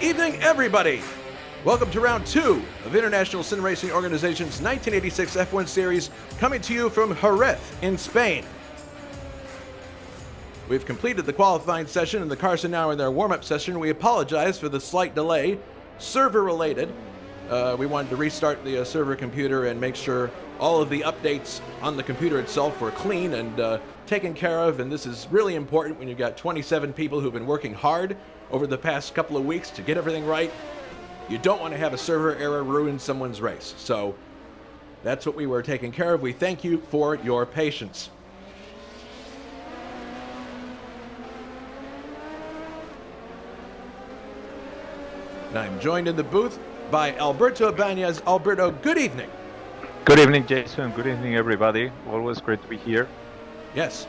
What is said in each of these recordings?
evening, everybody! Welcome to round 2 of International Sim Racing Organization's 1986 F1 Series, coming to you from Jerez in Spain. We've completed the qualifying session and the cars are now in their warm-up session. We apologize for the slight delay, server-related. We wanted to restart the server computer and make sure all of the updates on the computer itself were clean and taken care of, and this is really important when you've got 27 people who've been working hard over the past couple of weeks to get everything right. You don't want to have a server error ruin someone's race. So that's what we were taking care of. We thank you for your patience. And I'm joined in the booth by Alberto Ibañez. Alberto, good evening. Good evening, Jason. Good evening, everybody. Always great to be here. Yes.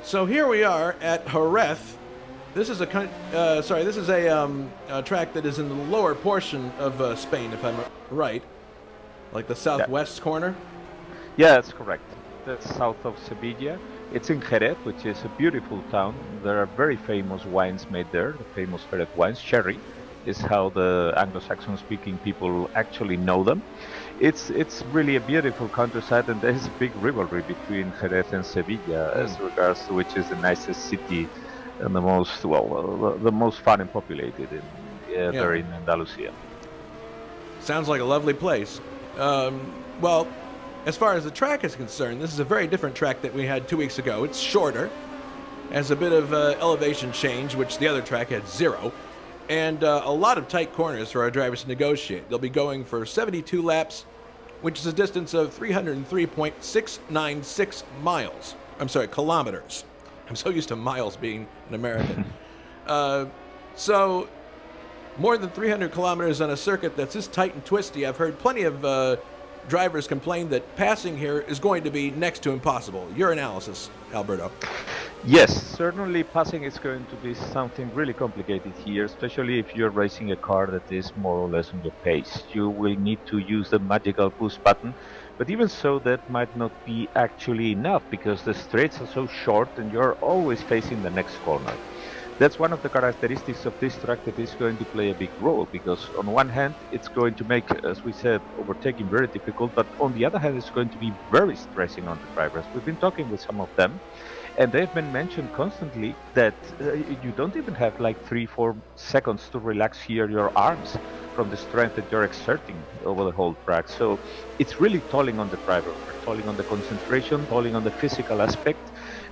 So here we are at Jerez. This is a track that is in the lower portion of Spain, if I'm right, like the southwest corner. Yeah, that's correct. That's south of Sevilla. It's in Jerez, which is a beautiful town. There are very famous wines made there. The famous Jerez wines, sherry, is how the Anglo-Saxon speaking people actually know them. It's really a beautiful countryside, and there's a big rivalry between Jerez and Sevilla as regards to which is the nicest city and the most the most fun and populated there in Andalusia. Sounds like a lovely place. Well, as far as the track is concerned, this is a very different track that we had 2 weeks ago. It's shorter, has a bit of elevation change, which the other track had 0. And a lot of tight corners for our drivers to negotiate. They'll be going for 72 laps, which is a distance of 303.696 miles. I'm sorry, kilometers. I'm so used to miles being an American. So more than 300 kilometers on a circuit that's this tight and twisty. I've heard plenty of drivers complain that passing here is going to be next to impossible. Your analysis, Alberto. Yes, certainly passing is going to be something really complicated here, especially if you're racing a car that is more or less on your pace. You will need to use the magical boost button, but even so that might not be actually enough because the straights are so short and you're always facing the next corner. That's one of the characteristics of this track that is going to play a big role, because on one hand it's going to make, as we said, overtaking very difficult, but on the other hand it's going to be very stressing on the drivers. We've been talking with some of them, and they've been mentioned constantly that you don't even have like 3-4 seconds to relax here your arms from the strength that you're exerting over the whole track. So it's really tolling on the driver, tolling on the concentration, tolling on the physical aspect,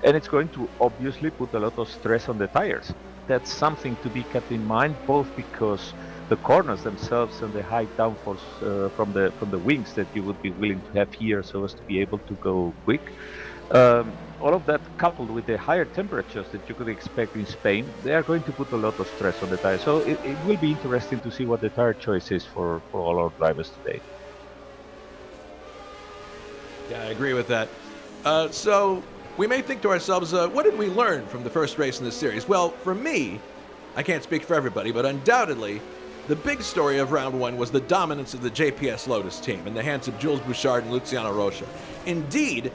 and it's going to obviously put a lot of stress on the tires. That's something to be kept in mind, both because the corners themselves and the high downforce from the wings that you would be willing to have here so as to be able to go quick. All of that coupled with the higher temperatures that you could expect in Spain, they are going to put a lot of stress on the tires. So it will be interesting to see what the tire choice is for all our drivers today. Yeah, I agree with that. So we may think to ourselves, what did we learn from the first race in this series? Well, for me, I can't speak for everybody, but undoubtedly, the big story of round 1 was the dominance of the JPS Lotus team in the hands of Jules Bouchard and Luciano Rocha. Indeed,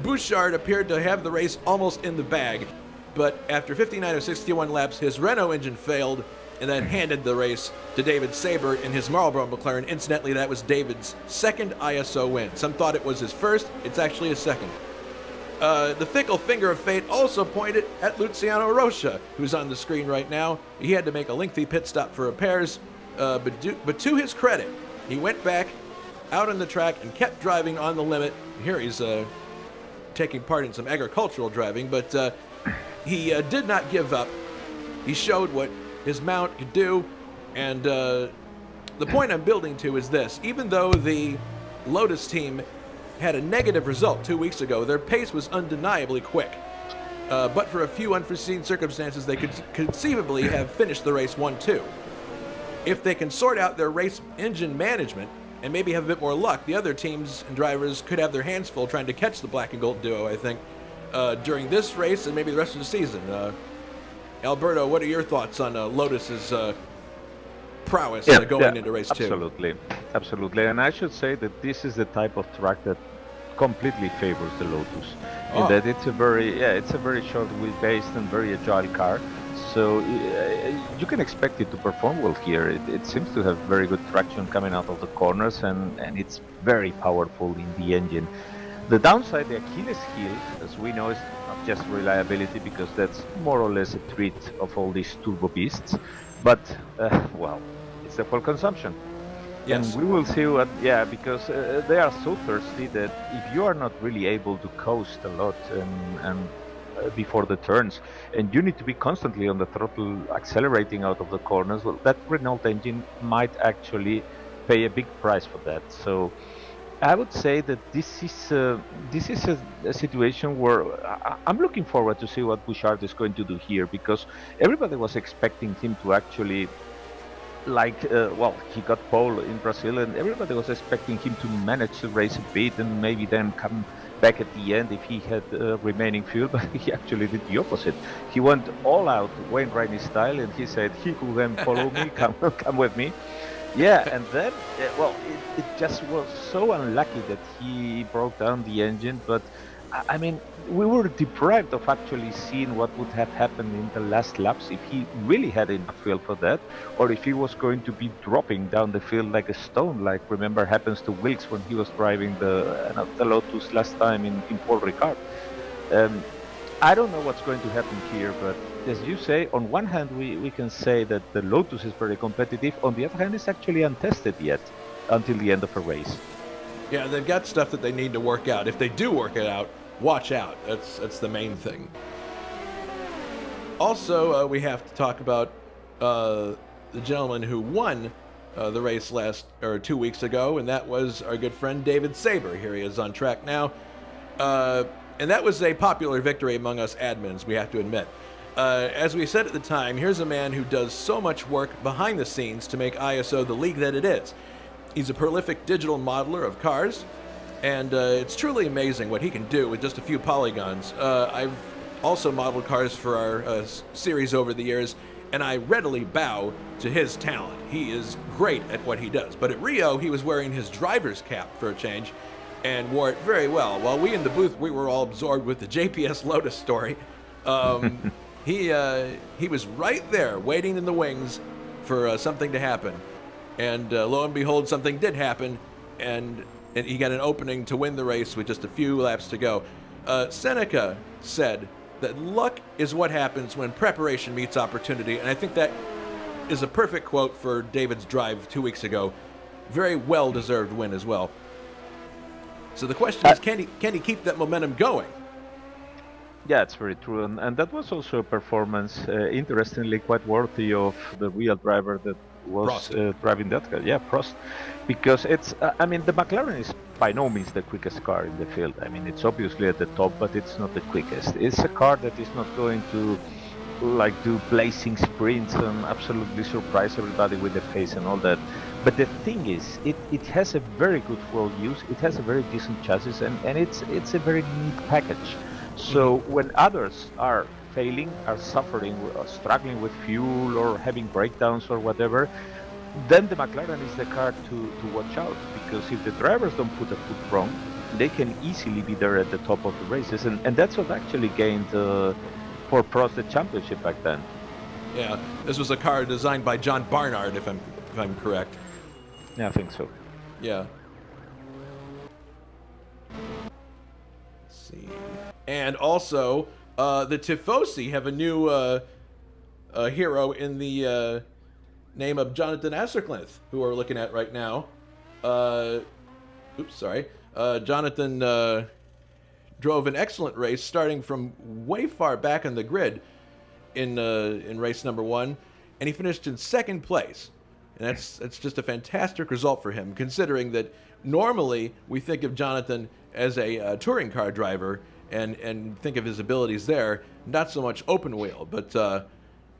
Bouchard appeared to have the race almost in the bag, but after 59 or 61 laps, his Renault engine failed, and that handed the race to David Saber in his Marlboro McLaren. Incidentally, that was David's second ISO win. Some thought it was his first. It's actually his second. The fickle finger of fate also pointed at Luciano Rocha, who's on the screen right now. He had to make a lengthy pit stop for repairs, but to his credit, he went back out on the track and kept driving on the limit. Here he's taking part in some agricultural driving, but he did not give up. He showed what his mount could do, and the point I'm building to is this. Even though the Lotus team had a negative result 2 weeks ago, their pace was undeniably quick. But for a few unforeseen circumstances, they could conceivably have finished the race 1-2. If they can sort out their race engine management and maybe have a bit more luck, the other teams and drivers could have their hands full trying to catch the black and gold duo, I think, during this race and maybe the rest of the season. Alberto, what are your thoughts on Lotus's prowess going into race 2? Absolutely. And I should say that this is the type of track that completely favors the Lotus. In that it's a very short wheelbase and very agile car. So you can expect it to perform well here. It seems to have very good traction coming out of the corners, and it's very powerful in the engine. The downside, the Achilles heel, as we know, is not just reliability, because that's more or less a treat of all these turbo beasts, but well, it's the fuel consumption. Yes. And we will see what, yeah, because they are so thirsty that if you are not really able to coast a lot and before the turns, and you need to be constantly on the throttle accelerating out of the corners, well, that Renault engine might actually pay a big price for that. So I would say that this is a situation where I'm looking forward to see what Bouchard is going to do here, because everybody was expecting him to actually, well, he got pole in Brazil, and everybody was expecting him to manage the race a bit and maybe then come back at the end if he had remaining fuel, but he actually did the opposite. He went all out Wayne Rainey style, and he said he could then follow me, come with me. Yeah, and then, well, it just was so unlucky that he broke down the engine, but I mean, we were deprived of actually seeing what would have happened in the last laps if he really had enough fuel for that, or if he was going to be dropping down the field like a stone, like remember happens to Wilkes when he was driving the Lotus last time in Paul Ricard. I don't know what's going to happen here, but as you say, on one hand we can say that the Lotus is very competitive, on the other hand it's actually untested yet until the end of a race. Yeah, they've got stuff that they need to work out. If they do work it out, watch out. That's the main thing. Also, we have to talk about the gentleman who won the race 2 weeks ago, and that was our good friend David Saber. Here he is on track now. And that was a popular victory among us admins, we have to admit. As we said at the time, here's a man who does so much work behind the scenes to make ISO the league that it is. He's a prolific digital modeler of cars, and it's truly amazing what he can do with just a few polygons. I've also modeled cars for our series over the years, and I readily bow to his talent. He is great at what he does. But at Rio, he was wearing his driver's cap for a change, and wore it very well. While we in the booth, we were all absorbed with the JPS Lotus story. He was right there, waiting in the wings for something to happen. And lo and behold, something did happen, and he got an opening to win the race with just a few laps to go. Seneca said that luck is what happens when preparation meets opportunity, and I think that is a perfect quote for David's drive 2 weeks ago. Very well-deserved win as well. So the question is, can he keep that momentum going? Yeah, it's very true, and that was also a performance, interestingly, quite worthy of the real driver that was driving that car. Yeah, Prost, because it's, I mean, the McLaren is by no means the quickest car in the field. I mean, it's obviously at the top, but it's not the quickest. It's a car that is not going to like do blazing sprints and absolutely surprise everybody with the pace and all that. But the thing is, it has a very good fuel use, it has a very decent chassis, and it's a very neat package. So when others are failing, are suffering, are struggling with fuel or having breakdowns or whatever, then the McLaren is the car to watch out, because if the drivers don't put a foot wrong, they can easily be there at the top of the races, and that's what actually gained for Prost the championship back then. Yeah, this was a car designed by John Barnard, if I'm correct. Yeah, I think so. Yeah. Let's see. And also, the Tifosi have a new hero in the name of Jonathan Asserclinth, who we're looking at right now. Jonathan drove an excellent race, starting from way far back on the grid in race number 1, and he finished in second place. And that's just a fantastic result for him, considering that normally we think of Jonathan as a touring car driver and think of his abilities there, not so much open wheel. But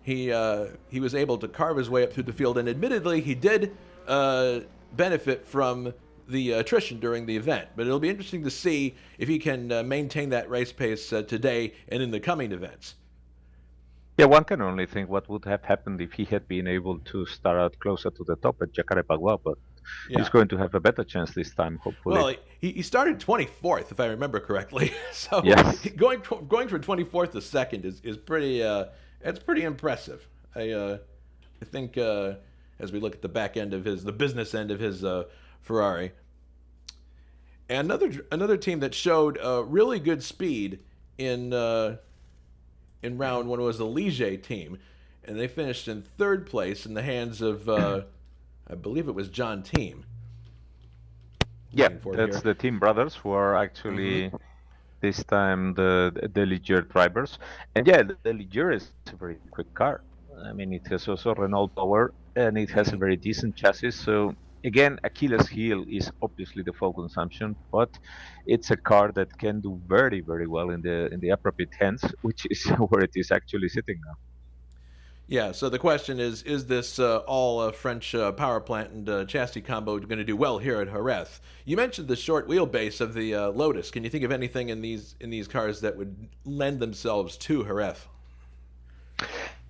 he was able to carve his way up through the field, and admittedly he did benefit from the attrition during the event. But it'll be interesting to see if he can maintain that race pace today and in the coming events. Yeah, one can only think what would have happened if he had been able to start out closer to the top at Jacarepaguá, but he's going to have a better chance this time, hopefully. Well, he started 24th, if I remember correctly. So yes. going from 24th to second is pretty It's pretty impressive. I think as we look at the back end of the business end of his Ferrari, and another team that showed really good speed in round one was the Ligier team, and they finished in third place in the hands of I believe it was John Team. Yeah, that's the Team brothers who are actually this time the Ligier drivers. And yeah, the Ligier is a very quick car. I mean, it has also Renault power and it has a very decent chassis. So again, Achilles' heel is obviously the fuel consumption, but it's a car that can do very, very well in the appropriate hands, which is where it is actually sitting now. Yeah, so the question is this all French power plant and chassis combo going to do well here at Jerez? You mentioned the short wheelbase of the Lotus. Can you think of anything in these cars that would lend themselves to Jerez?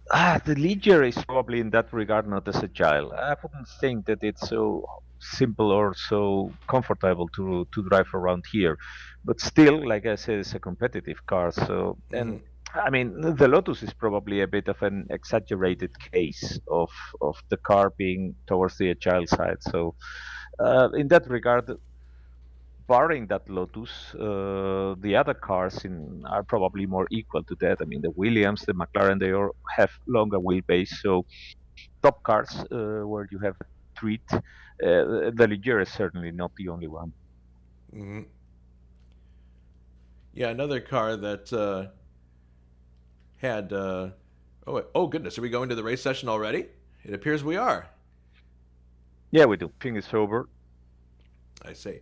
The Ligier is probably in that regard not as agile. I wouldn't think that it's so simple or so comfortable to drive around here, but still, like I said, it's a competitive car. So and I mean, the Lotus is probably a bit of an exaggerated case of the car being towards the agile side. So, in that regard, barring that Lotus, the other cars are probably more equal to that. I mean, the Williams, the McLaren, they all have longer wheelbase. So, top cars where you have a treat, the Ligier is certainly not the only one. Mm-hmm. Yeah, another car that had. Oh goodness, are we going to the race session already? It appears we are. Yeah, we do. Thing is over. I see.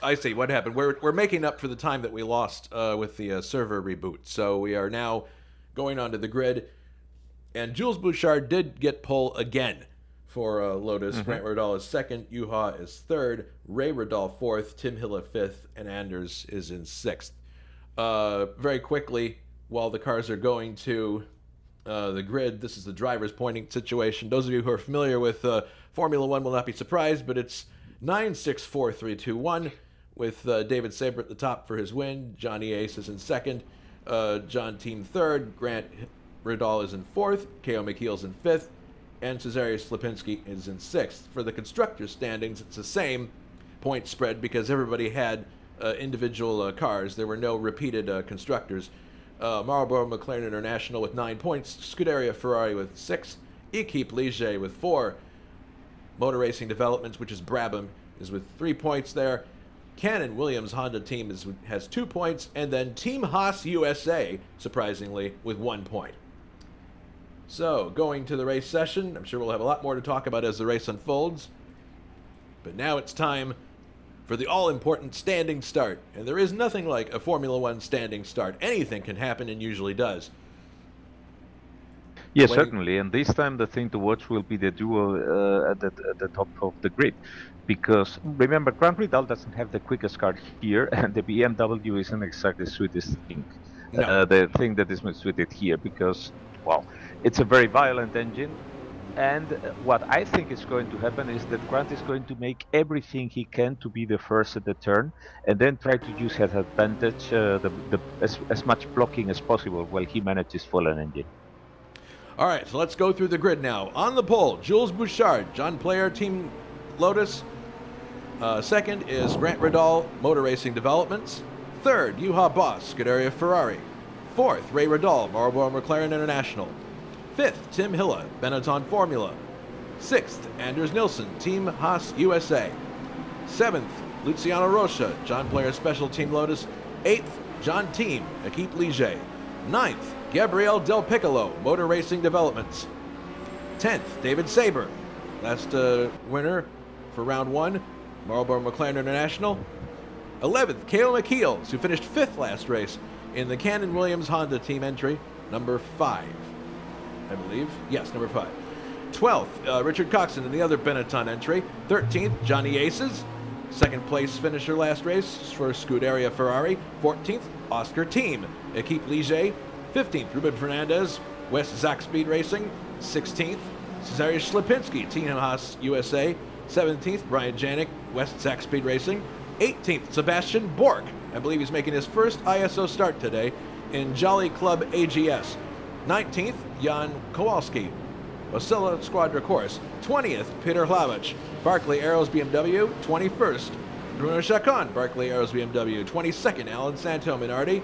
I see what happened. We're making up for the time that we lost with the server reboot. So we are now going onto the grid, and Jules Bouchard did get pole again for Lotus. Grant Riddall is second, Juha is third, Ray Riddall fourth, Tim Hille fifth, and Anders is in sixth. Very quickly, while the cars are going to the grid, this is the driver's pointing situation. Those of you who are familiar with Formula One will not be surprised, but it's 9, 6, 4, 3, 2, 1, with David Sabre at the top for his win. Johnny Ace is in second. John Team third. Grant Riddall is in fourth. K.O. McKeel's in fifth. And Cesarius Lipinski is in sixth. For the constructors' standings, it's the same point spread because everybody had individual cars. There were no repeated constructors. Marlboro McLaren International with 9 points. Scuderia Ferrari with 6. Equipe Ligier with 4. Motor Racing Developments, which is Brabham, is with 3 points there. Canon Williams Honda team has 2 points, and then Team Haas USA, surprisingly, with 1 point. So, going to the race session, I'm sure we'll have a lot more to talk about as the race unfolds. But now it's time for the all-important standing start. And there is nothing like a Formula One standing start. Anything can happen and usually does. Yes, certainly. And this time the thing to watch will be the duo at the top of the grid. Because remember, Gran Riddall doesn't have the quickest car here, and the BMW isn't exactly the sweetest thing. No. The thing that is most suited here, because, well, it's a very violent engine. And what I think is going to happen is that Grant is going to make everything he can to be the first at the turn, and then try to use his advantage, as much blocking as possible while he manages full an engine. All right, so let's go through the grid now. On the pole, Jules Bouchard, John Player, Team Lotus. Second is Grant Riddall, Motor Racing Developments. Third, Juha Boss, Scuderia Ferrari. Fourth, Ray Riddall, Marlboro McLaren International. Fifth, Tim Hille, Benetton Formula. Sixth, Anders Nilsson, Team Haas USA. Seventh, Luciano Rocha, John Player Special Team Lotus. Eighth, John Team, Equipe Ligier. Ninth, Gabriel Del Piccolo, Motor Racing Developments. 10th, David Sabre, last winner for round one, Marlboro McLaren International. 11th, K.O. McKeels, who finished 5th last race in the Canon Williams Honda team entry, number 5, I believe. Yes, number 5. 12th, Richard Coxon in the other Benetton entry. 13th, Johnny Aces, second place finisher last race for Scuderia Ferrari. 14th, Oscar Team, Equipe Ligier. 15th, Ruben Fernandez, West Zach Speed Racing. 16th, Cesarius Lipinski, Team Haas USA. 17th, Brian Janik, West Zach Speed Racing. 18th, Sebastian Bork. I believe he's making his first ISO start today in Jolly Club AGS. 19th, Jan Kowalski, Osella Squadra Course. 20th, Peter Hlavich, Barclay Arrows BMW. 21st, Bruno Chacon, Barclay Arrows BMW. 22nd, Alan Santo Minardi.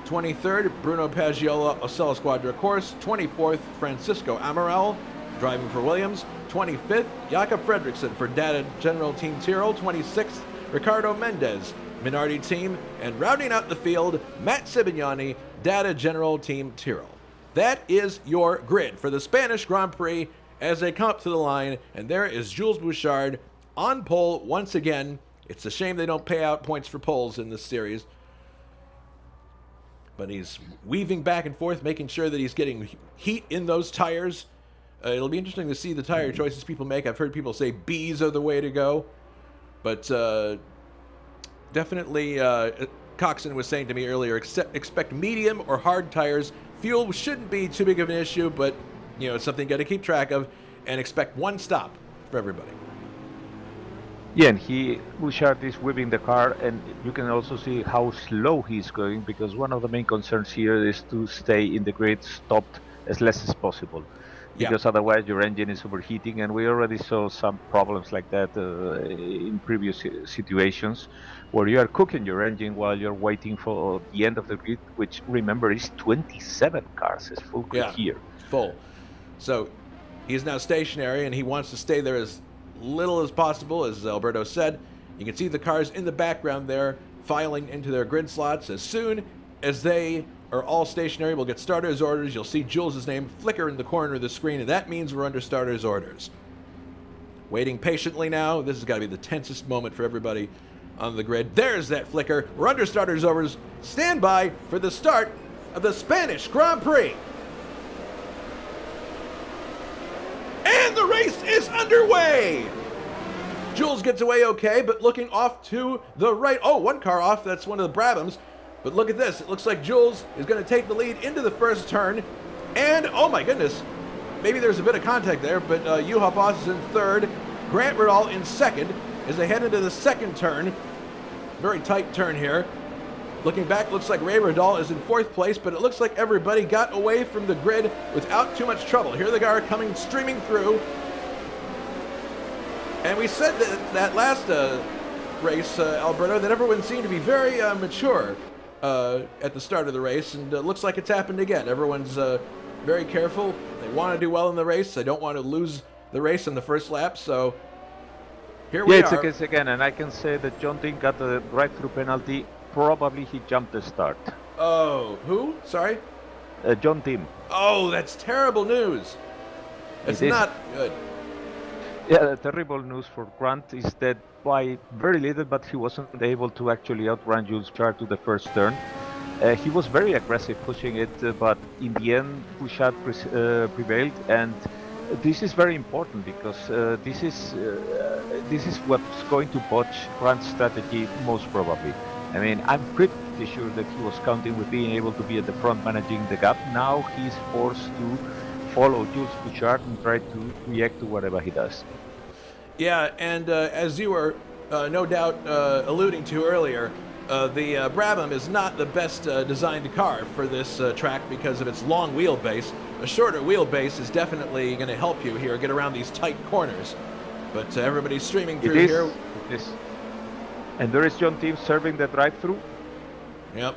23rd, Bruno Paggiola, Osella Squadra Course. 24th, Francisco Amaral, driving for Williams. 25th, Jakob Fredriksson for Data General Team Tyrrell. 26th, Ricardo Mendez, Minardi Team. And rounding out the field, Matt Sibignani, Data General Team Tyrrell. That is your grid for the Spanish Grand Prix as they come up to the line. And there is Jules Bouchard on pole once again. It's a shame they don't pay out points for poles in this series. But he's weaving back and forth, making sure that he's getting heat in those tires. It'll be interesting to see the tire choices people make. I've heard people say Bs are the way to go. But definitely, Coxon was saying to me earlier, expect medium or hard tires. Fuel shouldn't be too big of an issue, but it's something you got to keep track of, and expect one stop for everybody. Yeah, and Bouchard is whipping the car, and you can also see how slow he's going, because one of the main concerns here is to stay in the grid stopped as less as possible, because otherwise your engine is overheating, and we already saw some problems like that in previous situations, where you are cooking your engine while you're waiting for the end of the grid, which, remember, is 27 cars as full grid here. Full. So he's now stationary, and he wants to stay there as little as possible, as Alberto said. You can see the cars in the background there filing into their grid slots. As soon as they are all stationary, we'll get starters orders. You'll see Jules' name flicker in the corner of the screen, and that means we're under starters orders. Waiting patiently now. This has got to be the tensest moment for everybody on the grid. There's that flicker. We're under starters orders. Stand by for the start of the Spanish Grand Prix. And the race is underway! Jules gets away okay, but looking off to the right. Oh, one car off. That's one of the Brabhams. But look at this. It looks like Jules is going to take the lead into the first turn. And, oh my goodness, maybe there's a bit of contact there, but Juha Boss is in third. Grant Riddall in second as they head into the second turn. Very tight turn here. Looking back, looks like Ray Riddall is in fourth place, but it looks like everybody got away from the grid without too much trouble. Here they are coming streaming through. And we said that last race, Alberto, that everyone seemed to be very mature at the start of the race, and it looks like it's happened again. Everyone's very careful. They want to do well in the race. They don't want to lose the race in the first lap, so here we are. Yeah, it's a case again, and I can say that John Dean got the drive-through penalty. Probably he jumped the start. Oh, who? Sorry? John Tim. Oh, that's terrible news. It's not good. Yeah, the terrible news for Grant is that by very little, but he wasn't able to actually outrun Jules Bouchard to the first turn. He was very aggressive pushing it, but in the end, Bouchard prevailed, and this is very important because this is what's going to botch Grant's strategy most probably. I mean, I'm pretty sure that he was counting with being able to be at the front managing the gap. Now he's forced to follow Jules Bouchard and try to react to whatever he does. Yeah, and as you were no doubt alluding to earlier, the Brabham is not the best designed car for this track because of its long wheelbase. A shorter wheelbase is definitely going to help you here get around these tight corners. But everybody's streaming through here. It is. And there is John Tim serving the drive-through. Yep.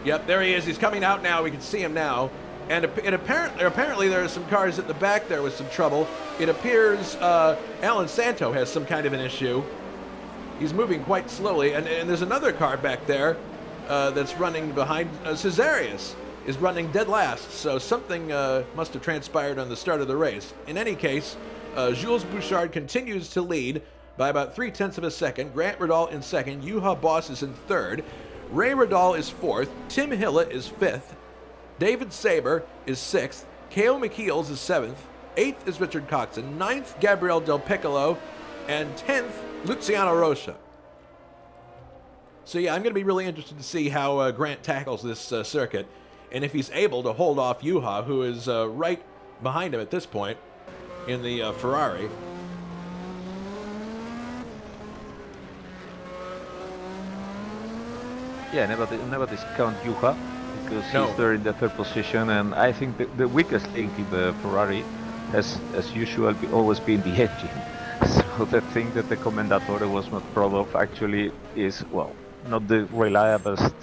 Yep, there he is. He's coming out now. We can see him now. And apparently there are some cars at the back there with some trouble. It appears Alan Santo has some kind of an issue. He's moving quite slowly. And there's another car back there that's running behind. Cesarius is running dead last. So something must have transpired on the start of the race. In any case, Jules Bouchard continues to lead by about 0.3 of a second. Grant Riddall in second. Juha Boss is in third. Ray Riddall is fourth. Tim Hillett is fifth. David Saber is sixth. Kale McKeels is seventh. Eighth is Richard Coxon. Ninth, Gabriel Del Piccolo. And 10th, Luciano Rocha. So yeah, I'm going to be really interested to see how Grant tackles this circuit. And if he's able to hold off Juha, who is right behind him at this point in the Ferrari. Yeah, never discount Juha because No. he's there in the third position, and I think the weakest link in the Ferrari has, as usual, always been the engine. So the thing that the Commendatore was not proud of actually is, well, not the reliablest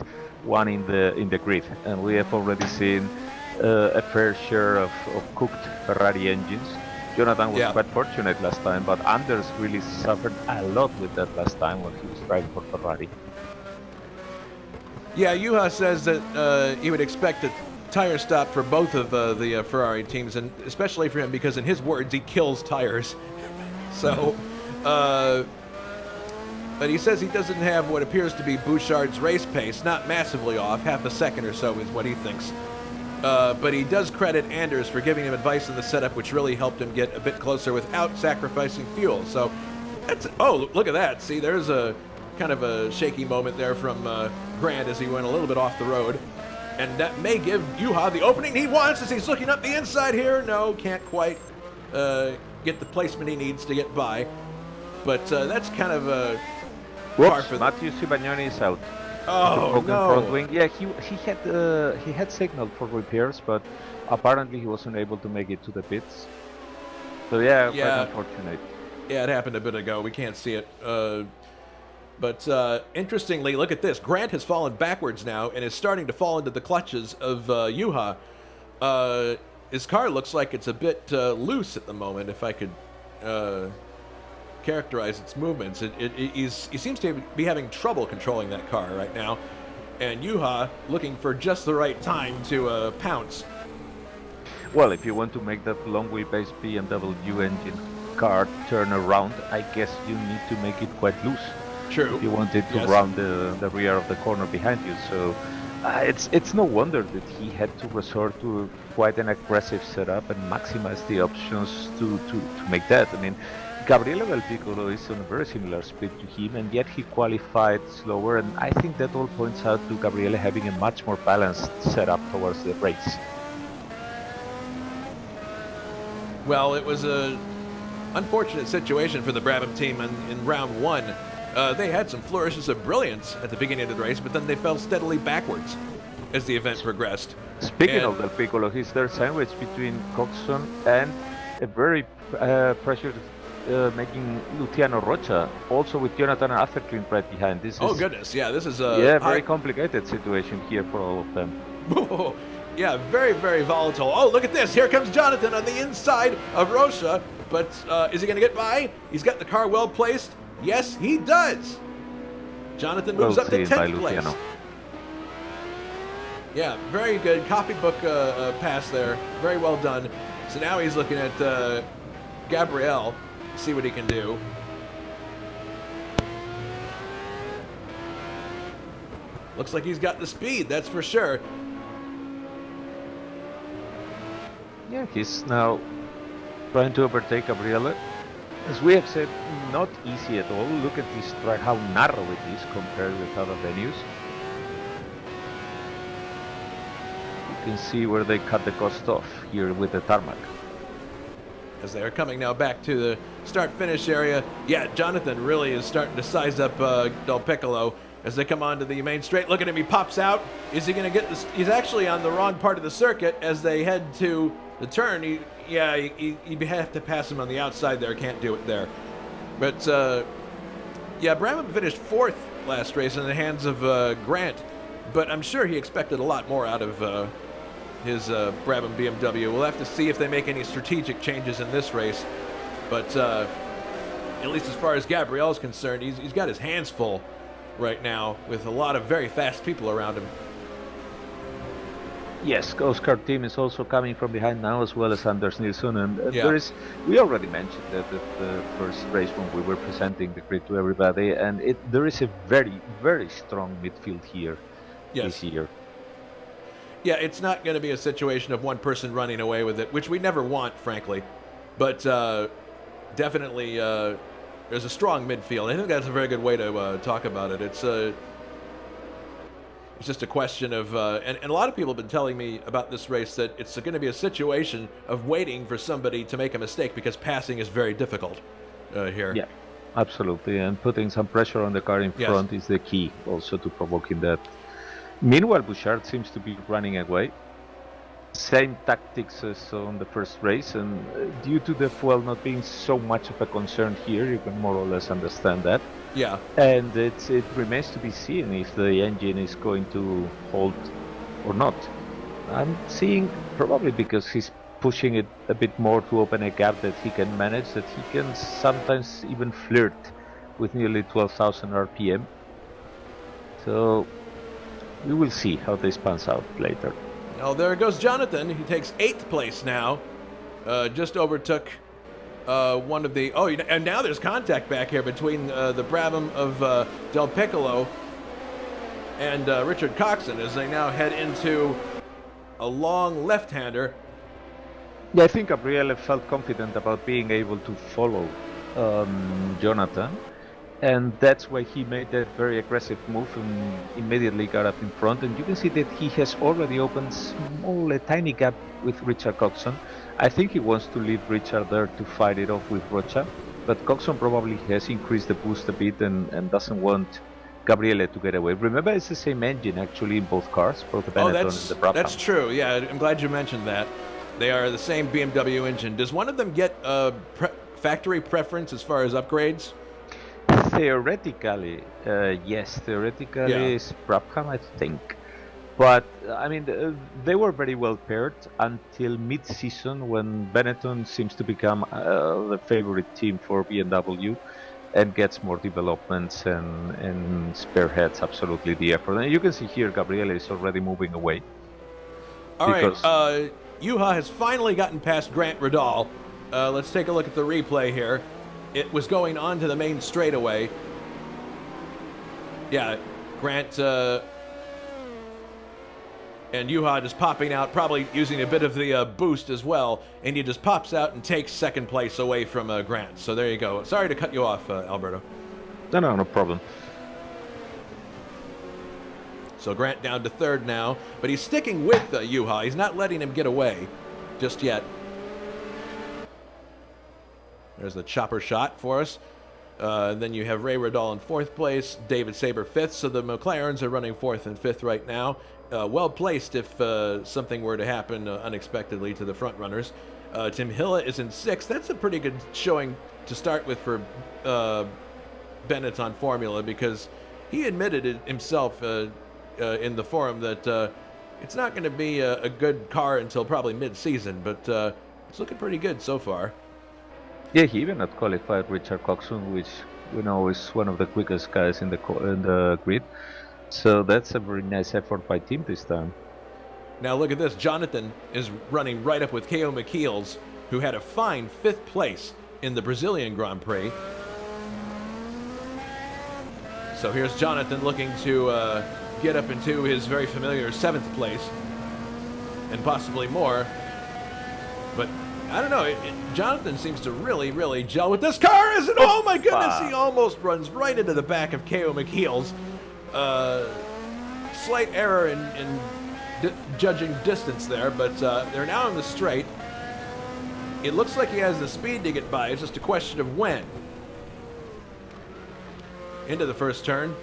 one in the grid, and we have already seen a fair share of cooked Ferrari engines. Jonathan was quite fortunate last time, but Anders really suffered a lot with that last time when he was driving for Ferrari. Yeah, Juha says that he would expect a tire stop for both of the Ferrari teams, and especially for him because, in his words, he kills tires. So, but he says he doesn't have what appears to be Bouchard's race pace, not massively off, half a second or so is what he thinks. But he does credit Anders for giving him advice in the setup, which really helped him get a bit closer without sacrificing fuel. So, that's, oh, look at that. See, there's a kind of a shaky moment there from Grant as he went a little bit off the road. And that may give Juha the opening he wants as he's looking up the inside here. No, can't quite get the placement he needs to get by. But that's kind of a... Whoops, Matthew Ibañez is out. Oh, no. Front wing. Yeah, he had signaled for repairs, but apparently he wasn't able to make it to the pits. So yeah, quite unfortunate. Yeah, it happened a bit ago. We can't see it. But interestingly, look at this. Grant has fallen backwards now and is starting to fall into the clutches of Juha. His car looks like it's a bit loose at the moment, if I could characterize its movements. He seems to be having trouble controlling that car right now. And Juha looking for just the right time to pounce. Well, if you want to make that long wheelbase BMW engine car turn around, I guess you need to make it quite loose. True. If you want it to round the rear of the corner behind you. So it's no wonder that he had to resort to quite an aggressive setup and maximize the options to make that. I mean, Gabriele Del Piccolo is on a very similar speed to him, and yet he qualified slower, and I think that all points out to Gabriele having a much more balanced setup towards the race. Well, it was a unfortunate situation for the Brabham team in round one. They had some flourishes of brilliance at the beginning of the race, but then they fell steadily backwards as the event progressed. Speaking of Del Piccolo, he's there sandwiched between Coxon and a very pressured making Luciano Rocha, also with Jonathan Afterclean right behind. This is, goodness, yeah, this is a very complicated situation here for all of them. Yeah, very, very volatile. Oh, look at this. Here comes Jonathan on the inside of Rocha, but is he going to get by? He's got the car well placed. Yes, he does. Jonathan moves up to 10th place. Yeah, very good copybook pass there. Very well done. So now he's looking at Gabriel, see what he can do. Looks like he's got the speed, that's for sure. Yeah, he's now trying to overtake Gabriele. As we have said, not easy at all. Look at this track, how narrow it is compared with other venues. You can see where they cut the cost off here with the tarmac. As they are coming now back to the start-finish area. Yeah, Jonathan really is starting to size up Del Piccolo as they come onto the main straight. Look at him, he pops out. Is he going to get this? He's actually on the wrong part of the circuit as they head to the turn. You'd have to pass him on the outside there. Can't do it there. But, yeah, Brabham finished 4th last race in the hands of Grant. But I'm sure he expected a lot more out of his Brabham BMW. We'll have to see if they make any strategic changes in this race. But at least as far as Gabriel's concerned, he's got his hands full right now with a lot of very fast people around him. Yes, Ghost Car team is also coming from behind now, as well as Anders Nilsson. And there is, we already mentioned that at the first race when we were presenting the grid to everybody, and there is a very, very strong midfield here this year. Yeah, it's not going to be a situation of one person running away with it, which we never want, frankly. But definitely there's a strong midfield. I think that's a very good way to talk about it. It's just a question of, and a lot of people have been telling me about this race that it's going to be a situation of waiting for somebody to make a mistake because passing is very difficult here. Yeah, absolutely. And putting some pressure on the car in front is the key also to provoking that Meanwhile, Bouchard seems to be running away. Same tactics as on the first race, and due to the fuel not being so much of a concern here, you can more or less understand that. Yeah. And it remains to be seen if the engine is going to hold or not. I'm seeing, probably because he's pushing it a bit more to open a gap that he can manage, that he can sometimes even flirt with nearly 12,000 RPM. So we will see how this pans out later. Oh, there goes Jonathan. He takes 8th place now. Just overtook one of the... Oh, and now there's contact back here between the Brabham of Del Piccolo and Richard Coxon as they now head into a long left-hander. Yeah, I think Gabriele felt confident about being able to follow Jonathan. And that's why he made that very aggressive move and immediately got up in front. And you can see that he has already opened a tiny gap with Richard Coxon. I think he wants to leave Richard there to fight it off with Rocha. But Coxon probably has increased the boost a bit and doesn't want Gabriele to get away. Remember, it's the same engine actually in both cars, both the Benetton and the Brabham. That's true. Yeah, I'm glad you mentioned that. They are the same BMW engine. Does one of them get factory preference as far as upgrades? Theoretically, yes. Theoretically, it's Brabham, I think. But, I mean, they were very well paired until mid-season when Benetton seems to become the favorite team for BMW and gets more developments and spearheads absolutely the effort. And you can see here Gabriele is already moving away. All right, Juha has finally gotten past Grant Radal. Let's take a look at the replay here. It was going on to the main straightaway. Yeah, Grant and Juha just popping out, probably using a bit of the boost as well, and he just pops out and takes 2nd place away from Grant. So there you go. Sorry to cut you off, Alberto. No problem. So Grant down to 3rd now, but he's sticking with Juha. He's not letting him get away just yet. There's the chopper shot for us. Then you have Ray Radal in 4th place, David Saber 5th. So the McLarens are running 4th and 5th right now. Well placed if something were to happen unexpectedly to the front runners. Tim Hilla is in 6th. That's a pretty good showing to start with for Benetton Formula, because he admitted it himself in the forum that it's not going to be a good car until probably mid-season, but it's looking pretty good so far. Yeah, he even had qualified Richard Coxon, which we know is one of the quickest guys in the grid. So that's a very nice effort by team this time. Now look at this. Jonathan is running right up with K.O. McKeels, who had a fine 5th place in the Brazilian Grand Prix. So here's Jonathan looking to get up into his very familiar 7th place and possibly more. But I don't know. Jonathan seems to really, really gel with this car. Isn't? Oh my goodness! He almost runs right into the back of K.O. McKeels. Slight error in judging distance there, but they're now in the straight. It looks like he has the speed to get by. It's just a question of when. Into the first turn.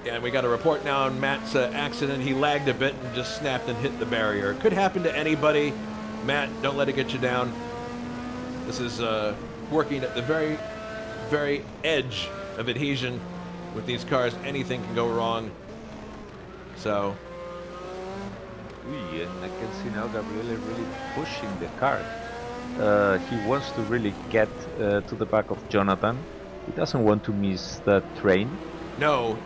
And we got a report now on Matt's accident. He lagged a bit and just snapped and hit the barrier. Could happen to anybody. Matt, don't let it get you down. This is working at the very, very edge of adhesion with these cars. Anything can go wrong. So. And I can see now Gabriele really pushing the car. He wants to really get to the back of Jonathan. He doesn't want to miss that train. No.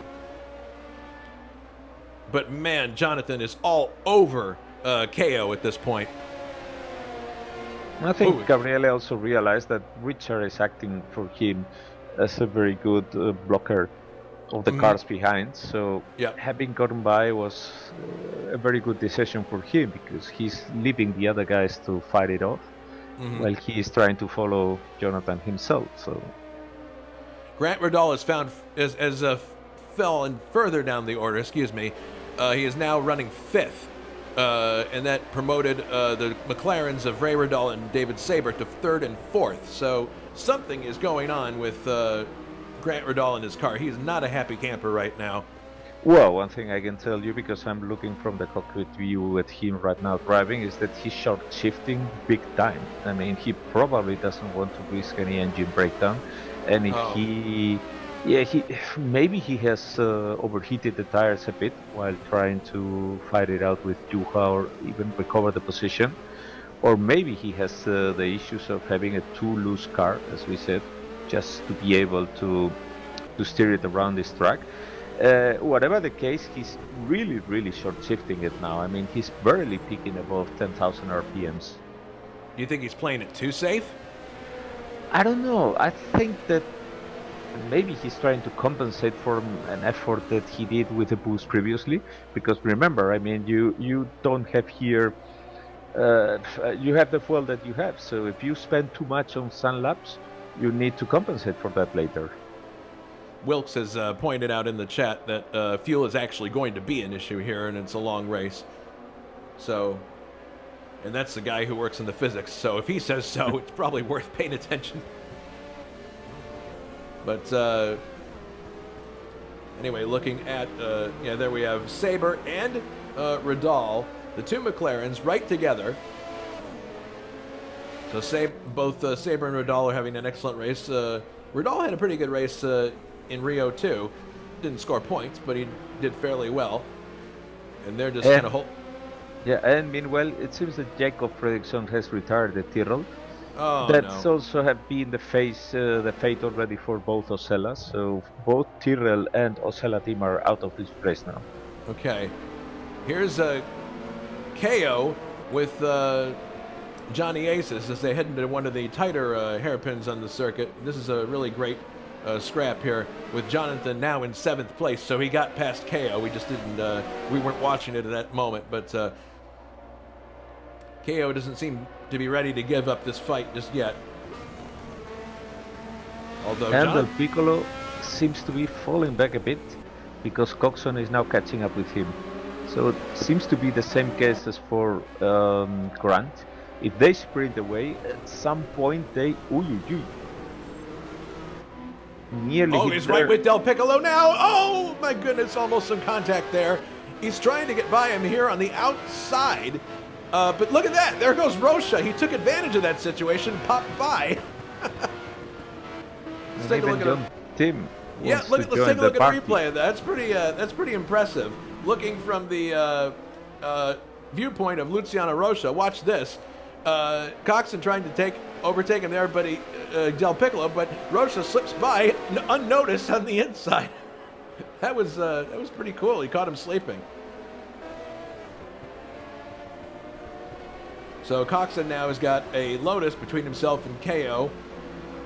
But man, Jonathan is all over KO at this point. I think Gabriele also realized that Richard is acting for him as a very good blocker of the cars behind. So having gotten by was a very good decision for him, because he's leaving the other guys to fight it off while he is trying to follow Jonathan himself. So Grant Radal has found fallen further down the order. Excuse me. He is now running 5th. and that promoted the McLarens of Ray Riddall and David Saber to third and fourth. So something is going on with Grant Riddall in his car. He's not a happy camper right now. Well, one thing I can tell you, because I'm looking from the cockpit view at him right now driving, is that he's short shifting big time. I mean, he probably doesn't want to risk any engine breakdown, and if maybe he has overheated the tires a bit while trying to fight it out with Juha or even recover the position, or maybe he has the issues of having a too loose car, as we said, just to be able to steer it around this track. Whatever the case, he's really short shifting it now. I mean, he's barely peaking above 10,000 RPMs. Do you think he's playing it too safe? I don't know. I think that maybe he's trying to compensate for an effort that he did with the boost previously. Because remember, I mean, you don't have here. You have the fuel that you have. So if you spend too much on sun laps, you need to compensate for that later. Wilkes has pointed out in the chat that fuel is actually going to be an issue here, and it's a long race. So, and that's the guy who works in the physics. So if he says so, it's probably worth paying attention. But anyway, looking at, there we have Saber and Riddall, the two McLarens right together. So both Saber and Riddall are having an excellent race. Riddall had a pretty good race in Rio too. Didn't score points, but he did fairly well. And they're just kind of Yeah, and meanwhile, it seems that Jacob Fredriksson has retired the Tyrrell. Oh, That's no. also have been the fate already for both Ocellas. So both Tyrrell and Ocella team are out of this race now. Okay. Here's KO with Johnny Aces as they head into one of the tighter hairpins on the circuit. This is a really great scrap here with Jonathan now in 7th place. So he got past KO. We just didn't, we weren't watching it at that moment, but KO doesn't seem to be ready to give up this fight just yet. Although Del Piccolo seems to be falling back a bit because Coxon is now catching up with him. So it seems to be the same case as for Grant. If they sprint away, at some point they nearly he's right with Del Piccolo now. Oh my goodness, almost some contact there. He's trying to get by him here on the outside. But look at that, there goes Rocha. He took advantage of that situation, popped by. Let's take a look at Tim. Yeah, let's take a look at the replay of that. That's pretty impressive. Looking from the viewpoint of Luciano Rocha, watch this. Coxon trying to overtake him there, but Del Piccolo, but Rocha slips by unnoticed on the inside. That was pretty cool. He caught him sleeping. So Coxon now has got a Lotus between himself and KO.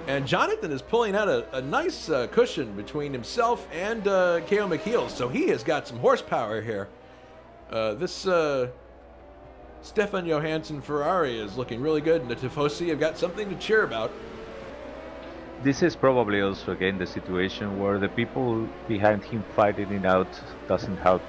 And Jonathan is pulling out a nice cushion between himself and KO McKeels. So he has got some horsepower here. This Stefan Johansson Ferrari is looking really good. And the Tifosi have got something to cheer about. This is probably also, again, the situation where the people behind him fighting it out doesn't help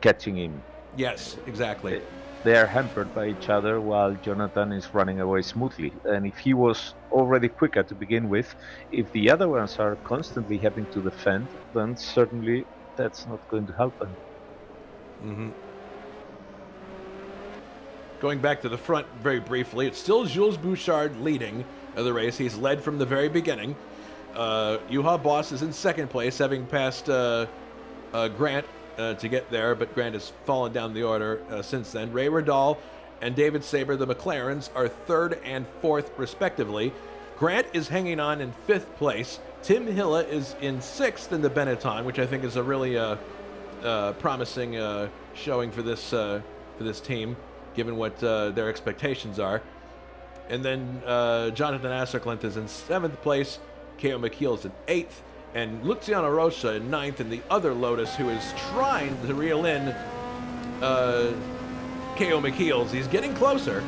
catching him. Yes, exactly. They are hampered by each other while Jonathan is running away smoothly. And if he was already quicker to begin with, if the other ones are constantly having to defend, then certainly that's not going to help them. Mm-hmm. Going back to the front very briefly, it's still Jules Bouchard leading the race. He's led from the very beginning. Juha Boss is in 2nd place, having passed Grant to get there, but Grant has fallen down the order since then. Ray Riddall and David Saber, the McLarens, are 3rd and 4th respectively. Grant is hanging on in 5th place. Tim Hilla is in 6th in the Benetton, which I think is a really promising showing for this team, given what their expectations are. And then Jonathan Asserklint is in 7th place. KO McKeels in 8th. And Luciano Rocha in 9th, and the other Lotus who is trying to reel in KO McKeels. He's getting closer.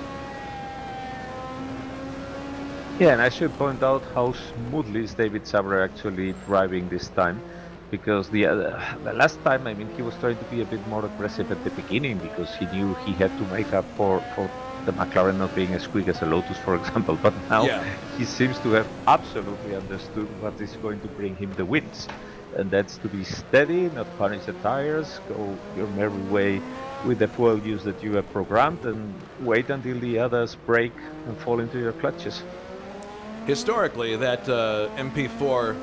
Yeah, and I should point out how smoothly is David Sabre actually driving this time. because the last time, I mean, he was trying to be a bit more aggressive at the beginning because he knew he had to make up for the McLaren not being as quick as a Lotus, for example. But now he seems to have absolutely understood what is going to bring him the wins, and that's to be steady, not punish the tires, go your merry way with the fuel use that you have programmed, and wait until the others break and fall into your clutches. Historically, that MP4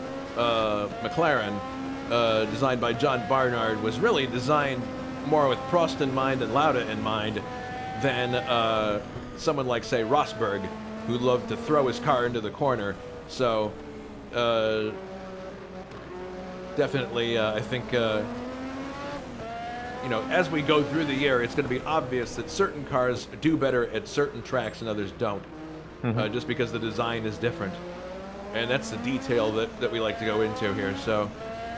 McLaren, designed by John Barnard, was really designed more with Prost in mind and Lauda in mind than someone like, say, Rosberg, who loved to throw his car into the corner. So, definitely, I think, as we go through the year, it's going to be obvious that certain cars do better at certain tracks and others don't. Just because the design is different. And that's the detail that we like to go into here. So,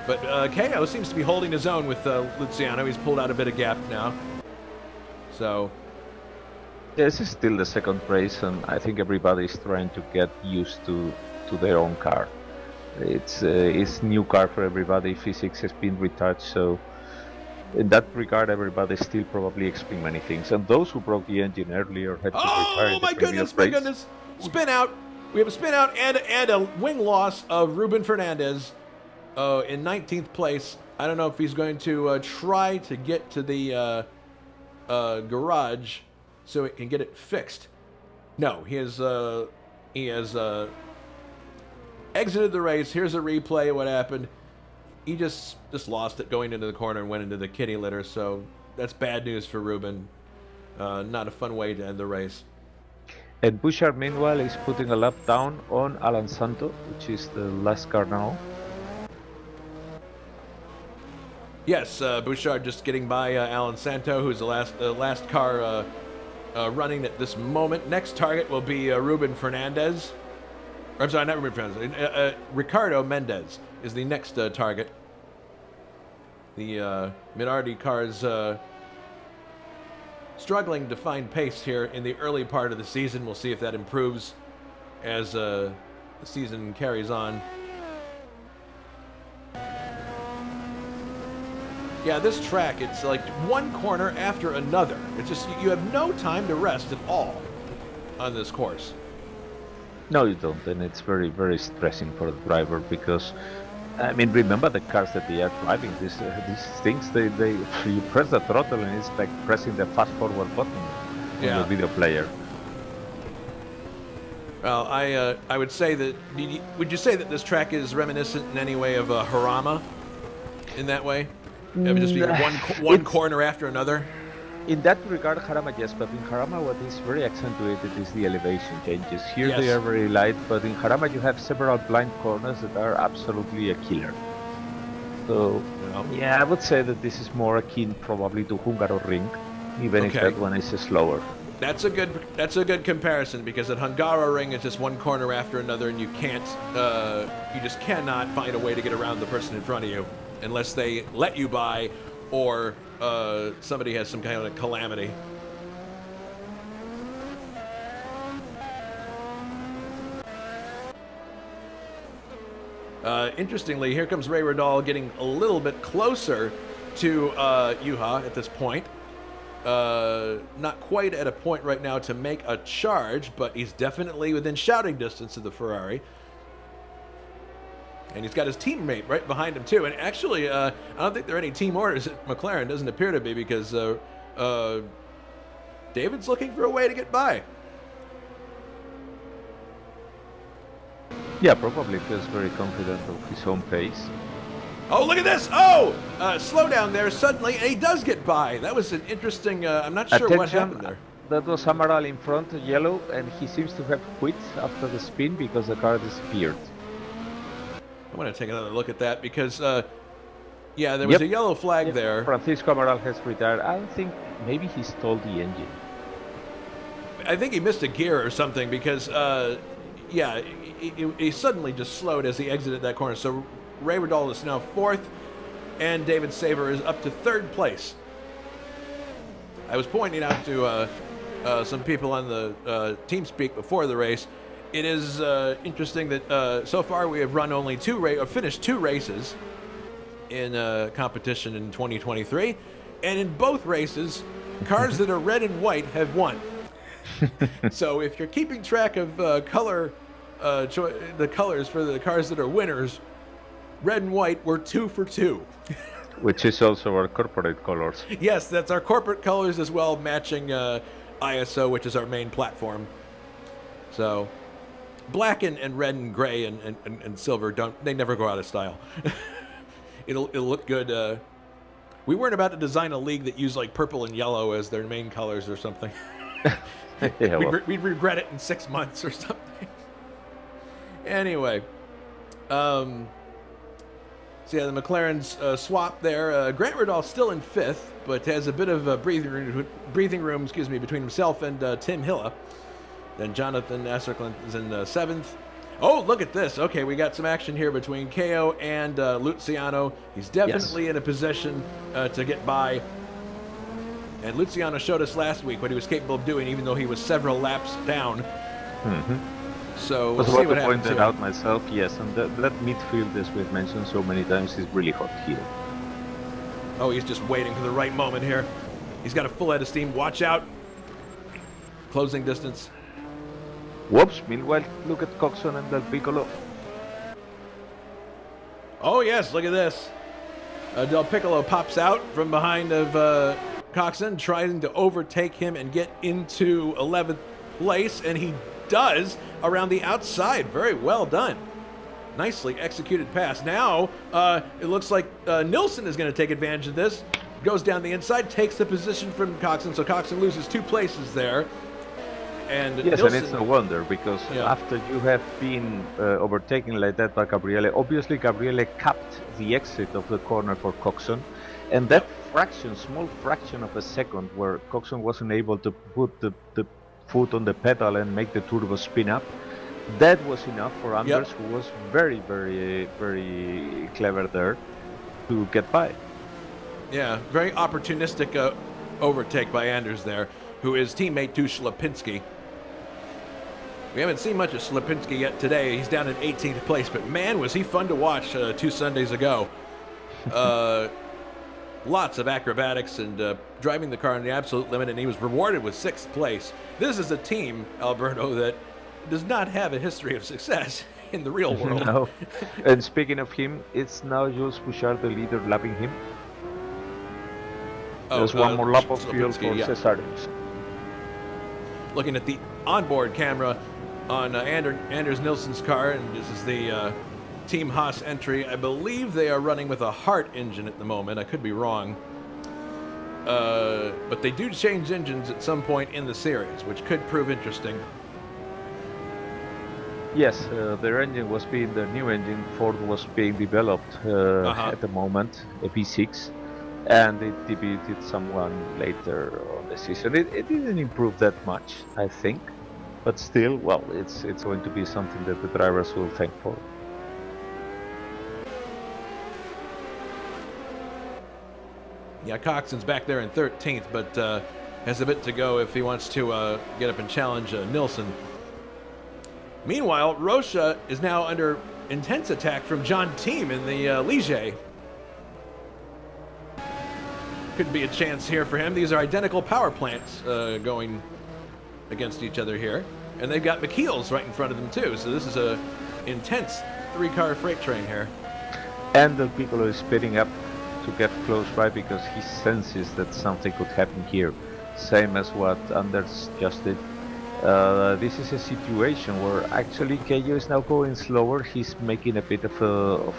but KO seems to be holding his own with Luciano. He's pulled out a bit of gap now. So, this is still the second race, and I think everybody's trying to get used to their own car. It's new car for everybody. Physics has been retouched, so in that regard, everybody's still probably expecting many things. And those who broke the engine earlier had to retire. Oh my goodness! My goodness! Spin out. We have a spin out and a wing loss of Ruben Fernandez in 19th place. I don't know if he's going to try to get to the garage so it can get it fixed. No, he has exited the race. Here's a replay of what happened. He just lost it going into the corner and went into the kitty litter. So that's bad news for Ruben. Not a fun way to end the race. And Bouchard, meanwhile, is putting a lap down on Alan Santo, which is the last car now. Yes, Bouchard just getting by Alan Santo, who's the last car running at this moment. Next target will be Ruben Fernandez. Or, I'm sorry, not Ruben Fernandez. Ricardo Mendez is the next target. The Minardi cars struggling to find pace here in the early part of the season. We'll see if that improves as the season carries on. Yeah, this track, it's like one corner after another. It's just, you have no time to rest at all on this course. No, you don't, and it's very, very stressing for the driver because, I mean, remember the cars that they are driving. These things, you press the throttle and it's like pressing the fast forward button on the video player. Well, I would say that. Would you say that this track is reminiscent in any way of Harama? In that way, it would just be one corner after another. In that regard, Harama, yes, but in Harama what is very accentuated is the elevation changes. Here they are very light, but in Harama you have several blind corners that are absolutely a killer. So, yeah, I would say that this is more akin probably to Hungaroring, even if that one is slower. That's a good comparison, because at Hungaroring it's just one corner after another, and you just cannot find a way to get around the person in front of you unless they let you by, or somebody has some kind of calamity. Interestingly, here comes Ray Radal getting a little bit closer to Juha at this point. Not quite at a point right now to make a charge, but he's definitely within shouting distance of the Ferrari. And he's got his teammate right behind him, too. And actually, I don't think there are any team orders at McLaren. Doesn't appear to be, because David's looking for a way to get by. Yeah, probably feels very confident of his own pace. Oh, look at this! Oh! Slow down there suddenly, and he does get by. That was an interesting... I'm not sure what happened there. That was Amaral in front, yellow, and he seems to have quit after the spin because the car disappeared. I want to take another look at that because, yeah, there was a yellow flag there. Francisco Amaral has retired. I think maybe he stole the engine. I think he missed a gear or something because, yeah, he suddenly just slowed as he exited that corner. So Ray Radal is now fourth, and David Saver is up to third place. I was pointing out to some people on the TeamSpeak before the race. It is interesting that so far we have run only finished two races, in competition in 2023, and in both races, cars that are red and white have won. So if you're keeping track of the colors for the cars that are winners, red and white were 2 for 2. Which is also our corporate colors. Yes, that's our corporate colors as well, matching ISO, which is our main platform. So black and red and gray and silver they never go out of style. It'll look good. We weren't about to design a league that used like purple and yellow as their main colors or something. Yeah, well. We'd regret it in 6 months or something. Anyway, so yeah, the McLaren's swap there. Grant Riddall still in 5th, but has a bit of breathing room, between himself and Tim Hilla. Then Jonathan Esserklin is in 7th. Oh, look at this. Okay, we got some action here between KO and Luciano. He's definitely in a position to get by. And Luciano showed us last week what he was capable of doing, even though he was several laps down. So we'll see what happens. I pointed out myself, yes, and that midfield, as we've mentioned so many times, is really hot here. Oh, he's just waiting for the right moment here. He's got a full head of steam. Watch out. Closing distance. Whoops, meanwhile, look at Coxon and Del Piccolo. Oh, yes, look at this. Del Piccolo pops out from behind of Coxon, trying to overtake him and get into 11th place, and he does around the outside. Very well done. Nicely executed pass. Now, it looks like Nilsson is going to take advantage of this. Goes down the inside, takes the position from Coxon, so Coxon loses 2 places there. And yes, Nilsson, and it's no wonder, because after you have been overtaken like that by Gabriele, obviously Gabriele capped the exit of the corner for Coxon, and that small fraction of a second where Coxon wasn't able to put the foot on the pedal and make the turbo spin up, that was enough for Anders, who was very, very, very clever there to get by. Yeah, very opportunistic overtake by Anders there, who is teammate to Ślepinski. We haven't seen much of Ślepinski yet today. He's down in 18th place, but man, was he fun to watch 2 Sundays ago. Lots of acrobatics and driving the car on the absolute limit, and he was rewarded with 6th place. This is a team, Alberto, that does not have a history of success in the real world. No. And speaking of him, it's now Jules Bouchard, the leader, lapping him. There's one more lap of fuel for Cesar. Looking at the onboard camera on Anders Nilsson's car, and this is the Team Haas entry. I believe they are running with a Hart engine at the moment. I could be wrong. But they do change engines at some point in the series, which could prove interesting. Yes, their new engine, Ford was being developed at the moment, a V6, and it debuted someone later on the season. It didn't improve that much, I think, but still, well, it's going to be something that the drivers will thank for. Yeah, Coxon's back there in 13th, but has a bit to go if he wants to get up and challenge Nilsson. Meanwhile, Rocha is now under intense attack from John Team in the Ligier. Could be a chance here for him. These are identical power plants going against each other here. And they've got McKeel's right in front of them too, so this is a intense 3-car freight train here. And Del Piccolo is speeding up to get close by because he senses that something could happen here. Same as what Anders just did. This is a situation where actually KO is now going slower. He's making a bit of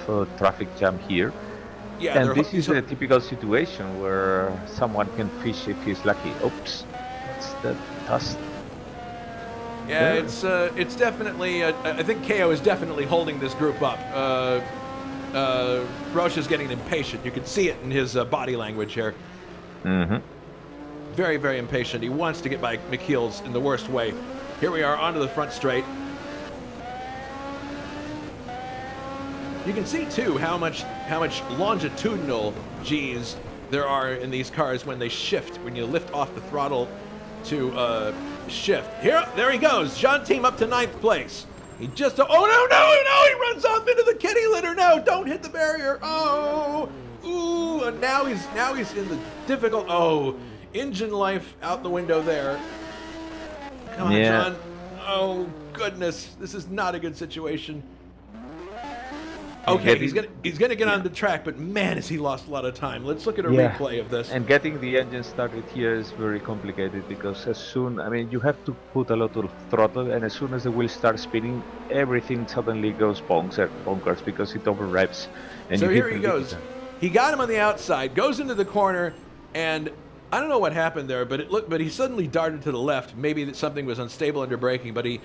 a traffic jam here. Yeah, and this is a typical situation where someone can fish if he's lucky. Oops, it's the dust. Yeah, it's definitely. I think KO is definitely holding this group up. Rocha's getting impatient. You can see it in his body language here. Mm-hmm. Very, very impatient. He wants to get by McKeel's in the worst way. Here we are onto the front straight. You can see too how much longitudinal G's there are in these cars when they shift, when you lift off the throttle to shift. There he goes. John Team up to 9th place. He just, oh no, he runs off into the kitty litter. barrier! No, don't hit the barrier! Oh, ooh, and now he's in the difficult. Oh, engine life out the window there. Come on, Yeah. John. Oh goodness, this is not a good situation. Okay, he's gonna get on the track, but man, has he lost a lot of time. Let's look at a replay of this. And getting the engine started here is very complicated because you have to put a lot of throttle, and as soon as the wheel starts spinning, everything suddenly goes bonkers because it overrevs. And So here he goes. He got him on the outside, goes into the corner, and I don't know what happened there, but he suddenly darted to the left. Maybe that something was unstable under braking, but I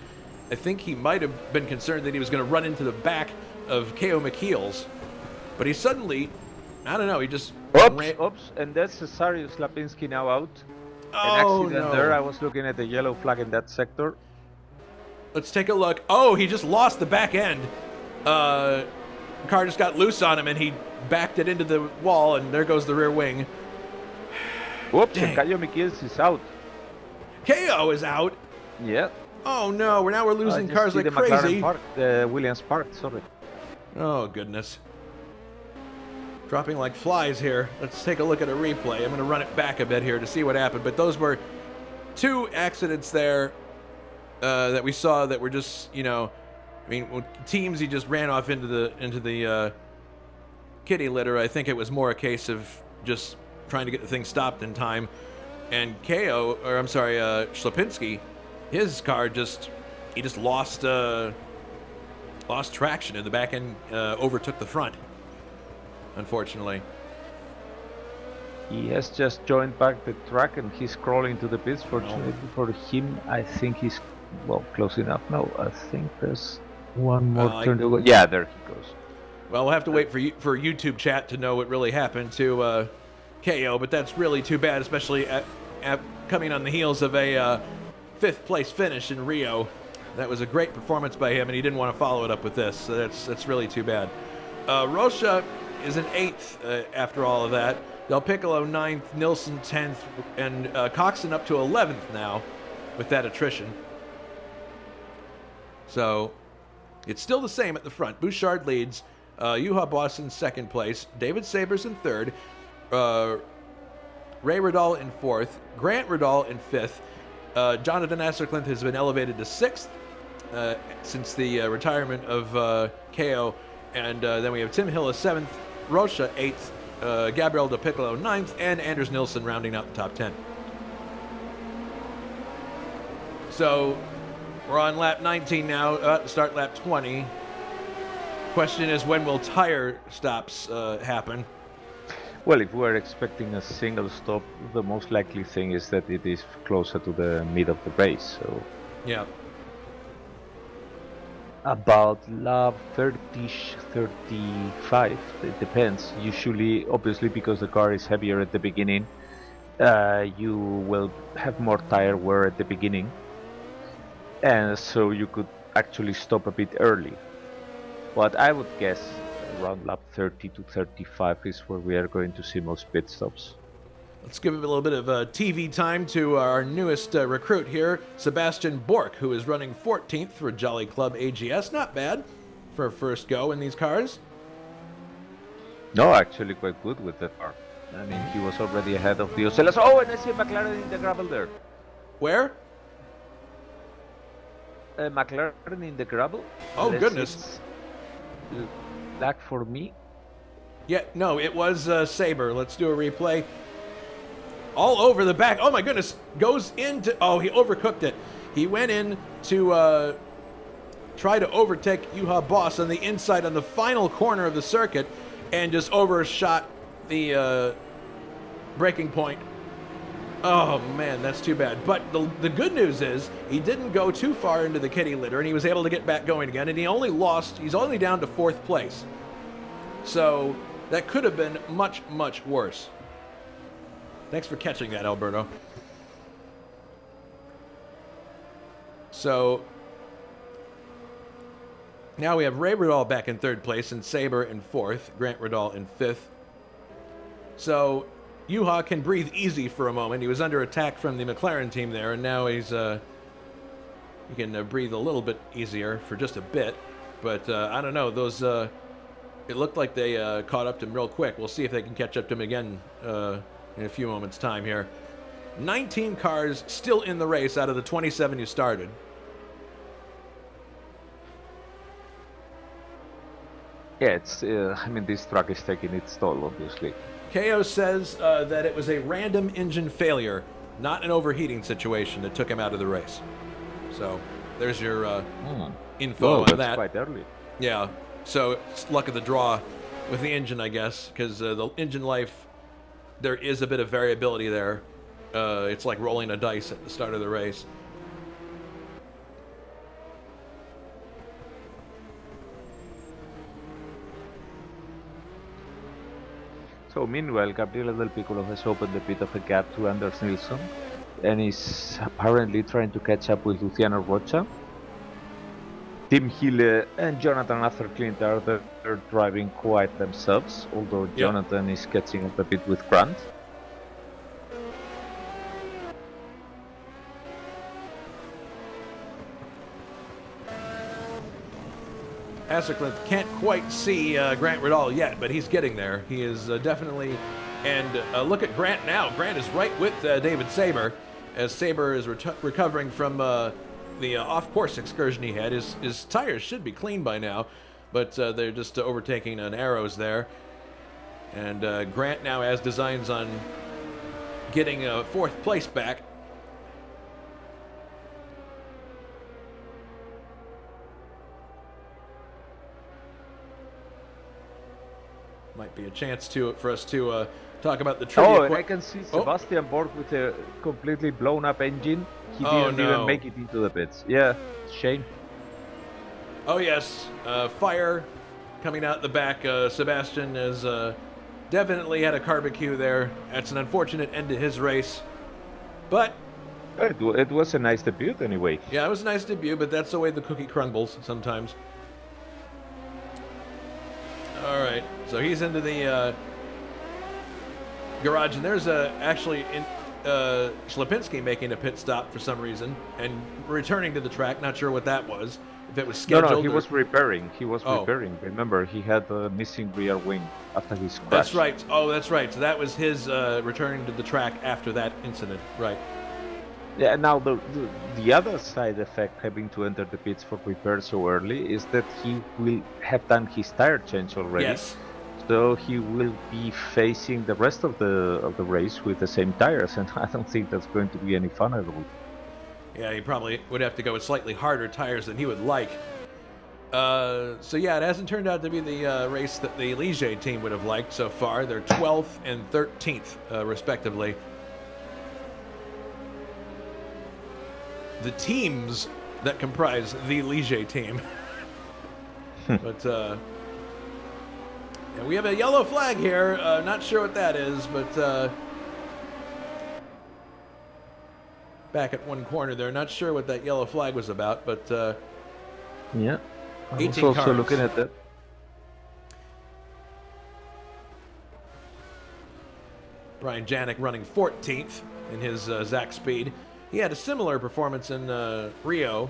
think he might have been concerned that he was going to run into the back of K.O. McKeel's, but he suddenly, I don't know, he just Oops, and that's Cesarius Lapinski now out. Oh, An accident there. I was looking at the yellow flag in that sector. Let's take a look. Oh, he just lost the back end. The car just got loose on him, and he backed it into the wall, and there goes the rear wing. Whoops, and K.O. McKeel's is out. K.O. is out. Yeah. Oh no, we're losing cars like crazy. The Williams parked, sorry. Oh, goodness. Dropping like flies here. Let's take a look at a replay. I'm going to run it back a bit here to see what happened. But those were two accidents there that we saw that were just, teams he just ran off into the kitty litter. I think it was more a case of just trying to get the thing stopped in time. And Schlapinski, his car just lost traction, and the back end overtook the front, unfortunately. He has just joined back the track and he's crawling to the pits. Fortunately for him, I think he's close enough. No, I think there's one more turn to go. Yeah, there he goes. Well, we'll have to wait for YouTube chat to know what really happened to KO, but that's really too bad, especially at coming on the heels of a fifth place finish in Rio. That was a great performance by him, and he didn't want to follow it up with this, so that's really too bad. Rocha is in 8th after all of that. Del Piccolo 9th, Nilsson 10th, and Coxon up to 11th now with that attrition. So it's still the same at the front. Bouchard leads, Juha Boss in 2nd place, David Sabers in 3rd, Ray Riddall in 4th, Grant Riddall in 5th. Jonathan Asserclinth has been elevated to 6th since the retirement of KO. And then we have Tim Hill as 7th, Rocha 8th, Gabriel Del Piccolo 9th, and Anders Nilsson rounding out the top 10. So we're on lap 19 now, about to start lap 20. Question is, when will tire stops happen? Well, if we're expecting a single stop, the most likely thing is that it is closer to the mid of the race. So yeah, about lap 30-ish, 35, it depends. Usually, obviously, because the car is heavier at the beginning, you will have more tire wear at the beginning, and so you could actually stop a bit early. But I would guess around lap 30 to 35 is where we are going to see most pit stops. Let's give a little bit of TV time to our newest recruit here, Sebastian Bork, who is running 14th for Jolly Club AGS. Not bad for a first go in these cars. No, actually quite good with the car. I mean, he was already ahead of the Ocellas. Oh, and I see McLaren in the gravel there. Where? McLaren in the gravel. Oh, goodness. That for me. Yeah, no, it was Saber. Let's do a replay. All over the back. Oh my goodness. Goes into... Oh, he overcooked it. He went in to try to overtake Juha Boss on the inside on the final corner of the circuit and just overshot the braking point. Oh man, that's too bad. But the good news is he didn't go too far into the kitty litter and he was able to get back going again, and he's only down to 4th place. So that could have been much, much worse. Thanks for catching that, Alberto. So now we have Ray Riddall back in 3rd place and Saber in 4th, Grant Riddall in 5th. So Juha can breathe easy for a moment. He was under attack from the McLaren team there, and now he can breathe a little bit easier for just a bit. But I don't know, those It looked like they caught up to him real quick. We'll see if they can catch up to him again in a few moments' time here. 19 cars still in the race out of the 27 who started. Yeah, it's. I mean, this truck is taking its toll, obviously. KO says that it was a random engine failure, not an overheating situation that took him out of the race. So there's your info on that's that. Quite early. Yeah, so it's luck of the draw with the engine, I guess, because the engine life, there is a bit of variability there. It's like rolling a dice at the start of the race. So meanwhile, Gabriele Del Piccolo has opened a bit of a gap to Anders Nilsson and is apparently trying to catch up with Luciano Rocha. Tim Hille and Jonathan Atherclint are they're driving quite themselves, although Jonathan is catching up a bit with Grant. Assercliffe can't quite see Grant Riddall yet, but he's getting there. He is definitely... And look at Grant now. Grant is right with David Saber, as Saber is recovering from the off-course excursion he had. His tires should be clean by now, but they're just overtaking on arrows there. And Grant now has designs on getting fourth place back. Might be a chance for us to talk about the trivia. Oh, and I can see Sebastian Borg with a completely blown up engine. He didn't even make it into the pits. Yeah, shame. Oh yes, fire coming out the back. Sebastian has definitely had a barbecue there. That's an unfortunate end to his race, but it was a nice debut anyway. Yeah, it was a nice debut, but that's the way the cookie crumbles sometimes. All right, so he's into the garage, and there's actually Schlapinski making a pit stop for some reason and returning to the track. Not sure what that was. If it was scheduled. No, he was repairing. He was repairing. Remember, he had a missing rear wing after his crash. That's right. Oh, that's right. So that was his returning to the track after that incident. Right. Yeah, now the other side effect having to enter the pits for repair so early is that he will have done his tire change already. Yes. So he will be facing the rest of the race with the same tires, and I don't think that's going to be any fun at all. Yeah, he probably would have to go with slightly harder tires than he would like. So yeah, it hasn't turned out to be the race that the Ligier team would have liked so far. They're 12th and 13th, respectively. The teams that comprise the Ligier team. But and we have a yellow flag here. Not sure what that is, but back at one corner there. Not sure what that yellow flag was about, but yeah, I was 18 also cars. looking at that. Brian Janik running 14th in his Zach Speed. He had a similar performance in Rio,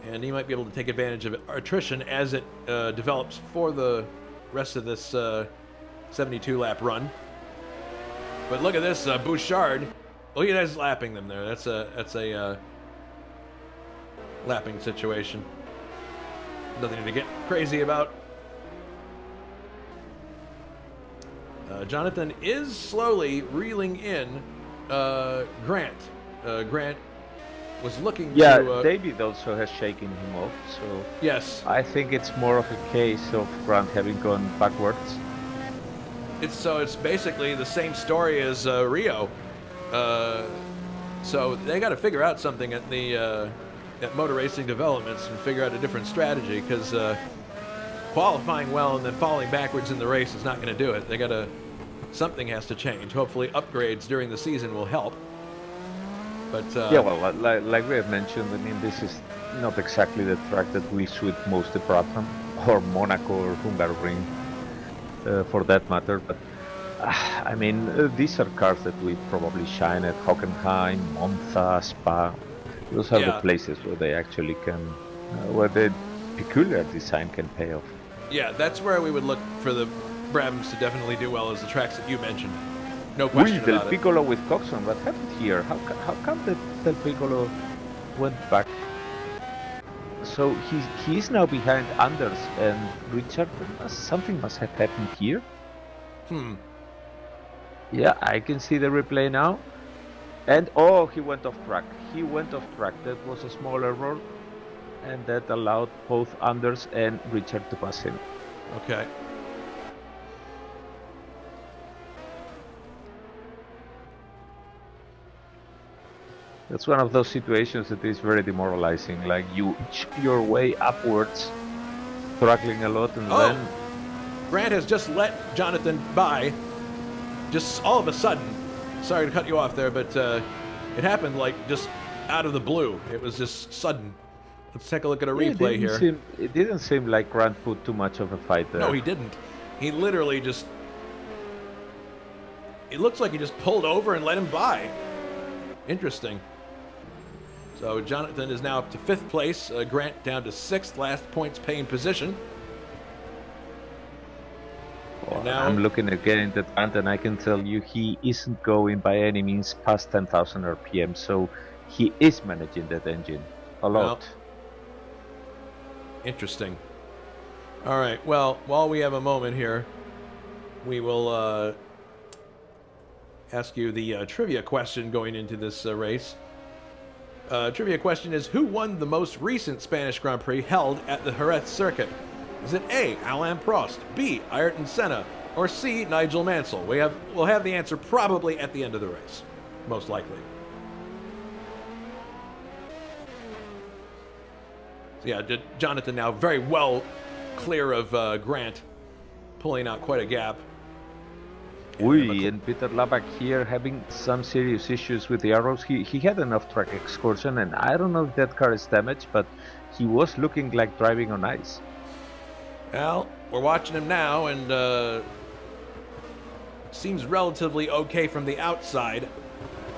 and he might be able to take advantage of attrition as it develops for the rest of this 72-lap run. But look at this, Bouchard. Look at us lapping them there. That's a lapping situation. Nothing to get crazy about. Jonathan is slowly reeling in Grant. Grant was looking to... David also has shaken him off, so... Yes. I think it's more of a case of Grant having gone backwards. It's basically the same story as Rio. So they got to figure out something at the at Motor Racing Developments and figure out a different strategy, because qualifying well and then falling backwards in the race is not going to do it. They got to... Something has to change. Hopefully upgrades during the season will help. But yeah, well, like we have mentioned, I mean, this is not exactly the track that will suit most of Brabham or Monaco or Hungaroring, for that matter. But I mean, these are cars that will probably shine at Hockenheim, Monza, Spa. Those are the places where they actually can, where the peculiar design can pay off. Yeah, that's where we would look for the Brabhams to definitely do well, as the tracks that you mentioned. No question Del about it. Piccolo with Coxon. What happened here? How come that Del Piccolo went back? So he's now behind Anders and Richard. Something must have happened here. Yeah, I can see the replay now. And oh, he went off track. He went off track. That was a small error, and that allowed both Anders and Richard to pass him. Okay. That's one of those situations that is very demoralizing. Like you inch your way upwards, struggling a lot, and then Grant has just let Jonathan by. Just all of a sudden. Sorry to cut you off there, but it happened like just out of the blue. It was just sudden. Let's take a look at a replay here. It didn't seem like Grant put too much of a fight there. No, he didn't. He literally just... It looks like he just pulled over and let him by. Interesting. So Jonathan is now up to 5th place. Grant down to 6th, last points paying position. Well, now I'm looking again at Grant, and I can tell you he isn't going by any means past 10,000 RPM, so he is managing that engine a lot. Well, interesting. All right, well, while we have a moment here, we will ask you the trivia question going into this race. Trivia question is, who won the most recent Spanish Grand Prix held at the Jerez circuit? Is it A, Alain Prost, B, Ayrton Senna, or C, Nigel Mansell? We'll have the answer probably at the end of the race, most likely. So yeah, Jonathan now very well clear of Grant, pulling out quite a gap. And Peter Labak here having some serious issues with the arrows. He had an off-track excursion, and I don't know if that car is damaged, but he was looking like driving on ice. Well, we're watching him now, and seems relatively okay from the outside.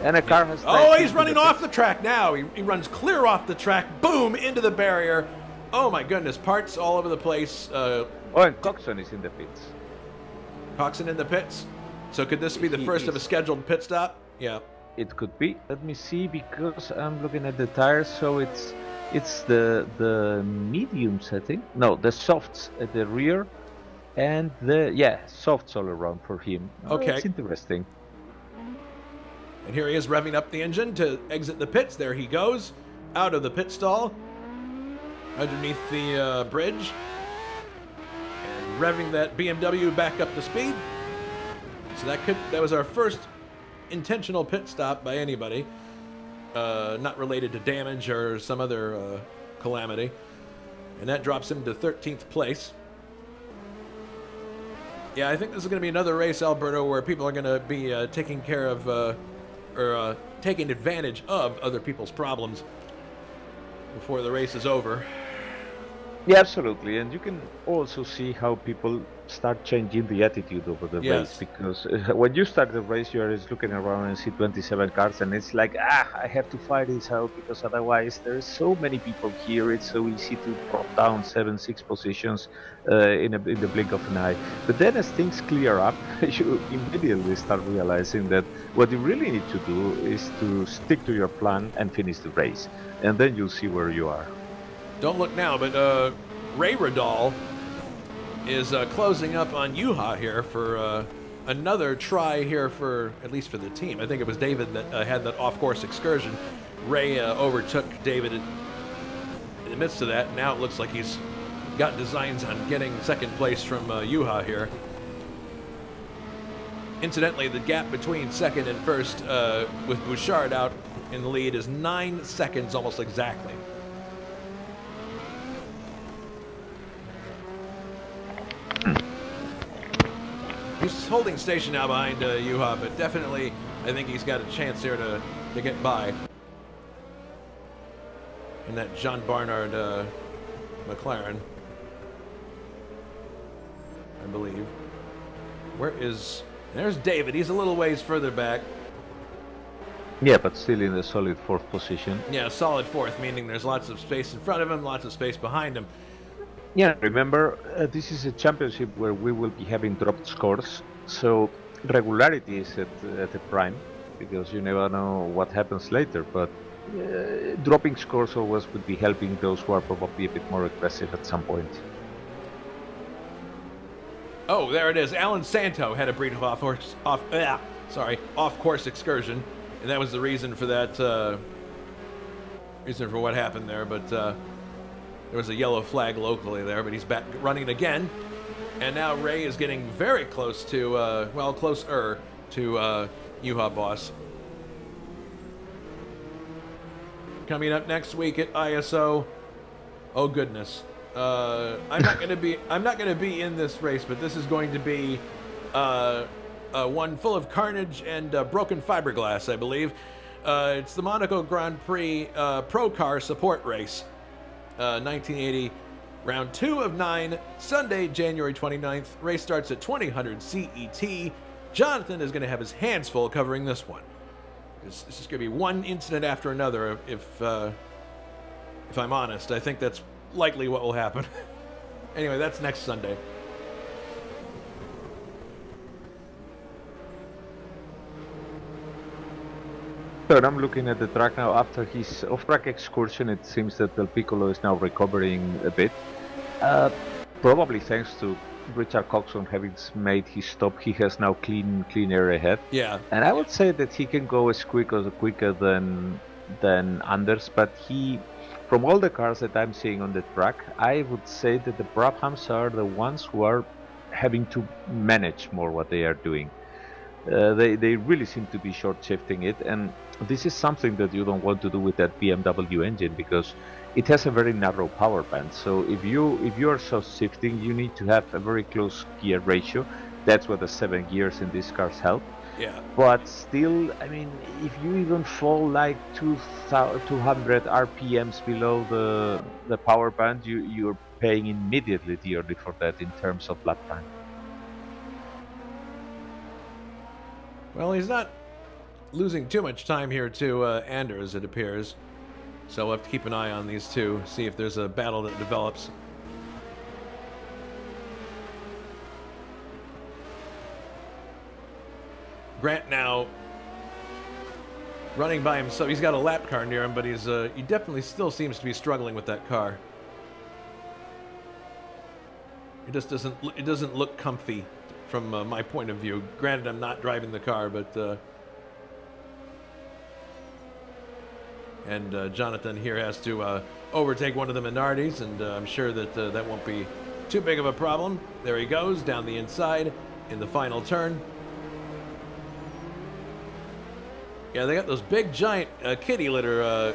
And a car has... Oh, he's running off the track now. He runs clear off the track. Boom, into the barrier. Oh, my goodness. Parts all over the place. And Coxon is in the pits. Coxon in the pits. So could this be the first of a scheduled pit stop? Yeah. It could be. Let me see, because I'm looking at the tires. So it's the mediums, I think. No, the softs at the rear, and softs all around for him. Okay. That's interesting. And here he is revving up the engine to exit the pits. There he goes, out of the pit stall, underneath the bridge, and revving that BMW back up to speed. So that was our first intentional pit stop by anybody, not related to damage or some other calamity. And that drops him to 13th place. Yeah, I think this is going to be another race, Alberto, where people are going to be taking care of or taking advantage of other people's problems before the race is over. Yeah, absolutely. And you can also see how people start changing the attitude over the race, because when you start the race, you're just looking around and see 27 cars, and it's like, I have to fight this out, because otherwise there's so many people here. It's so easy to drop down 7-6 positions in the blink of an eye. But then as things clear up, you immediately start realizing that what you really need to do is to stick to your plan and finish the race, and then you'll see where you are. Don't look now, but Ray Radal is closing up on Juha here for another try here for, at least for the team. I think it was David that had that off-course excursion. Ray overtook David in the midst of that. Now it looks like he's got designs on getting second place from Juha here. Incidentally, the gap between second and first with Bouchard out in the lead is 9 seconds almost exactly. He's holding station now behind Juha, but definitely I think he's got a chance here to get by. And that Jean Barnard McLaren, I believe. There's David. He's a little ways further back. Yeah, but still in a solid 4th position. Yeah, solid 4th, meaning there's lots of space in front of him, lots of space behind him. Yeah, remember, this is a championship where we will be having dropped scores, so regularity is at the prime, because you never know what happens later, but dropping scores always would be helping those who are probably a bit more aggressive at some point. Oh, there it is. Alan Santo had a brief off-course excursion, and that was the reason for that. Reason for what happened there, but there was a yellow flag locally there. But he's back running again, and now Ray is getting very close to, closer to Yuha Boss. Coming up next week at ISO. Oh goodness. I'm not gonna be in this race, but this is going to be one full of carnage and broken fiberglass, I believe. It's the Monaco Grand Prix Pro Car Support Race, 1980, round 2 of 9, Sunday, January 29th. Race starts at 2000 CET. Jonathan is going to have his hands full covering this one. This is going to be one incident after another. If I'm honest, I think that's likely what will happen. Anyway, that's next Sunday. So I'm looking at the track now. After his off-track excursion, it seems that Del Piccolo is now recovering a bit. Probably thanks to Richard Coxon having made his stop, he has now clean air ahead. Yeah. And I would say that he can go as quicker than Anders, but from all the cars that I'm seeing on the track, I would say that the Brabhams are the ones who are having to manage more what they are doing. They really seem to be short shifting it, and this is something that you don't want to do with that BMW engine, because it has a very narrow power band. So if you are short shifting, you need to have a very close gear ratio. That's what the 7 gears in these cars help. Yeah. But still, I mean, if you even fall like 200 RPMs below the power band, you're paying immediately dearly for that in terms of lap time. Well, he's not losing too much time here to Anders, it appears. So we'll have to keep an eye on these two, see if there's a battle that develops. Grant now running by himself. He's got a lap car near him, but he definitely still seems to be struggling with that car. It just doesn't look comfy from my point of view. Granted, I'm not driving the car, but and Jonathan here has to overtake one of the Minardis, and I'm sure that that won't be too big of a problem. There he goes down the inside in the final turn. Yeah, they got those big giant kitty litter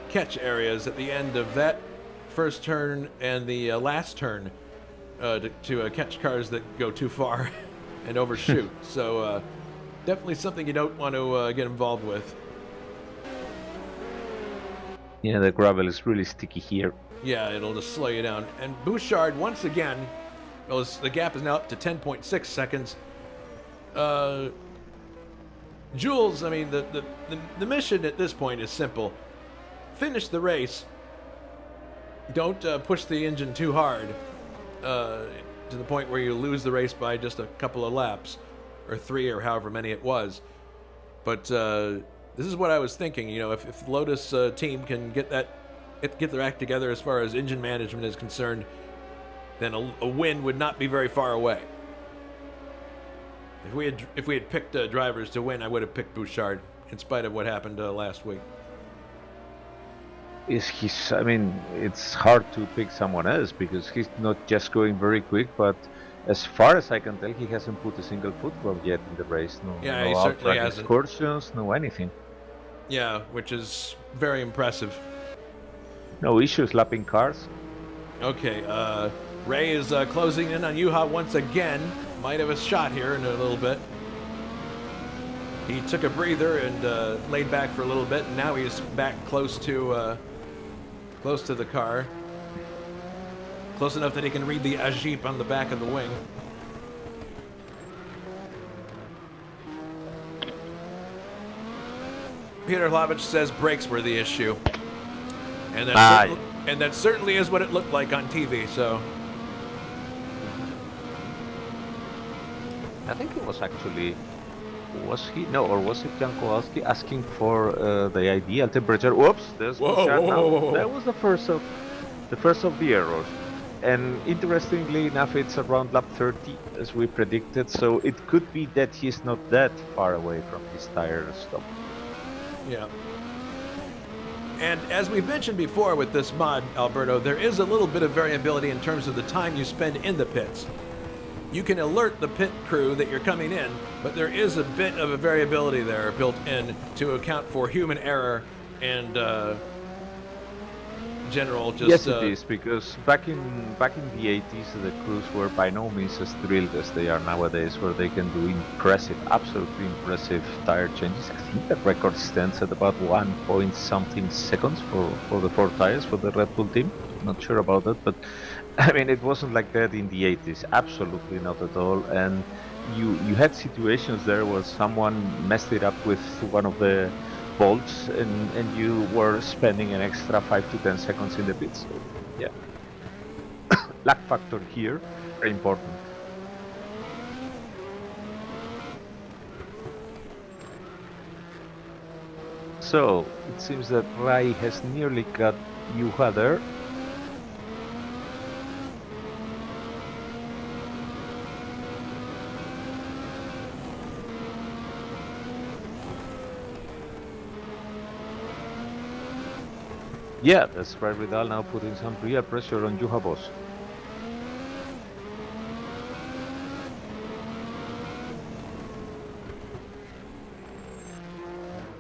catch areas at the end of that first turn and the last turn to catch cars that go too far and overshoot. So definitely something you don't want to get involved with. Yeah, the gravel is really sticky here. Yeah, it'll just slow you down. And Bouchard, once again, well, the gap is now up to 10.6 seconds. Jules, I mean, the mission at this point is simple. Finish the race. Don't push the engine too hard to the point where you lose the race by just a couple of laps, or 3, or however many it was. But this is what I was thinking. You know, if the Lotus team can get their act together as far as engine management is concerned, then a win would not be very far away. If we had picked drivers to win, I would have picked Bouchard, in spite of what happened last week. I mean, it's hard to pick someone else because he's not just going very quick, but as far as I can tell, he hasn't put a single foot wrong yet in the race. No he certainly hasn't. Excursions, no anything. Yeah, which is very impressive. No issues lapping cars. Okay, Ray is closing in on Juha once again. Might have a shot here in a little bit. He took a breather and laid back for a little bit, and now he's back close to the car. Close enough that he can read the Ajip on the back of the wing. Peter Hlavich says brakes were the issue. And And that certainly is what it looked like on TV, so... I think it was actually... Was he? No, or was it Jan Kowalski asking for the ideal temperature? Whoops, there's Kuchar now. That was the first of the errors. And interestingly enough, it's around lap 30, as we predicted, so it could be that he's not that far away from his tire stop. Yeah. And as we've mentioned before with this mod, Alberto, there is a little bit of variability in terms of the time you spend in the pits. You can alert the pit crew that you're coming in, but there is a bit of a variability there built in to account for human error and general just... Yes, it is, because back in the 80s, the crews were by no means as drilled as they are nowadays, where they can do absolutely impressive tire changes. I think the record stands at about 1 point something seconds for the 4 tires for the Red Bull team. Not sure about that, but I mean, it wasn't like that in the 80s, absolutely not at all. And you had situations there where someone messed it up with one of the bolts, and you were spending an extra 5 to 10 seconds in the pits. So, yeah, luck factor here, very important. So it seems that Rai has nearly got Juha there. Yeah, that's right, Vidal now putting some real pressure on Juha Boss.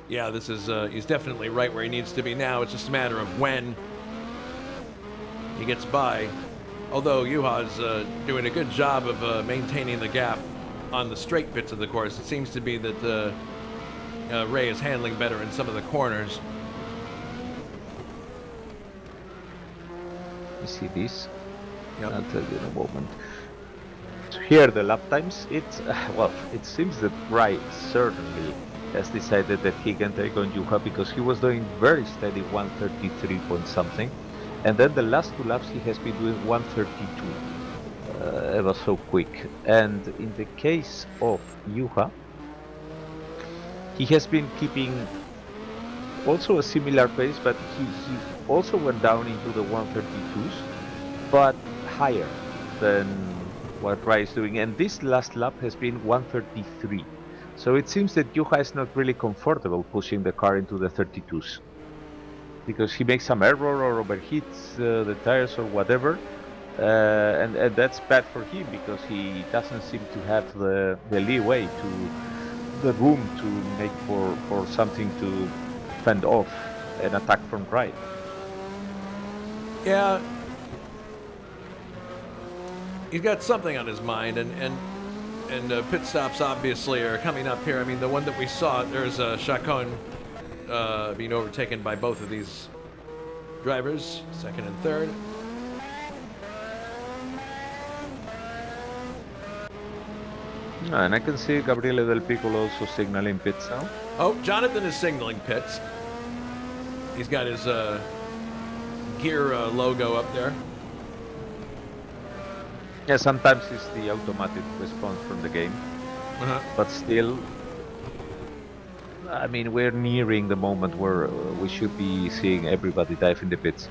Yeah, this is, he's definitely right where he needs to be now. It's just a matter of when he gets by. Although Juha's doing a good job of maintaining the gap on the straight bits of the course. It seems to be that Ray is handling better in some of the corners. You see this? Yep. I'll tell you in a moment. So here the lap times, well, it seems that Rai certainly has decided that he can take on Juha, because he was doing very steady 133 point something, and then the last 2 laps he has been doing 132. It was so quick. And in the case of Juha, he has been keeping also a similar pace, but he also went down into the 132s, but higher than what Rai is doing. And this last lap has been 133. So it seems that Juha is not really comfortable pushing the car into the 32s, because he makes some error or overheats the tires or whatever, and that's bad for him, because he doesn't seem to have the leeway, the room to make for something to fend off an attack from Rai. Yeah, he's got something on his mind, and pit stops obviously are coming up here. I mean, the one that we saw, there's Chacon being overtaken by both of these drivers, second and third. And I can see Gabriele Del Piccolo also signaling pits now. Oh, Jonathan is signaling pits. He's got his gear logo up there. Yeah, sometimes it's the automatic response from the game. But still, I mean, we're nearing the moment where we should be seeing everybody dive in the pits.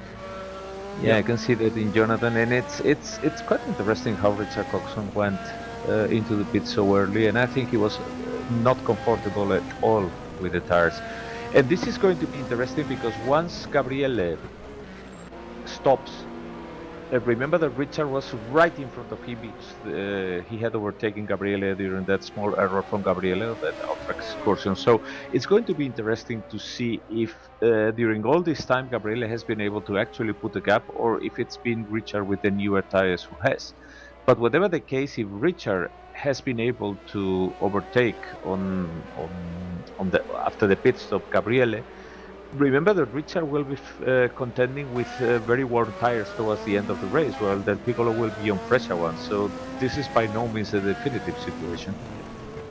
Yeah, I can see that in Jonathan, and it's quite interesting how Richard Coxon went into the pits so early, and I think he was not comfortable at all with the tires. And this is going to be interesting, because once Gabriele stops, remember that Richard was right in front of him, because he had overtaken Gabriele during that small error from Gabriele, that off-track excursion. So it's going to be interesting to see if during all this time Gabriele has been able to actually put a gap, or if it's been Richard with the newer tires who has. But whatever the case, if Richard has been able to overtake after the pit stop Gabriele, remember that Richard will be contending with very warm tires towards the end of the race, while Del Piccolo will be on fresher ones. So this is by no means a definitive situation.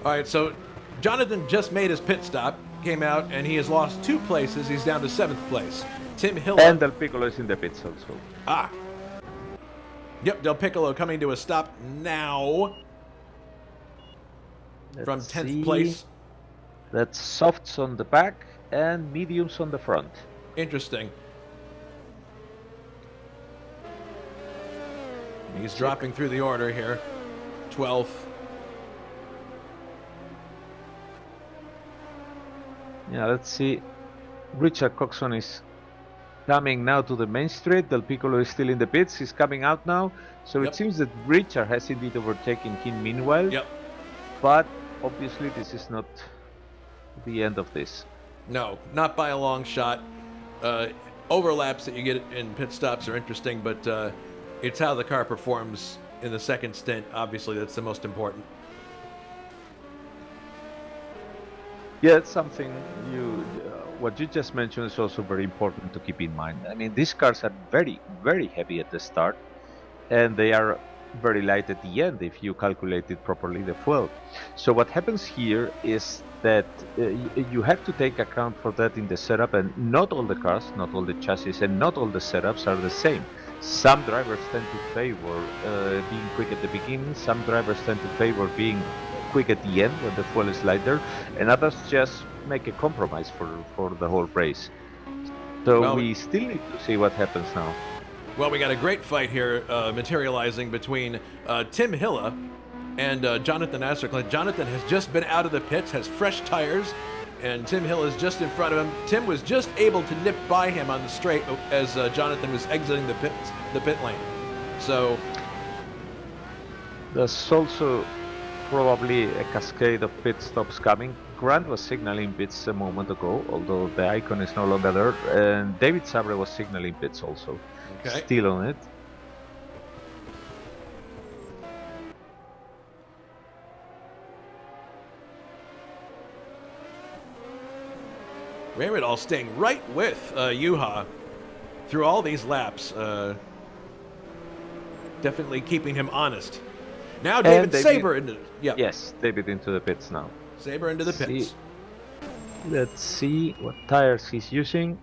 All right, so Jonathan just made his pit stop, came out, and he has lost 2 places. He's down to 7th place. Tim Hilla. And Del Piccolo is in the pits also. Ah. Yep, Del Piccolo coming to a stop now. From 10th place. That's softs on the back and mediums on the front. Interesting. And he's dropping through the order here. 12th. Yeah, let's see. Richard Coxon is coming now to the main straight. Del Piccolo is still in the pits. He's coming out now. So Yep. it seems that Richard has indeed overtaken him meanwhile. Yep. But obviously this is not the end of this. No, not by a long shot. Overlaps that you get in pit stops are interesting, but it's how the car performs in the second stint. Obviously, that's the most important. Yeah, it's something what you just mentioned is also very important to keep in mind. I mean, these cars are very, very heavy at the start, and they are very light at the end if you calculate it properly, the fuel. So what happens here is that you have to take account for that in the setup, and not all the cars, not all the chassis, and not all the setups are the same. Some drivers tend to favor being quick at the beginning, some drivers tend to favor being quick at the end when the fuel is lighter, and others just make a compromise for the whole race. So Well, we still need to see what happens now. Well, we got a great fight here materializing between Tim Hilla and Jonathan Asserclint. Jonathan has just been out of the pits, has fresh tires, and Tim Hilla is just in front of him. Tim was just able to nip by him on the straight as Jonathan was exiting the pit lane. So There's also probably a cascade of pit stops coming. Grant was signaling pits a moment ago, although the icon is no longer there, and David Sabre was signaling pits also. Okay. Still on it. Raymond all staying right with Yuha through all these laps. Definitely keeping him honest. Now David Sabre into Yes, David into the pits now. Sabre into the pits. Let's see what tires he's using.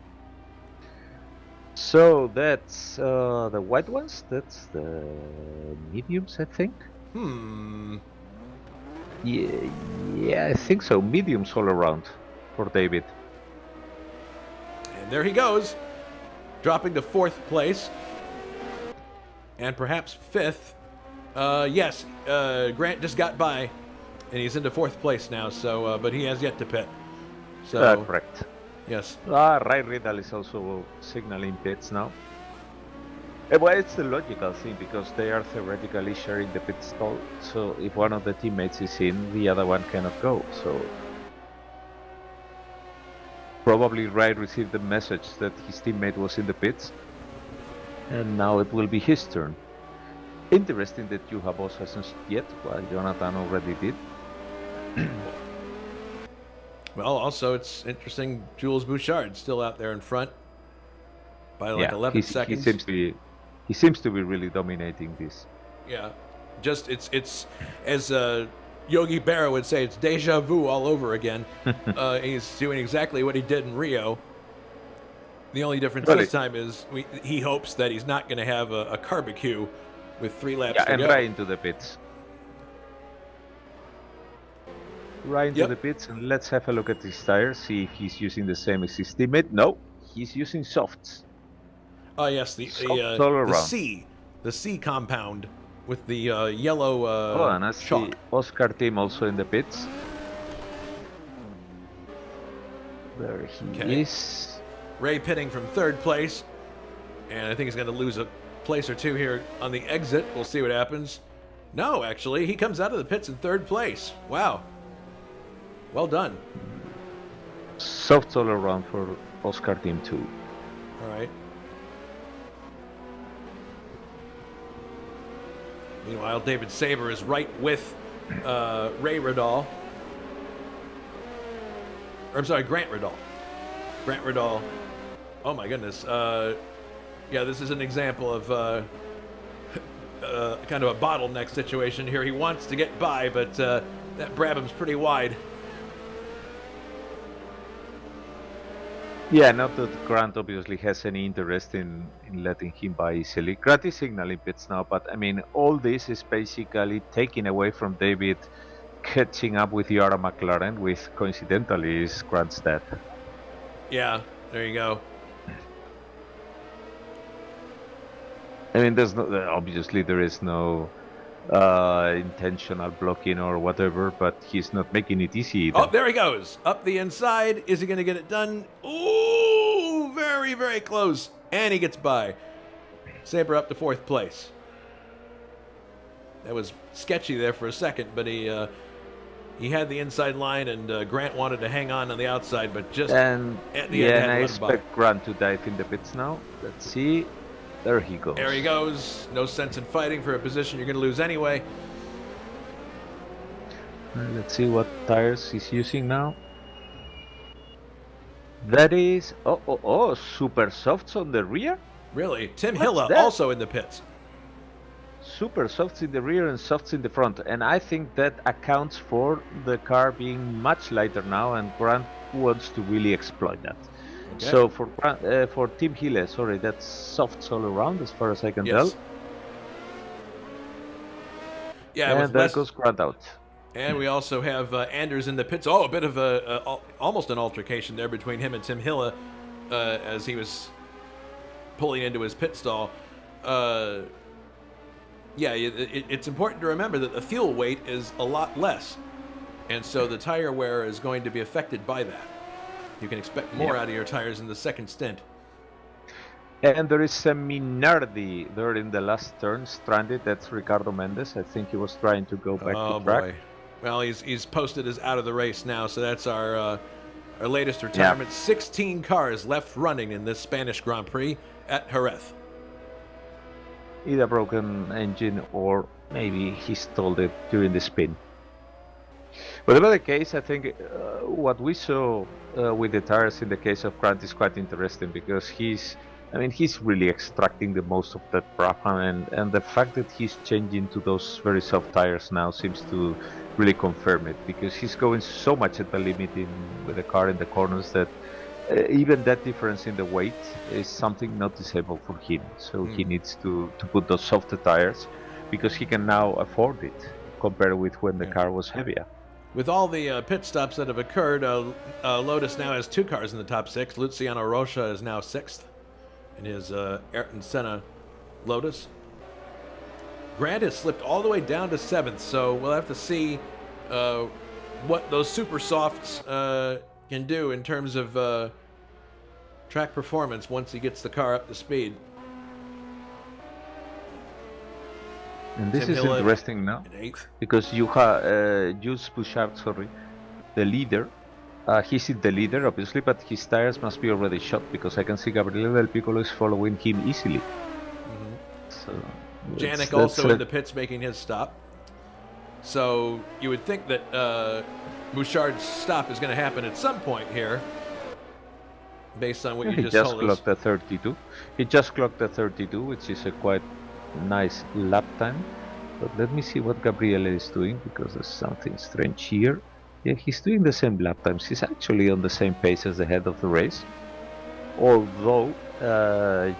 So that's the white ones. That's the mediums, I think. Yeah, I think so. Mediums all around for David. And there he goes, dropping to 4th place. And perhaps 5th. Yes, Grant just got by, and he's into 4th place now. So, but he has yet to pit. So Correct. yes. Ray Riddle is also signaling pits now. Well, it's the logical thing because they are theoretically sharing the pit stall. So if one of the teammates is in, the other one cannot go. So probably Ray received the message that his teammate was in the pits, and now it will be his turn. Interesting that Yuha Boss hasn't yet, while Jonathan already did. Well, also it's interesting. Jules Bouchard still out there in front by like 11 seconds. He seems to be really dominating this. Yeah, just it's as Yogi Berra would say, it's deja vu all over again. He's doing exactly what he did in Rio. The only difference this time is he hopes that he's not going to have a barbecue with 3 laps to and go. right into the pits. Right into the pits, and let's have a look at his tires, see if he's using the same as his teammate. No, he's using softs. Oh yes, the C compound with the yellow and I see Oscar team also in the pits. There he is. Ray pitting from 3rd place, and I think he's going to lose a place or 2 here on the exit. We'll see what happens. No, actually, he comes out of the pits in 3rd place. Wow. Well done. Softs all around for Oscar team too. All right. Meanwhile, David Sabre is right with Ray Riddall. Or, I'm sorry, Grant Riddall. Grant Riddall. Oh my goodness. Yeah, this is an example of kind of a bottleneck situation here. He wants to get by, but that Brabham's pretty wide. Yeah, not that Grant obviously has any interest in letting him by easily. Grant is signaling pits now, but I mean, all this is basically taking away from David catching up with Yara McLaren, with coincidentally is Grant's dad. Yeah, there you go. I mean, there's no obviously there is no intentional blocking or whatever, but he's not making it easy either. Oh, there he goes. Up the inside. Is he going to get it done? Ooh, very, very close. And he gets by. Sabre up to 4th place. That was sketchy there for a second, but he had the inside line, and Grant wanted to hang on the outside, but just And at the yeah, end and had I to let him by. expect Grant to dive in the pits now. Let's see. There he goes. There he goes. No sense in fighting for a position you're going to lose anyway. Let's see what tires he's using now. That is super softs on the rear. Really, Tim What's Hilla that? also in the pits. Super softs in the rear and softs in the front, and I think that accounts for the car being much lighter now, and Grant wants to really exploit that. Okay. So for Tim Hille, sorry, that's softs all around as far as I can Yes. tell. Yeah, And with there less, goes Grant out. and we also have Anders in the pits. Oh, a bit of almost an altercation there between him and Tim Hilla as he was pulling into his pit stall. Yeah, it's important to remember that the fuel weight is a lot less, and so the tire wear is going to be affected by that. You can expect more out of your tires in the second stint. And there is a Minardi there in the last turn, stranded. That's Ricardo Mendes. I think he was trying to go back to track. Boy. Well, he's posted as out of the race now, so that's our latest retirement. 16 cars left running in this Spanish Grand Prix at Jerez. Either broken engine or maybe he stalled it during the spin. Whatever the case, I think what we saw with the tires in the case of Grant is quite interesting, because he's really extracting the most of that Brabham, and the fact that he's changing to those very soft tires now seems to really confirm it, because he's going so much at the limit with the car in the corners that even that difference in the weight is something noticeable for him. So he needs to put those softer tires, because he can now afford it compared with when the car was heavier. With all the pit stops that have occurred, Lotus now has 2 cars in the top 6. Luciano Rocha is now 6th in his Ayrton Senna Lotus. Grant has slipped all the way down to 7th, so we'll have to see what those super softs can do in terms of track performance once he gets the car up to speed. And this Tim is Hilla interesting now, in 8th. because you have Jules Bouchard, the leader. He's in the leader, obviously, but his tires must be already shot, because I can see Gabriele Del Piccolo is following him easily. So Janik also in the pits making his stop. So you would think that Bouchard's stop is going to happen at some point here, based on what you just told us. He just clocked a 32. He just clocked a 32, which is a quite nice lap time. But let me see what Gabriele is doing, because there's something strange here. Yeah, he's doing the same lap times. He's actually on the same pace as the head of the race. Although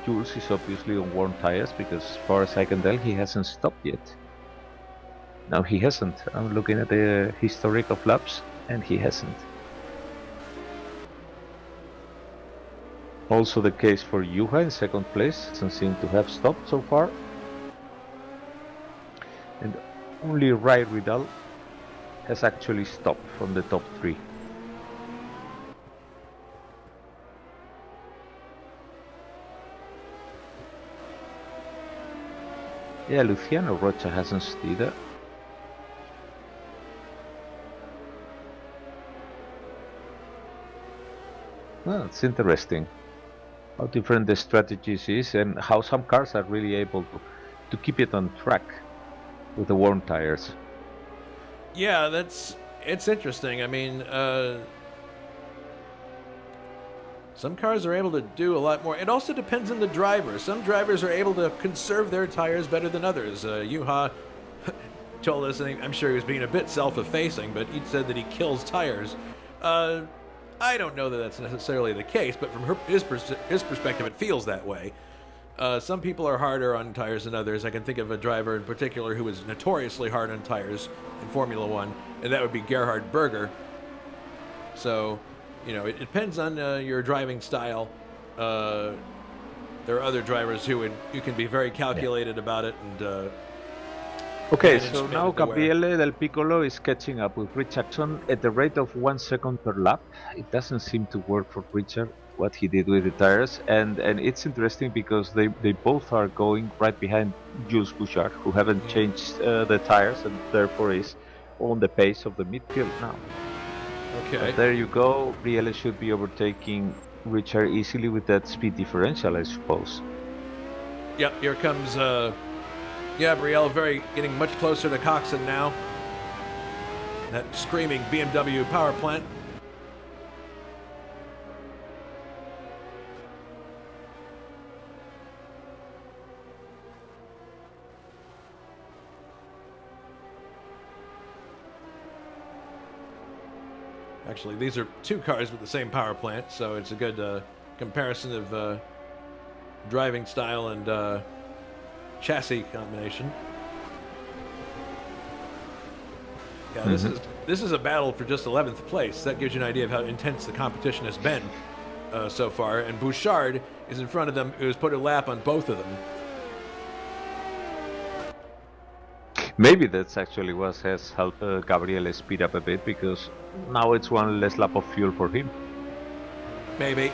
Jules is obviously on worn tires, because as far as I can tell, he hasn't stopped yet. No, he hasn't. I'm looking at the historic of laps, and he hasn't. Also the case for Juha in second place, doesn't seem to have stopped so far. And only Ray Ridal has actually stopped from the top 3. Yeah, Luciano Rocha hasn't either. Well, it's interesting how different the strategies is, and how some cars are really able to keep it on track with the worn tires. Yeah, it's interesting. I mean, some cars are able to do a lot more. It also depends on the driver. Some drivers are able to conserve their tires better than others. Juha told us, and I'm sure he was being a bit self-effacing, but he said that he kills tires. I don't know that that's necessarily the case, but from his perspective, it feels that way. Some people are harder on tires than others. I can think of a driver in particular who was notoriously hard on tires in Formula One, and that would be Gerhard Berger. So, it depends on your driving style. There are other drivers who can be very calculated about it and. Okay, so now Gabriele Del Piccolo is catching up with Richardson at the rate of 1 second per lap. It doesn't seem to work for Richard, what he did with the tires, and it's interesting because they both are going right behind Jules Bouchard, who haven't changed the tires and therefore is on the pace of the midfield now. Okay. But there you go, Brielle should be overtaking Richard easily with that speed differential, I suppose. Yep, here comes Gabriel getting much closer to Coxon now. That screaming BMW power plant. Actually, these are two cars with the same power plant, so it's a good comparison of driving style and chassis combination. Yeah, this is a battle for just 11th place. That gives you an idea of how intense the competition has been so far. And Bouchard is in front of them, who's put a lap on both of them. Maybe that's actually what has helped Gabriele speed up a bit, because now it's one less lap of fuel for him. Maybe.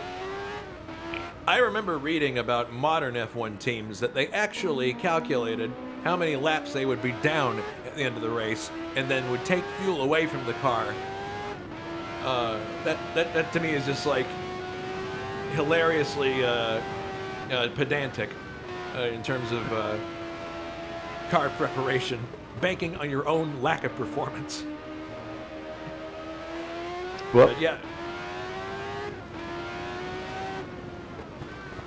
I remember reading about modern F1 teams that they actually calculated how many laps they would be down at the end of the race and then would take fuel away from the car. That to me is just like hilariously pedantic in terms of car preparation, banking on your own lack of performance. Well, but yeah.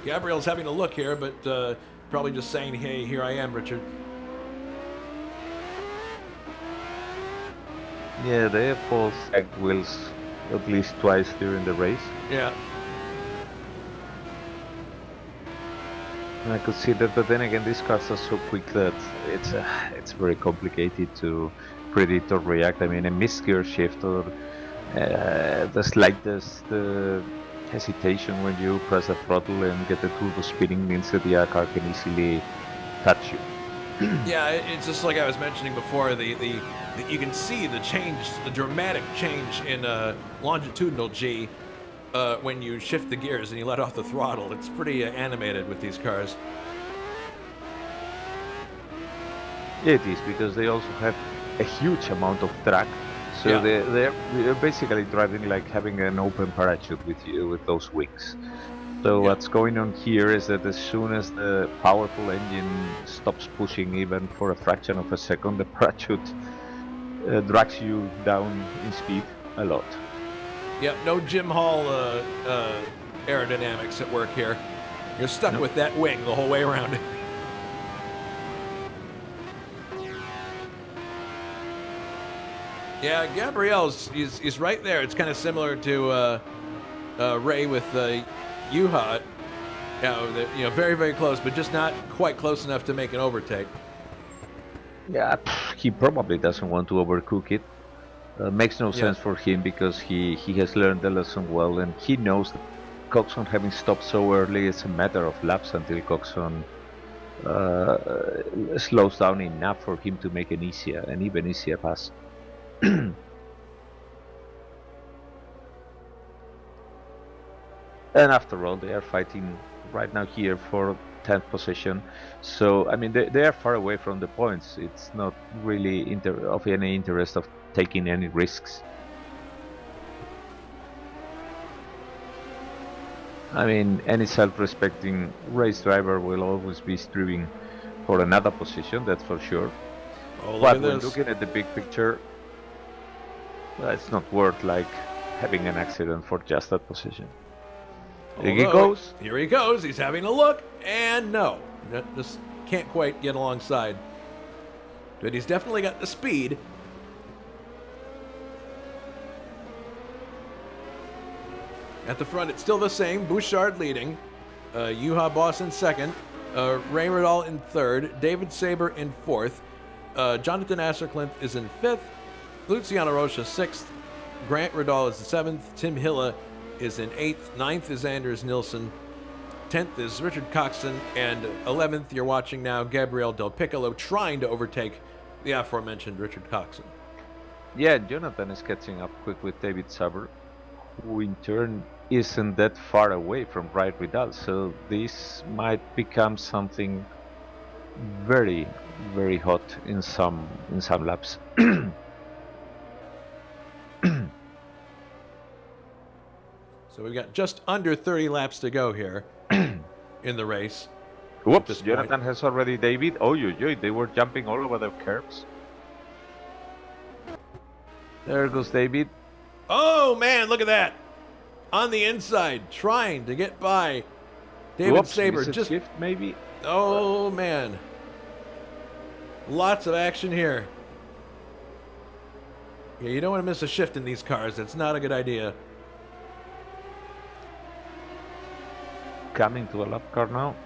Gabriel's having a look here, but probably just saying, hey, here I am, Richard. Yeah, they have both sagged wheels at least twice during the race. Yeah. And I could see that, but then again, these cars are so quick that it's very complicated to predict or react. I mean, a missed gear shift or the slightest hesitation when you press the throttle and get the turbo spinning means that the car can easily touch you. Yeah, it's just like I was mentioning before. The you can see the change, the dramatic change in longitudinal G when you shift the gears and you let off the throttle. It's pretty animated with these cars. It is, because they also have a huge amount of drag. So yeah. they're basically driving like having an open parachute with those wings. So yeah. What's going on here is that as soon as the powerful engine stops pushing even for a fraction of a second, the parachute drags you down in speed a lot. Yep, no Jim Hall aerodynamics at work here. You're stuck with that wing the whole way around. Yeah, Gabriel's he's right there. It's kind of similar to Ray with Yuha. Very, very close, but just not quite close enough to make an overtake. Yeah, he probably doesn't want to overcook it. Makes no sense for him, because he has learned the lesson well, and he knows that Coxon having stopped so early, it's a matter of laps until Coxon slows down enough for him to make an even easier pass. And after all, they are fighting right now here for 10th position. So, I mean, they are far away from the points. It's not really of any interest of taking any risks. I mean, any self-respecting race driver will always be striving for another position, that's for sure. Oh, but when looking at the big picture, it's not worth like having an accident for just that position. Here he goes. Here he goes. He's having a look, and no, just can't quite get alongside. But he's definitely got the speed. At the front, it's still the same. Bouchard leading. Juha Boss in second. Ray Riddall in third. David Saber in fourth. Jonathan Asserclinth is in fifth. Luciano Rocha sixth. Grant Riddall is the seventh. Tim Hilla is in eighth. Ninth is Anders Nilsson. 10th is Richard Coxon. And 11th, you're watching now, Gabriel Del Piccolo trying to overtake the aforementioned Richard Coxon. Yeah, Jonathan is catching up quick with David Saber, who in turn isn't that far away from Ray Riddall. So this might become something very, very hot in some laps. So we've got just under 30 laps to go here in the race. Whoops, Jonathan has already David. Oh, they were jumping all over the curbs. There goes David. Oh, man, look at that. On the inside, trying to get by David Saber. Just shift, maybe. Oh, man. Lots of action here. Yeah, you don't want to miss a shift in these cars. That's not a good idea. Coming to a lap car now.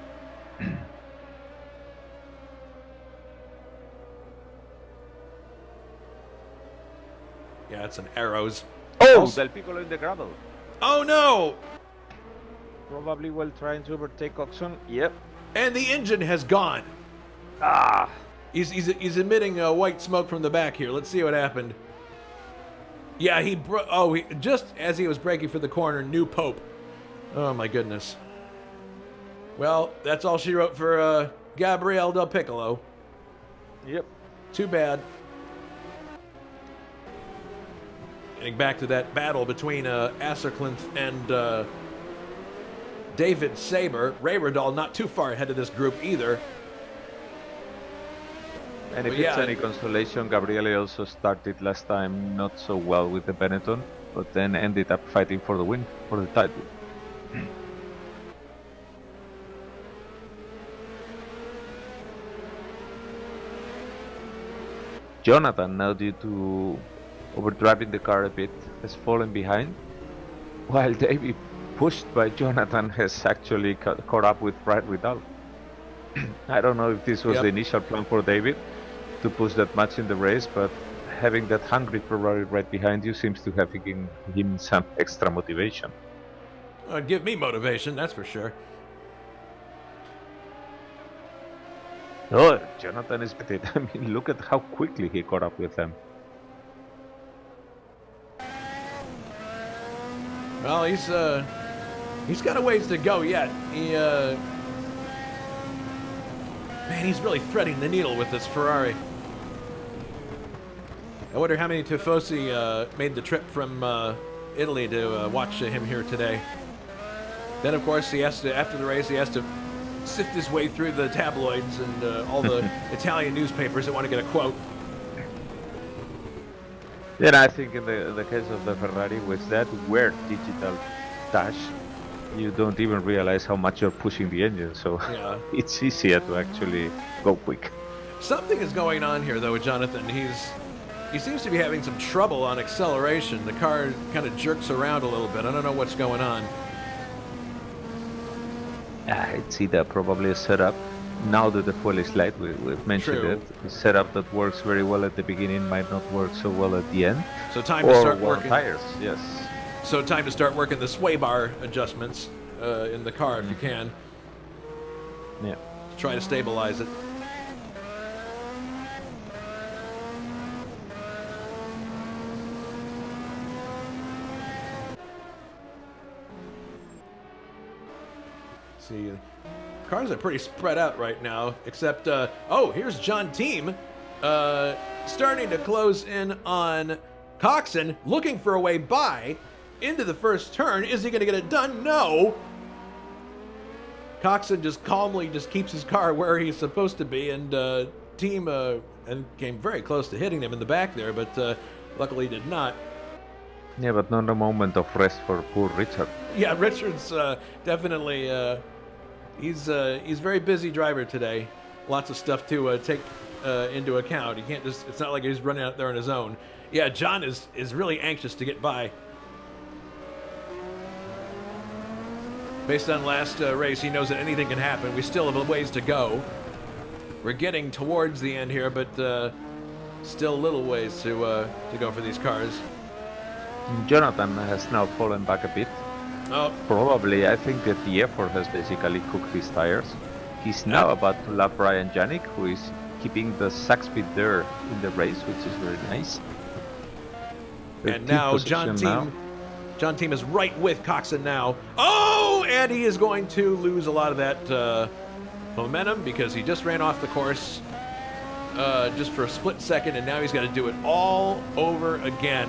Yeah, it's an arrows. Oh, Del Piccolo in the gravel. Oh, no. Probably while trying to overtake Coxon. Yep. And the engine has gone. Ah. He's emitting white smoke from the back here. Let's see what happened. Yeah, he just as he was braking for the corner, new Pope. Oh, my goodness. Well, that's all she wrote for Gabriel Del Piccolo. Yep. Too bad. Getting back to that battle between Asserclinth and David Saber. Ray Riddall not too far ahead of this group either. And if it's any consolation, Gabriele also started last time not so well with the Benetton, but then ended up fighting for the win, for the title. Jonathan, now due to overdriving the car a bit, has fallen behind, while David, pushed by Jonathan, has actually caught up with Ray Riddall. I don't know if this was the initial plan for David, to push that much in the race, but having that hungry Ferrari right behind you seems to have given him some extra motivation. Give me motivation, that's for sure. Oh, Jonathan is with it. I mean, look at how quickly he caught up with them. Well, he's got a ways to go yet. Man, he's really threading the needle with this Ferrari. I wonder how many Tifosi made the trip from Italy to watch him here today. Then, of course, he has to, after the race, he has to sift his way through the tabloids and all the Italian newspapers that want to get a quote. Yeah, I think in the case of the Ferrari, with that weird digital dash, you don't even realize how much you're pushing the engine, so it's easier to actually go quick. Something is going on here, though, with Jonathan. He seems to be having some trouble on acceleration. The car kind of jerks around a little bit. I don't know what's going on. It's either probably a setup. Now that the fuel is light, we've mentioned it. A setup that works very well at the beginning might not work so well at the end. So time to start working tires. Yes. So time to start working the sway bar adjustments in the car if you can. Yeah. Try to stabilize it. See, cars are pretty spread out right now, except, here's John Team starting to close in on Coxon, looking for a way by into the first turn. Is he going to get it done? No. Coxon just calmly just keeps his car where he's supposed to be, and Team and came very close to hitting him in the back there, but luckily did not. Yeah, but not a moment of rest for poor Richard. Yeah, Richard's definitely he's a very busy driver today. Lots of stuff to take into account. He can't just, it's not like he's running out there on his own. Yeah, John is really anxious to get by. Based on last race, he knows that anything can happen. We still have a ways to go. We're getting towards the end here, but still a little ways to go for these cars. Jonathan has now fallen back a bit. Oh. Probably, I think that the effort has basically cooked his tires. He's now about to lap Brian Janik, who is keeping the sack speed there in the race, which is very nice. And now John Team is right with Coxon now. Oh, and he is going to lose a lot of that momentum because he just ran off the course just for a split second, and now he's got to do it all over again.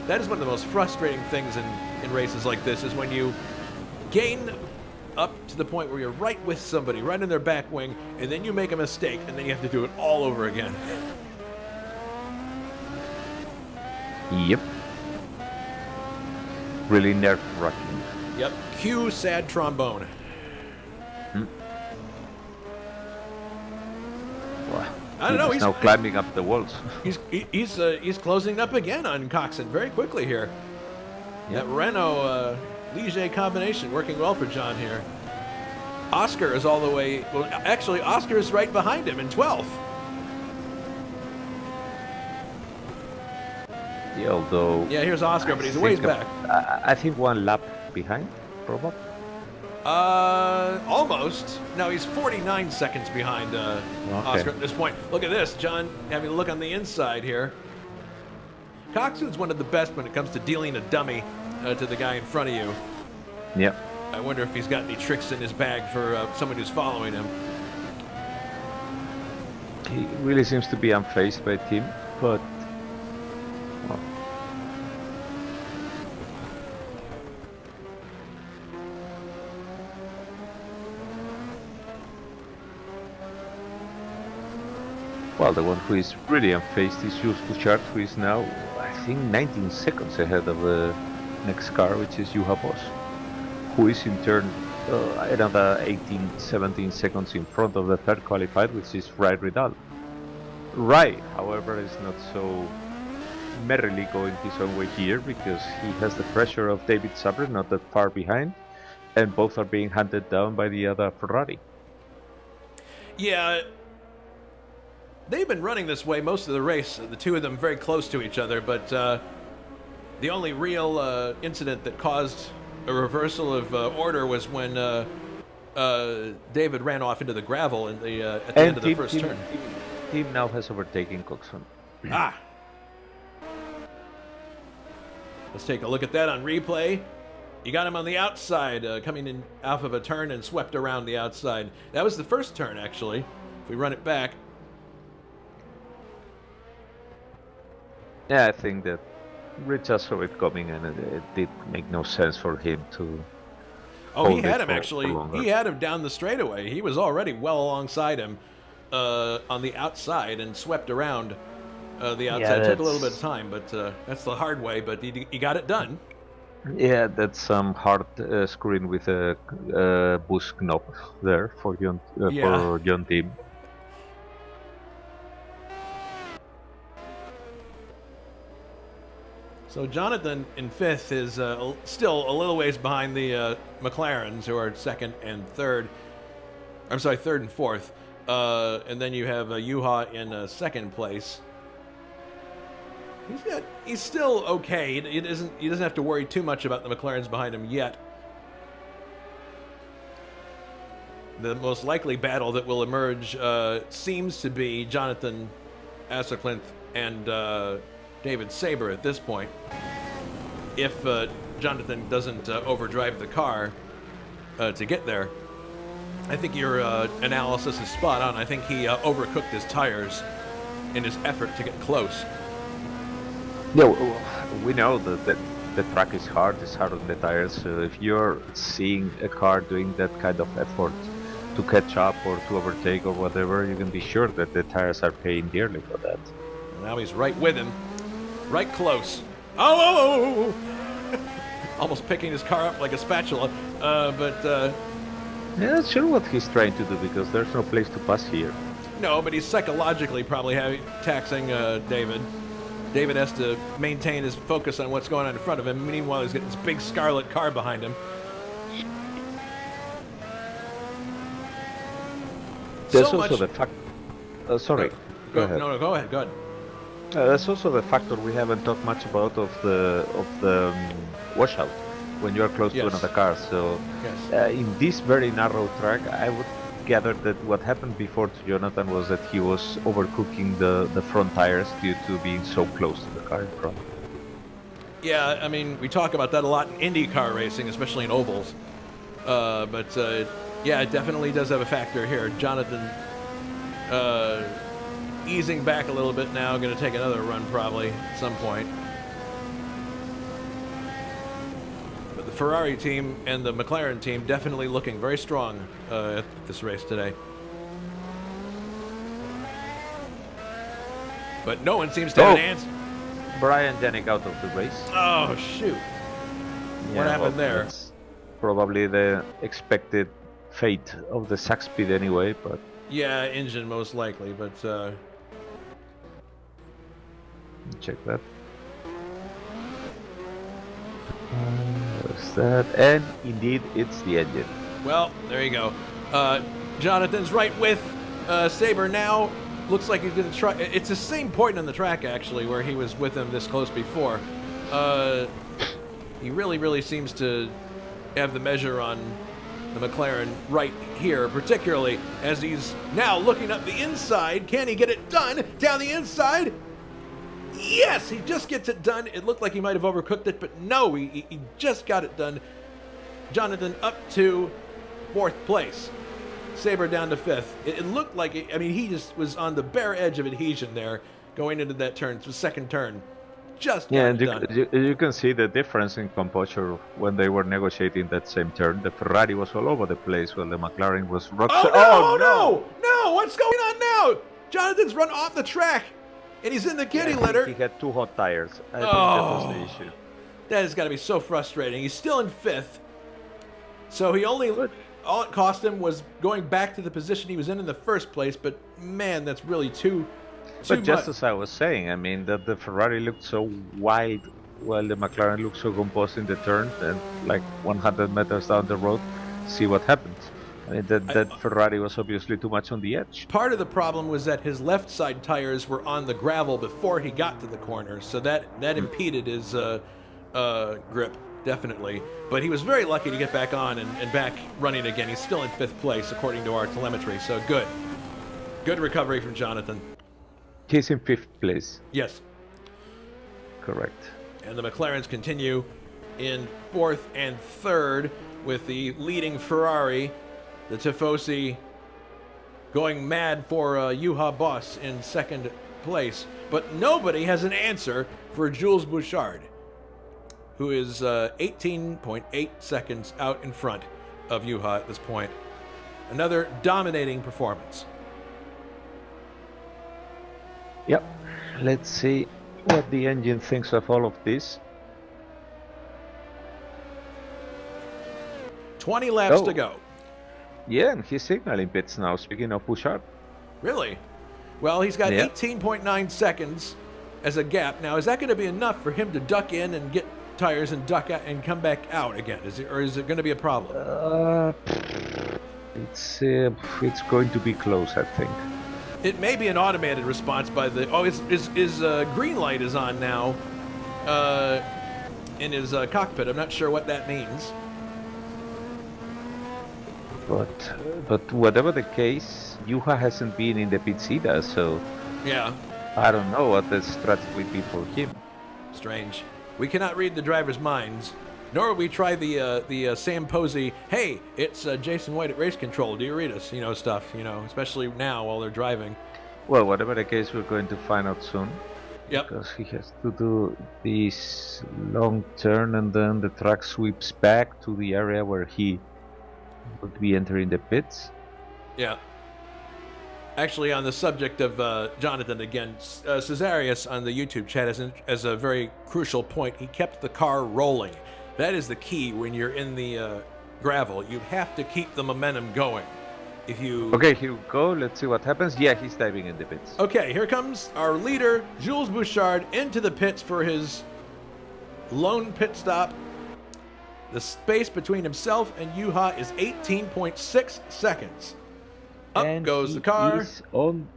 That is one of the most frustrating things in races like this, is when you gain up to the point where you're right with somebody, right in their back wing, and then you make a mistake, and then you have to do it all over again. Yep. Really nerve-wracking. Yep. Cue sad trombone. Well, I don't know. He's now climbing up the walls. He's closing up again on Coxon very quickly here. Yep. That Renault Ligier combination working well for John here. Oscar is all the way. Well, actually, Oscar is right behind him in 12th. Yeah, although. Yeah, here's Oscar, but he's a ways back. I think one lap behind, probably. Almost. No, he's 49 seconds behind Oscar at this point. Look at this, John having a look on the inside here. Coxon's one of the best when it comes to dealing a dummy to the guy in front of you. Yep. I wonder if he's got any tricks in his bag for someone who's following him. He really seems to be unfazed by Tim, but well, the one who is really unfazed is Jules Bouchard, who is now, I think, 19 seconds ahead of the next car, which is Juha Boss, who is in turn another 18, 17 seconds in front of the third qualified, which is Rai Ridal. Rai, however, is not so merrily going his own way here, because he has the pressure of David Sabre not that far behind, and both are being handed down by the other Ferrari. Yeah, they've been running this way most of the race, the two of them very close to each other, but the only real incident that caused a reversal of order was when David ran off into the gravel at the end of the first turn. Team now has overtaken Coxon. Let's take a look at that on replay. You got him on the outside, coming in off of a turn and swept around the outside. That was the first turn, actually. If we run it back. Yeah, I think that Richard saw it coming, and it did make no sense for him to. Oh, he had him actually. He had him down the straightaway. He was already well alongside him on the outside and swept around the outside. Yeah, it took a little bit of time, but that's the hard way. But he got it done. Yeah, that's some hard screen with a boost knob there for John Team. So Jonathan in 5th is still a little ways behind the McLarens, who are 2nd and 3rd. I'm sorry, 3rd and 4th. And then you have Juha in 2nd place. He's still okay. He doesn't have to worry too much about the McLarens behind him yet. The most likely battle that will emerge seems to be Jonathan Asselklinth and David Sabre at this point. If Jonathan doesn't overdrive the car to get there, I think your analysis is spot on. I think he overcooked his tires in his effort to get close. Yeah, we know that the track is hard. It's hard on the tires. So if you're seeing a car doing that kind of effort to catch up or to overtake or whatever, you can be sure that the tires are paying dearly for that. Now he's right with him. Right close. Oh! Almost picking his car up like a spatula. Yeah, not sure what he's trying to do, because there's no place to pass here. No, but he's psychologically probably taxing David. David has to maintain his focus on what's going on in front of him. Meanwhile, he's got this big scarlet car behind him. There's so also much. the fact. Sorry, go ahead. No, go ahead. Go ahead. There's also the factor we haven't talked much about of the washout when you are close to Yes. another car. So Yes. in this very narrow track, I would gather that what happened before to Jonathan was that he was overcooking the front tires due to being so close to the car in front. Yeah, I mean, we talk about that a lot in IndyCar racing, especially in ovals. But yeah, it definitely does have a factor here. Jonathan easing back a little bit now, going to take another run probably at some point. But the Ferrari team and the McLaren team definitely looking very strong at this race today. But no one seems to have an answer. Brian Janik out of the race. Oh, shoot. What happened there? That's probably the expected fate of the sack speed anyway, but Yeah, engine most likely, but check that. There's that, and indeed it's the engine. well, there you go. Jonathan's right with Saber now. Looks like he's going to try. It's the same point on the track, actually, where he was with him this close before. He really seems to have the measure on the McLaren right here, particularly as he's now looking up the inside. Can he get it done down the inside? Yes, he just gets it done. It looked like he might have overcooked it, but no, he just got it done. Jonathan up to 4th place. Saber down to 5th. It looked like, I mean, he just was on the bare edge of adhesion there going into that turn, the second turn. Just got it done. You can see the difference in composure when they were negotiating that same turn. The Ferrari was all over the place while the McLaren was rock. No, what's going on now? Jonathan's run off the track and he's in the kitty litter. He had 2 hot tires. I think that was the issue. That has got to be so frustrating. He's still in 5th. So he only, all it cost him was going back to the position he was in the first place, but man, that's really too But just much. as I was saying, I mean, that the Ferrari looked so wide while the McLaren looked so composed in the turn, and like 100 meters down the road, see what happens. I mean, that Ferrari was obviously too much on the edge. Part of the problem was that his left side tires were on the gravel before he got to the corner, so that impeded his grip, definitely. But he was very lucky to get back on and back running again. He's still in 5th place, according to our telemetry, so good. Good recovery from Jonathan. He's in 5th place. Yes. Correct. And the McLarens continue in 4th and 3rd with the leading Ferrari, the Tifosi, going mad for Juha Boss in 2nd place. But nobody has an answer for Jules Bouchard, who is 18.8 seconds out in front of Juha at this point. Another dominating performance. Yep. Let's see what the engine thinks of all of this. 20 laps to go. Yeah, and he's signaling pits now, speaking of Bouchard. Really? Well, he's got Yeah. 18.9 seconds as a gap. Now, is that going to be enough for him to duck in and get tires and duck out and come back out again? Or is it going to be a problem? It's going to be close, I think. It may be an automated response by the... Oh, his green light is on now in his cockpit. I'm not sure what that means. But whatever the case, Juha hasn't been in the pits either, so Yeah, I don't know what the strategy would be for him. strange. We cannot read the driver's minds, nor will we try the Sam Posey, hey, it's Jason White at Race Control, do you read us? You know, stuff, you know, especially now while they're driving. Well, whatever the case, we're going to find out soon. Yep. Because he has to do this long turn and then the track sweeps back to the area where he would be entering the pits. Yeah. Actually, on the subject of Jonathan again, Cesarius on the YouTube chat as a very crucial point. He kept the car rolling. That is the key when you're in the gravel. You have to keep the momentum going. If you... Okay, here we go. Let's see what happens. Yeah, he's diving in the pits. Okay, here comes our leader, Jules Bouchard, into the pits for his lone pit stop. The space between himself and Juha is 18.6 seconds. Up and goes he the car. is on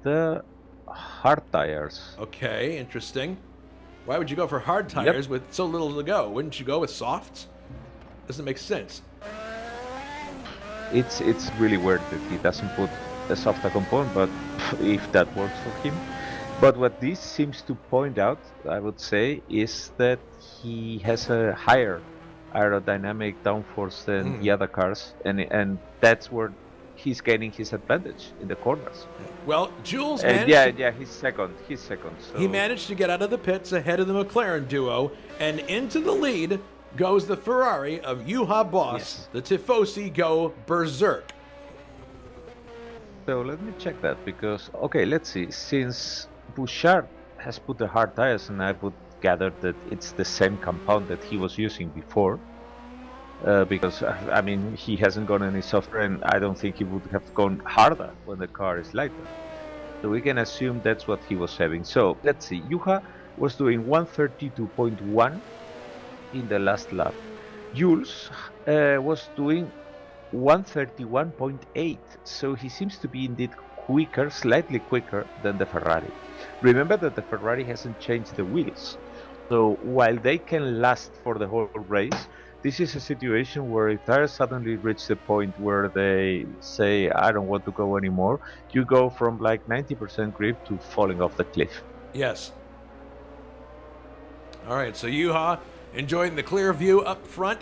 the hard tires. Okay, interesting. Why would you go for hard Yep. tires with so little to go? Wouldn't you go with softs? Doesn't make sense. It's really weird that he doesn't put a softer component, but if that works for him. But what this seems to point out, I would say, is that he has a higher aerodynamic downforce than the other cars, and that's where he's gaining his advantage in the corners. Well, Jules And managed he's second. He's second. So he managed to get out of the pits ahead of the McLaren duo, and into the lead goes the Ferrari of Juha Boss. Yes. The Tifosi go berserk. So let me check that because, okay, let's see. Since Bouchard has put the hard tires, and I would gather that it's the same compound that he was using before, because I mean he hasn't gone any softer, and I don't think he would have gone harder when the car is lighter. So we can assume that's what he was having. So let's see. Juha was doing 132.1 in the last lap. Jules was doing 131.8, so he seems to be indeed quicker, slightly quicker than the Ferrari. Remember that the Ferrari hasn't changed the wheels, so while they can last for the whole race, this is a situation where if tires suddenly reach the point where they say, I don't want to go anymore, you go from like 90% grip to falling off the cliff. Yes. All right, so Juha, enjoying the clear view up front,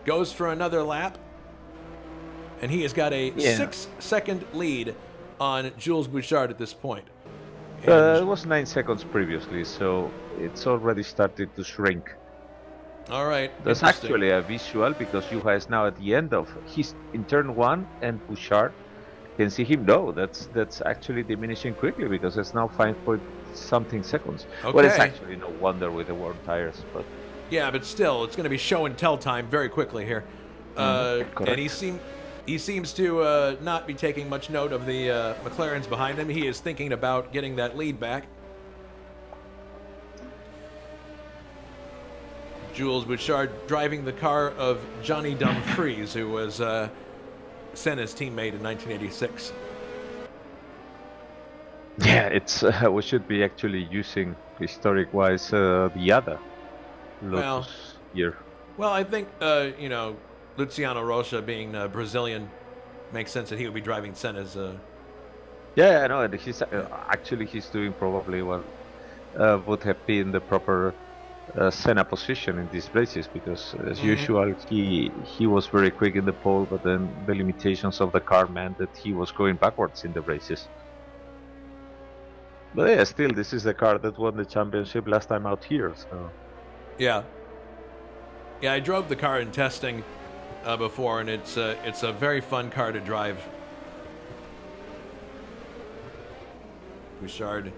goes for another lap. And he has got a 6-second lead on Jules Bouchard at this point. It was 9 seconds previously, so it's already started to shrink. All right. That's actually a visual because Juha is now at the end of his in turn 1, and Bouchard can see him. No, that's actually diminishing quickly because it's now 5 point something seconds. Okay. Well, it's actually no wonder with the worn tires, but yeah, but still, it's going to be show and tell time very quickly here. And he seems to not be taking much note of the McLarens behind him. He is thinking about getting that lead back. Jules Bouchard driving the car of Johnny Dumfries, who was Senna's teammate in 1986. yeah, it's we should be actually using historic-wise the other Lotus year. Well, I think Luciano Rocha being Brazilian makes sense that he would be driving Senna's. Yeah, I know, and he's actually he's doing probably what would have been the proper Senna position in these races because, as usual, he was very quick in the pole, but then the limitations of the car meant that he was going backwards in the races. But yeah, still, this is the car that won the championship last time out here. So Yeah, I drove the car in testing before, and it's a very fun car to drive. Bouchard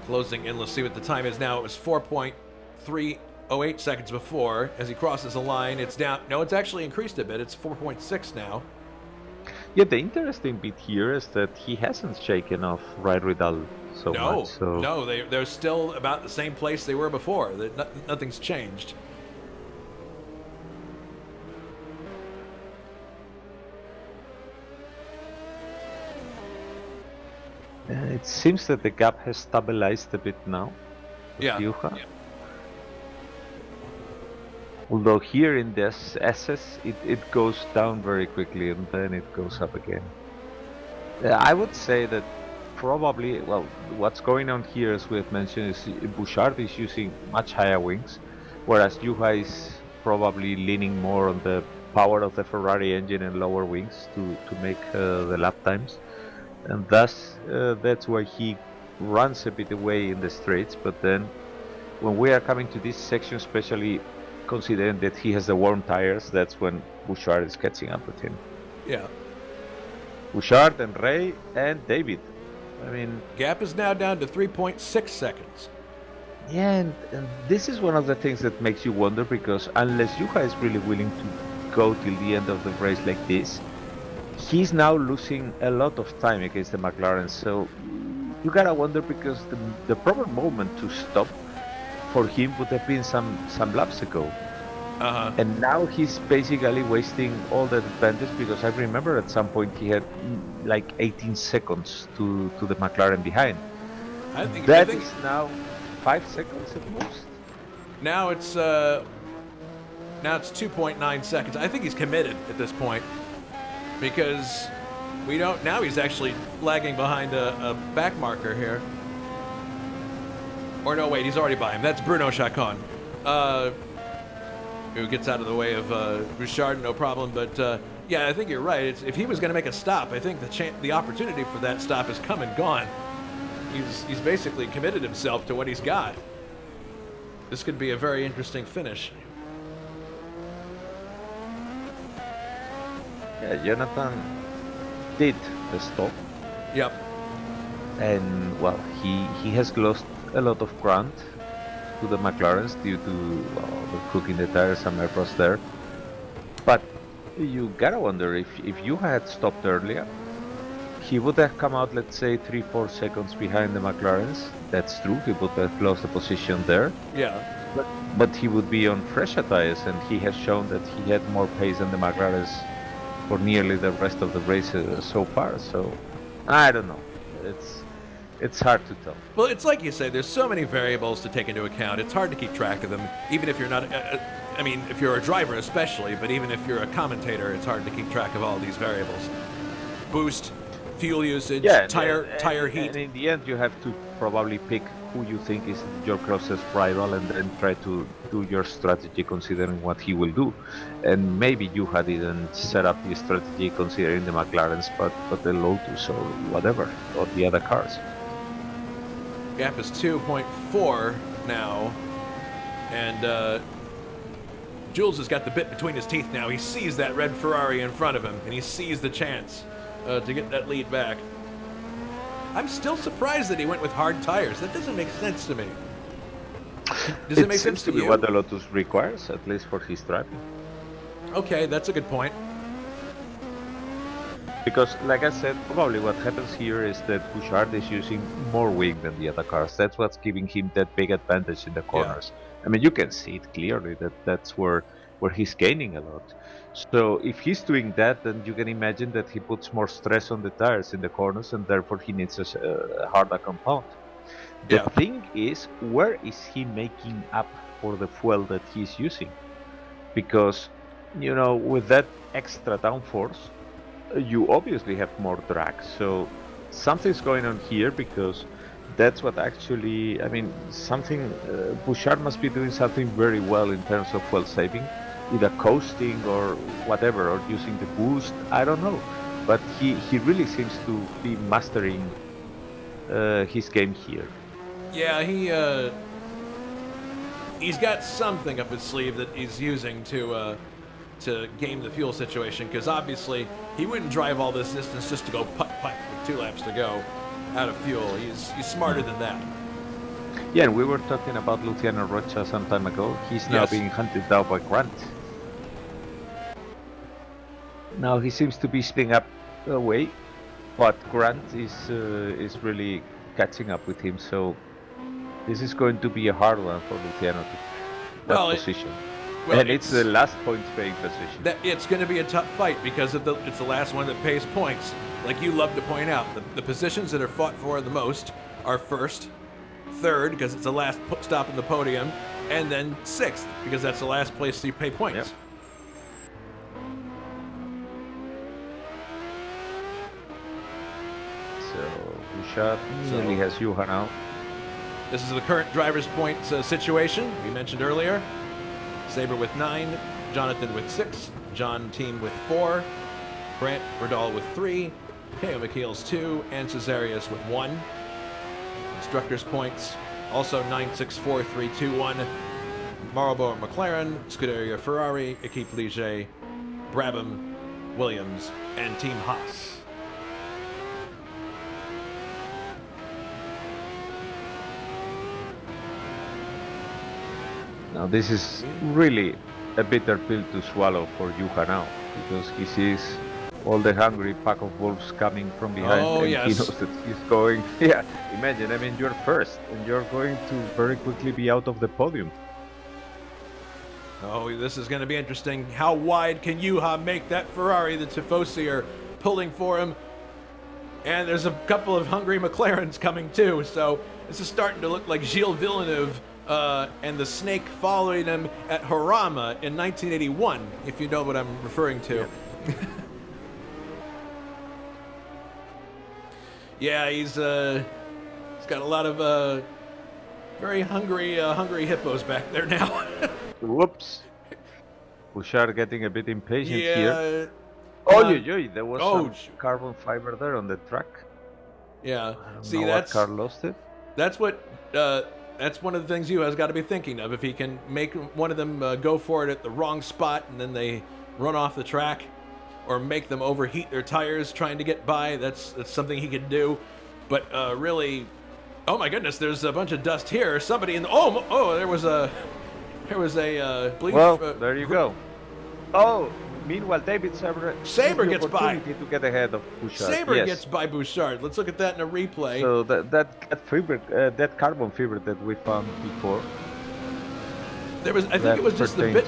closing in. Let's see what the time is now. It was 4.308 seconds before. As he crosses the line, it's down. No, it's actually increased a bit. It's 4.6 now. yeah, the interesting bit here is that he hasn't shaken off Ride Ridal so much. So No, they're still about the same place they were before. Nothing's changed. it seems that the gap has stabilized a bit now. Yeah. Juha. Although here in this SS, it goes down very quickly and then it goes up again. I would say that probably, well, what's going on here, as we have mentioned, is Bouchard is using much higher wings, whereas Juha is probably leaning more on the power of the Ferrari engine and lower wings to make the lap times. And thus, that's why he runs a bit away in the straights, but then when we are coming to this section, especially considering that he has the warm tires, that's when Bouchard is catching up with him. Yeah. Bouchard and Ray and David. I mean, Gap is now down to 3.6 seconds. yeah, and this is one of the things that makes you wonder, because unless Juha is really willing to go till the end of the race like this, he's now losing a lot of time against the McLaren. So you gotta wonder, because the proper moment to stop for him would have been some laps ago. And now he's basically wasting all the advantage because I remember at some point he had like 18 seconds to the McLaren behind. I think Is now 5 seconds at most. Now it's 2.9 seconds. I think he's committed at this point because we don't. Now he's actually lagging behind a back marker here. Or no, wait, he's already by him. That's Bruno Chacon. Who gets out of the way of Bouchard, no problem. But yeah, I think you're right. If he was going to make a stop, I think the opportunity for that stop is come and gone. He's basically committed himself to what he's got. This could be a very interesting finish. Yeah, Jonathan did the stop. Yep. And well, he has lost a lot of ground to the McLarens due to the crook in the tires, some air frost there. But you gotta wonder if you had stopped earlier, he would have come out, let's say, 3-4 seconds behind the McLarens. That's true, he would have lost the position there. Yeah. But he would be on fresher tires, and he has shown that he had more pace than the McLarens for nearly the rest of the race so far. So I don't know. It's hard to tell. Well, it's like you say, there's so many variables to take into account. It's hard to keep track of them, even if you're not, I mean, if you're a driver especially, but even if you're a commentator, it's hard to keep track of all these variables. Boost, fuel usage, tire heat. And in the end, you have to probably pick who you think is your closest rival and then try to do your strategy considering what he will do. And maybe you had didn't set up the strategy considering the McLarens, but the Lotus or whatever, or the other cars. Gap is 2.4 now, and Jules has got the bit between his teeth now. He sees that red Ferrari in front of him, and he sees the chance to get that lead back. I'm still surprised that he went with hard tires. That doesn't make sense to me. Does it make sense to you? It seems to be what the Lotus requires, at least for his driving. Okay, that's a good point. Because, like I said, probably what happens here is that Bouchard is using more wing than the other cars. That's what's giving him that big advantage in the corners. Yeah. I mean, you can see it clearly that that's where he's gaining a lot. So if he's doing that, then you can imagine that he puts more stress on the tires in the corners, and therefore he needs a harder compound. The thing is, where is he making up for the fuel that he's using? Because, you know, with that extra downforce, you obviously have more drag, so something's going on here, because that's what actually, I mean, something, Bouchard must be doing something very well in terms of fuel saving, either coasting or whatever, or using the boost, I don't know, but he really seems to be mastering his game here. Yeah, he's got something up his sleeve that he's using to game the fuel situation, because obviously he wouldn't drive all this distance just to go putt-putt with 2 laps to go out of fuel. He's smarter than that. Yeah, and we were talking about Luciano Rocha some time ago. He's now being hunted down by Grant. Now he seems to be speeding up away, but Grant is really catching up with him, so this is going to be a hard one for Luciano to that position. And it's the last points-paying position. It's going to be a tough fight because it's the last one that pays points. Like you love to point out, the positions that are fought for the most are first, third, because it's the last stop in the podium, and then sixth, because that's the last place you pay points. Yep. So Bouchard nearly has Juha now. This is the current driver's points situation we mentioned earlier. Saber with 9, Jonathan with 6, John Team with 4, Brant Verdal with 3, Keo McKeel's 2, and Cesarius with 1. Instructors points also 9, 6, 4, 3, 2, 1. Marlboro McLaren, Scuderia Ferrari, Equipe Ligier, Brabham, Williams, and Team Haas. Now this is really a bitter pill to swallow for Juha now, because he sees all the hungry pack of wolves coming from behind, and he knows that he's going. Yeah, imagine, I mean, you're first, and you're going to very quickly be out of the podium. Oh, this is going to be interesting. How wide can Juha make that Ferrari? The Tifosi are pulling for him. And there's a couple of hungry McLarens coming too. So this is starting to look like Gilles Villeneuve and the Snake following him at Jarama in 1981, if you know what I'm referring to. Yeah, yeah he's got a lot of very hungry hippos back there now. Whoops. Bouchard getting a bit impatient yeah, here. Oh, there was some shoot. carbon fiber there on the track. Yeah. See, that's car lost it. That's what. That's one of the things you has got to be thinking of. If he can make one of them go for it at the wrong spot and then they run off the track, or make them overheat their tires trying to get by, that's something he could do. But really, oh my goodness, there's a bunch of dust here. Somebody in the there was a there you go. Oh. Meanwhile, David Saber gets by to get ahead of Bouchard. Saber gets by Bouchard. Let's look at that in a replay. So that carbon fiber that we found before. I think it was just the bit.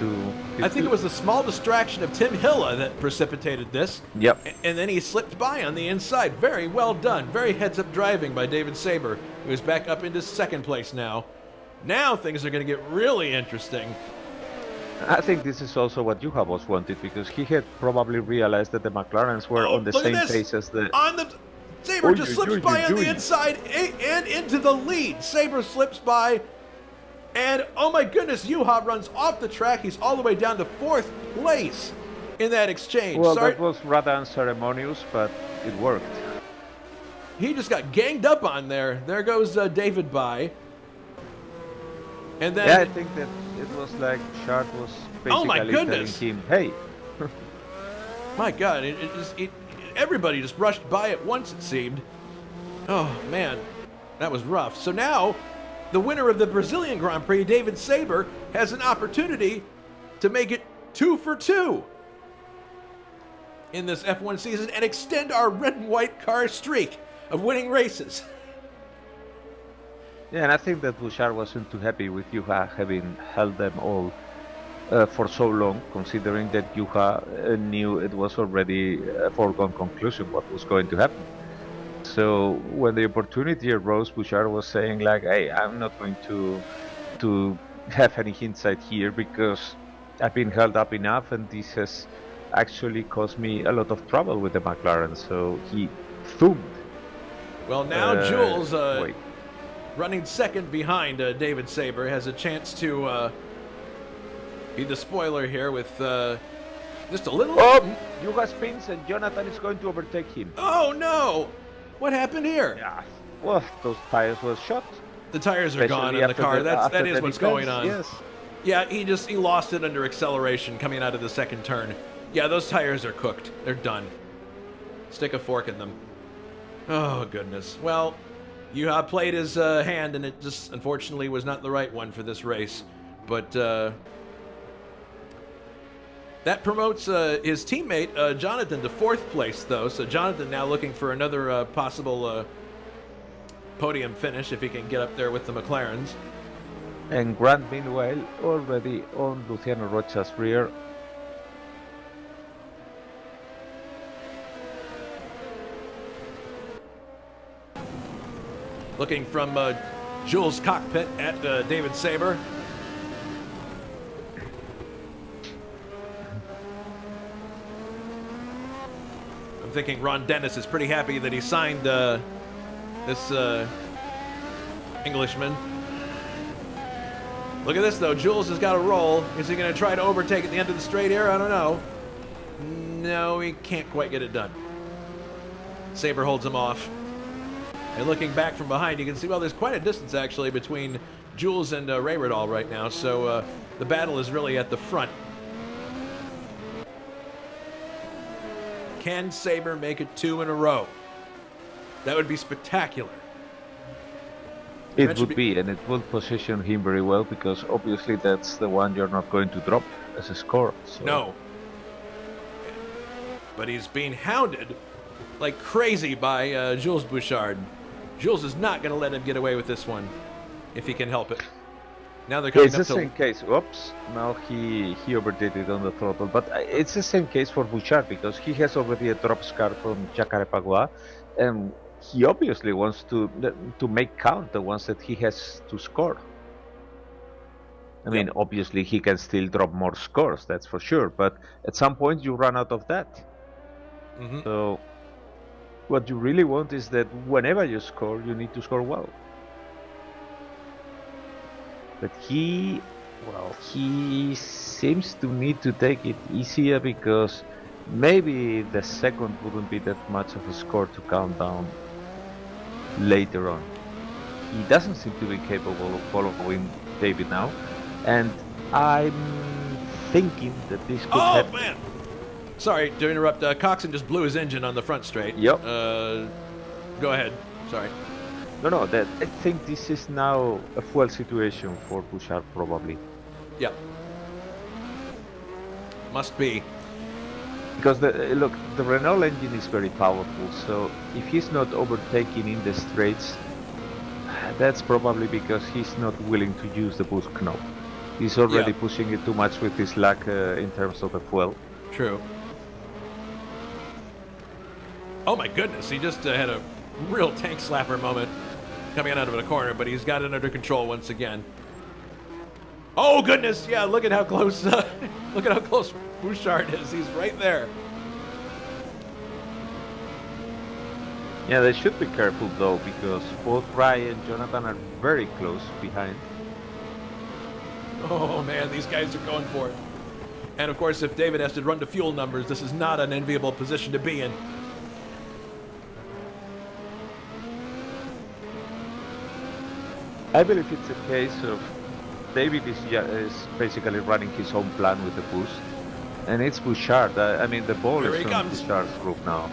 I think it was the small distraction of Tim Hilla that precipitated this. Yep. And then he slipped by on the inside. Very well done. Very heads-up driving by David Saber, who is back up into second place now. Now things are going to get really interesting. I think this is also what Juha was wanted, because he had probably realized that the McLarens were on the same pace as the... Saber just slips by on the inside and into the lead. Saber slips by, and oh my goodness, Juha runs off the track. He's all the way down to fourth place in that exchange. Well, that was rather unceremonious, but it worked. He just got ganged up on there. There goes David by. And then... Yeah, I think that it was like Shard was basically telling him, hey. My God, everybody just rushed by at once, it seemed. Oh, man, that was rough. So now, the winner of the Brazilian Grand Prix, David Saber, has an opportunity to make it 2 for 2 in this F1 season and extend our red and white car streak of winning races. Yeah, and I think that Bouchard wasn't too happy with Juha having held them all for so long, considering that Juha knew it was already a foregone conclusion what was going to happen. So when the opportunity arose, Bouchard was saying like, hey, I'm not going to have any hindsight here, because I've been held up enough, and this has actually caused me a lot of trouble with the McLaren. So he zoomed. Well, now Jules... running second behind David Saber, has a chance to be the spoiler here with just a little... Oh! Juha spins and Jonathan is going to overtake him. Oh no! What happened here? Yeah. Well, those tires were shot. The tires are gone in the car. That is what's going on. Yes. Yeah, he lost it under acceleration coming out of the second turn. Yeah, those tires are cooked. They're done. Stick a fork in them. Oh goodness. Well, Juha played his hand, and it just unfortunately was not the right one for this race. But that promotes his teammate Jonathan to fourth place, though. So Jonathan now looking for another possible podium finish if he can get up there with the McLarens. And Grant, meanwhile, already on Luciano Rocha's rear. Looking from Jules' cockpit at David Saber. I'm thinking Ron Dennis is pretty happy that he signed this Englishman. Look at this, though. Jules has got a roll. Is he going to try to overtake at the end of the straight here? I don't know. No, he can't quite get it done. Saber holds him off. And looking back from behind, you can see, well, there's quite a distance, actually, between Jules and Rayredal right now. So the battle is really at the front. Can Saber make it 2 in a row? That would be spectacular. It would be, and it would position him very well, because obviously that's the one you're not going to drop as a score. So. No. But he's being hounded like crazy by Jules Bouchard. Jules is not going to let him get away with this one, if he can help it. Now they're Yeah, coming it's up the to... same case. Oops, now he overdid it on the throttle. But it's the same case for Bouchard because he has already a drop car from Jacarepagua, and he obviously wants to make count the ones that he has to score. I mean, Yep. obviously he can still drop more scores, that's for sure. But at some point you run out of that. Mm-hmm. So what you really want is that whenever you score, you need to score well. But he seems to need to take it easier because maybe the second wouldn't be that much of a score to count down later on. He doesn't seem to be capable of following David now, and I'm thinking that this could Oh, happen. man! Sorry to interrupt. Coxon just blew his engine on the front straight. Yep. Go ahead. Sorry. No, that I think this is now a fuel situation for Bouchard probably. Yep. Must be. Because look, the Renault engine is very powerful, so if he's not overtaking in the straights, that's probably because he's not willing to use the boost knob. He's already pushing it too much with his lack in terms of the fuel. True. Oh my goodness, he just had a real tank slapper moment coming out of the corner, but he's got it under control once again. Oh goodness, yeah, look at how close, look at how close Bouchard is. He's right there. Yeah, they should be careful though, because both Rai and Jonathan are very close behind. Oh man, these guys are going for it. And of course, if David has to run to fuel numbers, this is not an enviable position to be in. I believe it's a case of David is basically running his own plan with the boost, and it's Bouchard. I mean, the ball Here is he on comes. Bouchard's group now.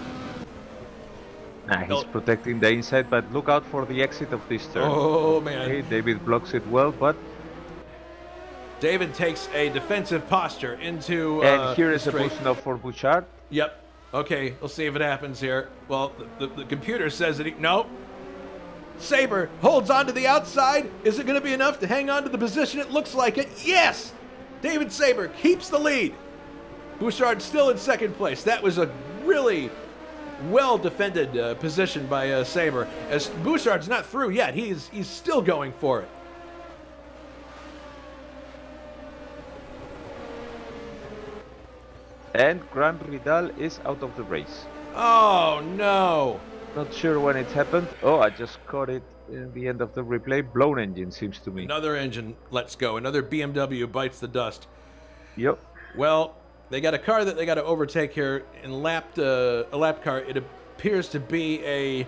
He's Oh. protecting the inside, but look out for the exit of this turn. Oh man. Okay, David blocks it well, but David takes a defensive posture into and here the is a straight. boost now for Bouchard. Yep. Okay, we'll see if it happens here. Well, the computer says that he... No. Saber holds on to the outside. Is it going to be enough to hang on to the position? It looks like it. Yes! David Saber keeps the lead. Bouchard still in second place. That was a really well-defended position by Saber. As Bouchard's not through yet. He's still going for it. And Grand Ridal is out of the race. Oh, no. Not sure when it happened. Oh, I just caught it in the end of the replay. Blown engine, seems to me. Another engine lets go. Another BMW bites the dust. Yep. Well, they got a car that they got to overtake here in a lap car. It appears to be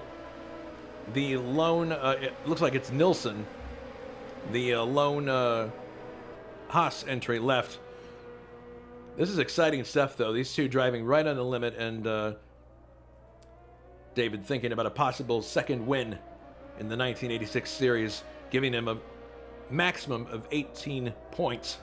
the lone. It looks like it's Nilsson, the lone Haas entry left. This is exciting stuff, though. These two driving right on the limit, and David thinking about a possible second win in the 1986 series, giving him a maximum of 18 points.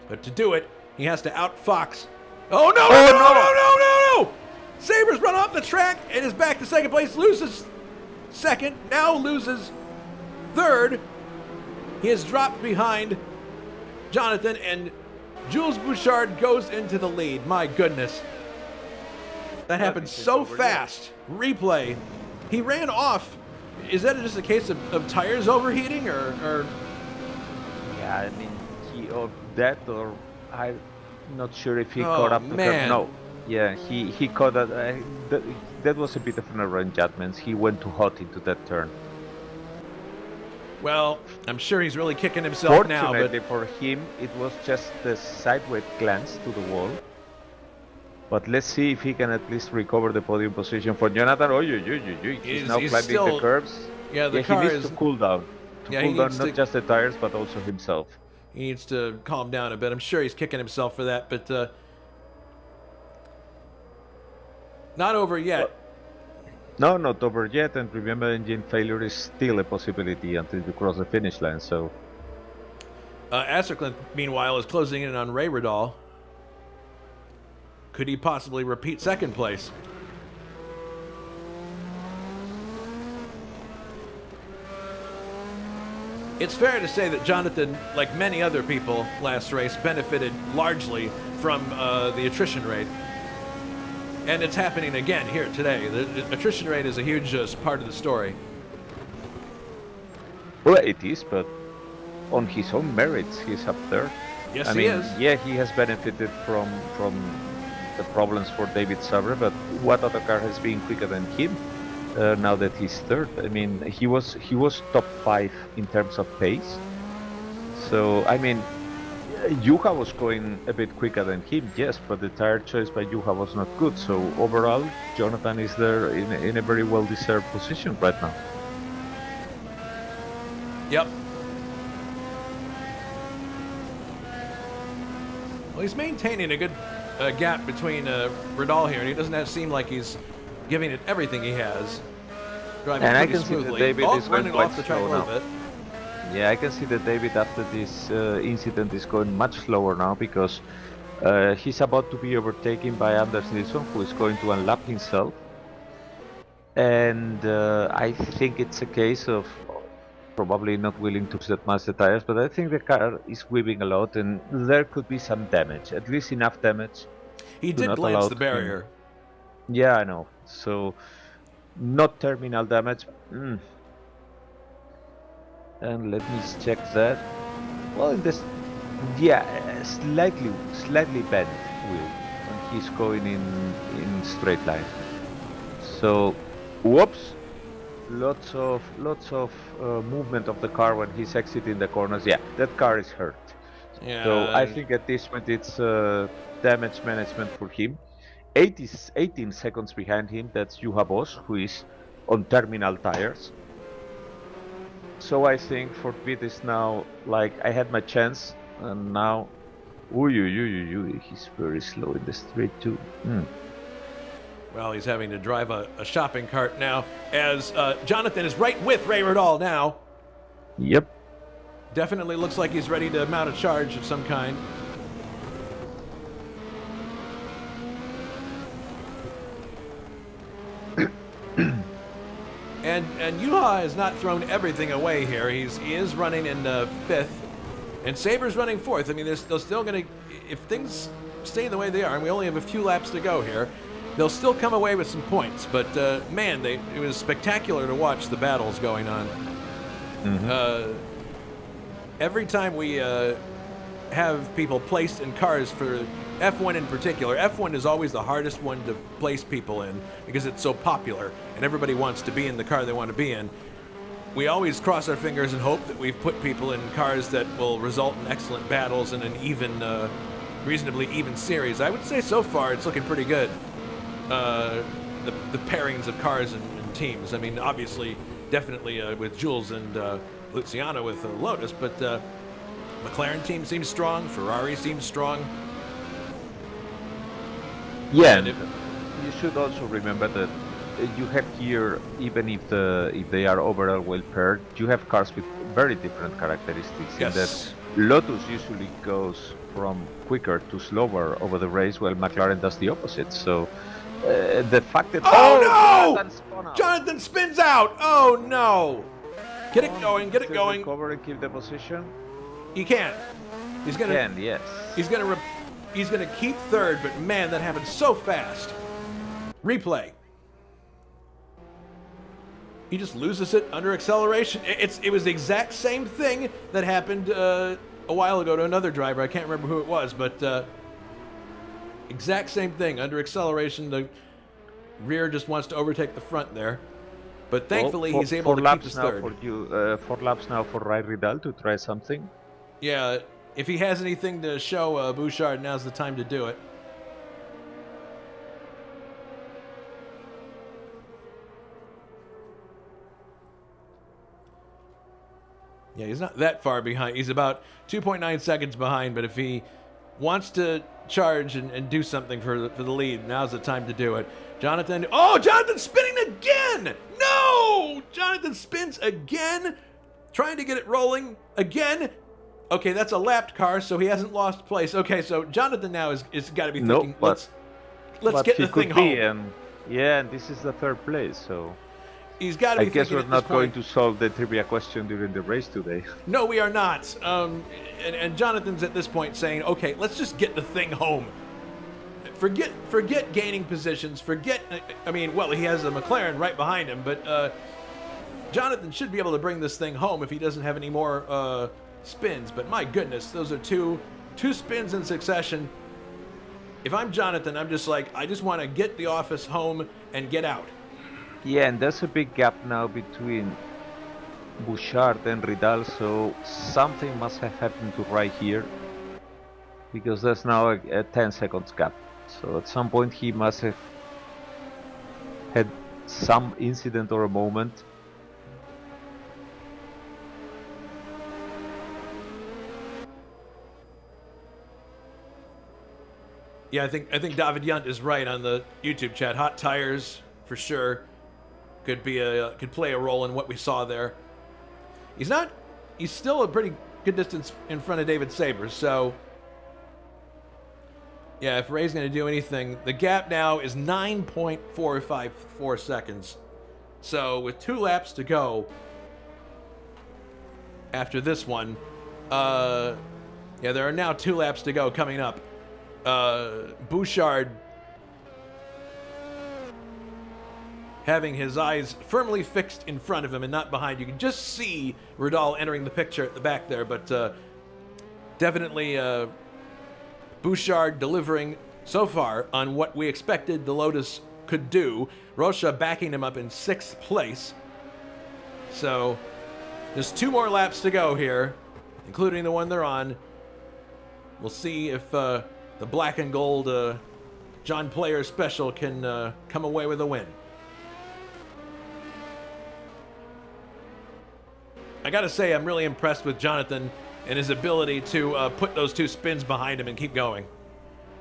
But to do it, he has to outfox. Oh no! No! Sabres run off the track and is back to second place. Loses second, now loses third. He has dropped behind Jonathan, and Jules Bouchard goes into the lead. My goodness. That happened so fast. Replay. He ran off. Is that just a case of tires overheating, or? Yeah, I mean, or I'm not sure if he caught up to man. her. No. Yeah, he caught that. That was a bit of an error in judgments. He went too hot into that turn. Well, I'm sure he's really kicking himself now. Fortunately But for him, it was just the sideways glance to the wall. But let's see if he can at least recover the podium position for Jonathan. He's now climbing still, the curves. Yeah, the car he needs is to cool down. Cool down not just the tires, but also himself. He needs to calm down a bit. I'm sure he's kicking himself for that, but not over yet. No, not over yet. And remember, engine failure is still a possibility until you cross the finish line. So, Assercliffe, meanwhile, is closing in on Ray Ridal. Could he possibly repeat second place? It's fair to say that Jonathan, like many other people last race, benefited largely from the attrition rate. And it's happening again here today. The attrition rate is a huge part of the story. Well, it is, but on his own merits, he's up there. Yes, he is. Yeah, he has benefited from the problems for David Sabre, but what other car has been quicker than him now that he's third? I mean, he was top 5 in terms of pace. So, I mean, Juha was going a bit quicker than him, yes, but the tire choice by Juha was not good. So overall, Jonathan is there in a very well-deserved position right now. Yep. Well, he's maintaining a good gap between Ridal here, and he doesn't seem like he's giving it everything he has. Driving and I pretty can see that smoothly. David is going running quite off the track a slow little now. bit. Yeah, I can see that David after this incident is going much slower now because he's about to be overtaken by Anders Nilsson, who is going to unlap himself. And I think it's a case of probably not willing to set much the tires, but I think the car is weaving a lot and there could be some damage, at least enough damage. He did glance the barrier. Yeah, I know. So, not terminal damage. And let me check that. Well, slightly bent wheel, and he's going in straight line. So, whoops! Lots of movement of the car when he's exiting the corners. Yeah, that car is hurt. Yeah. So I think at this point it's damage management for him. 18 seconds behind him, that's Juha Boss, who is on terminal tires. So I think for Pitt is now like I had my chance, and now, he's very slow in the straight too. Well, he's having to drive a shopping cart now, as Jonathan is right with Ray Ridal now. Yep. Definitely looks like he's ready to mount a charge of some kind. And Juha has not thrown everything away here. He is running in 5th, and Saber's running 4th. I mean, they're still going to, if things stay the way they are, and we only have a few laps to go here, they'll still come away with some points. But man, it was spectacular to watch the battles going on. Every time we have people placed in cars for F1 in particular, F1 is always the hardest one to place people in because it's so popular and everybody wants to be in the car they want to be in. We always cross our fingers and hope that we've put people in cars that will result in excellent battles and an even, reasonably even series. I would say so far it's looking pretty good. The pairings of cars and teams. I mean, obviously, definitely with Jules and Luciano with Lotus, but McLaren team seems strong. Ferrari seems strong. Yeah, and you should also remember that you have here, even if they are overall well paired, you have cars with very different characteristics. Yes. In that Lotus usually goes from quicker to slower over the race, while McLaren does the opposite. So the fact that Jonathan spins out. Oh no! Get it going. Get it going. Recover and keep the position. He can't. He's gonna. Yes. He's gonna keep 3rd, but man, that happened so fast. Replay. He just loses it under acceleration. It was the exact same thing that happened a while ago to another driver. I can't remember who it was, but exact same thing. Under acceleration, the rear just wants to overtake the front there. But thankfully, he's able to keep his 3rd. 4 laps now for Ray Ridal to try something. Yeah, if he has anything to show Bouchard, now's the time to do it. Yeah, he's not that far behind. He's about 2.9 seconds behind, but if he wants to charge and do something for the lead, now's the time to do it. Jonathan spinning again! No! Jonathan spins again, trying to get it rolling again. Okay, that's a lapped car, so he hasn't lost place. Okay, so Jonathan now is got to be thinking, let's get the thing home. And this is the 3rd place, so... He's got to I be guess thinking we're at not this going point, to solve the trivia question during the race today. no, we are not. And Jonathan's at this point saying, okay, let's just get the thing home. Forget gaining positions. Well, he has a McLaren right behind him, but Jonathan should be able to bring this thing home if he doesn't have any more spins. But my goodness, those are two spins in succession. If I'm Jonathan, I'm just like, I just want to get the office home and get out. Yeah, and there's a big gap now between Bouchard and Ridal, so something must have happened to right here, because there's now a 10 seconds gap. So at some point he must have had some incident or a moment. Yeah, I think David Yunt is right on the YouTube chat. Hot tires for sure could play a role in what we saw there. He's still a pretty good distance in front of David Saber, so yeah, if Ray's going to do anything, the gap now is 9.454 seconds. So with 2 laps to go after this one, there are now 2 laps to go coming up. Bouchard having his eyes firmly fixed in front of him and not behind. You can just see Ridal entering the picture at the back there, but definitely Bouchard delivering so far on what we expected the Lotus could do. Rocha backing him up in 6th place. So there's 2 more laps to go here, including the one they're on. We'll see if the black and gold John Player special can come away with a win. I gotta say, I'm really impressed with Jonathan and his ability to put those 2 spins behind him and keep going.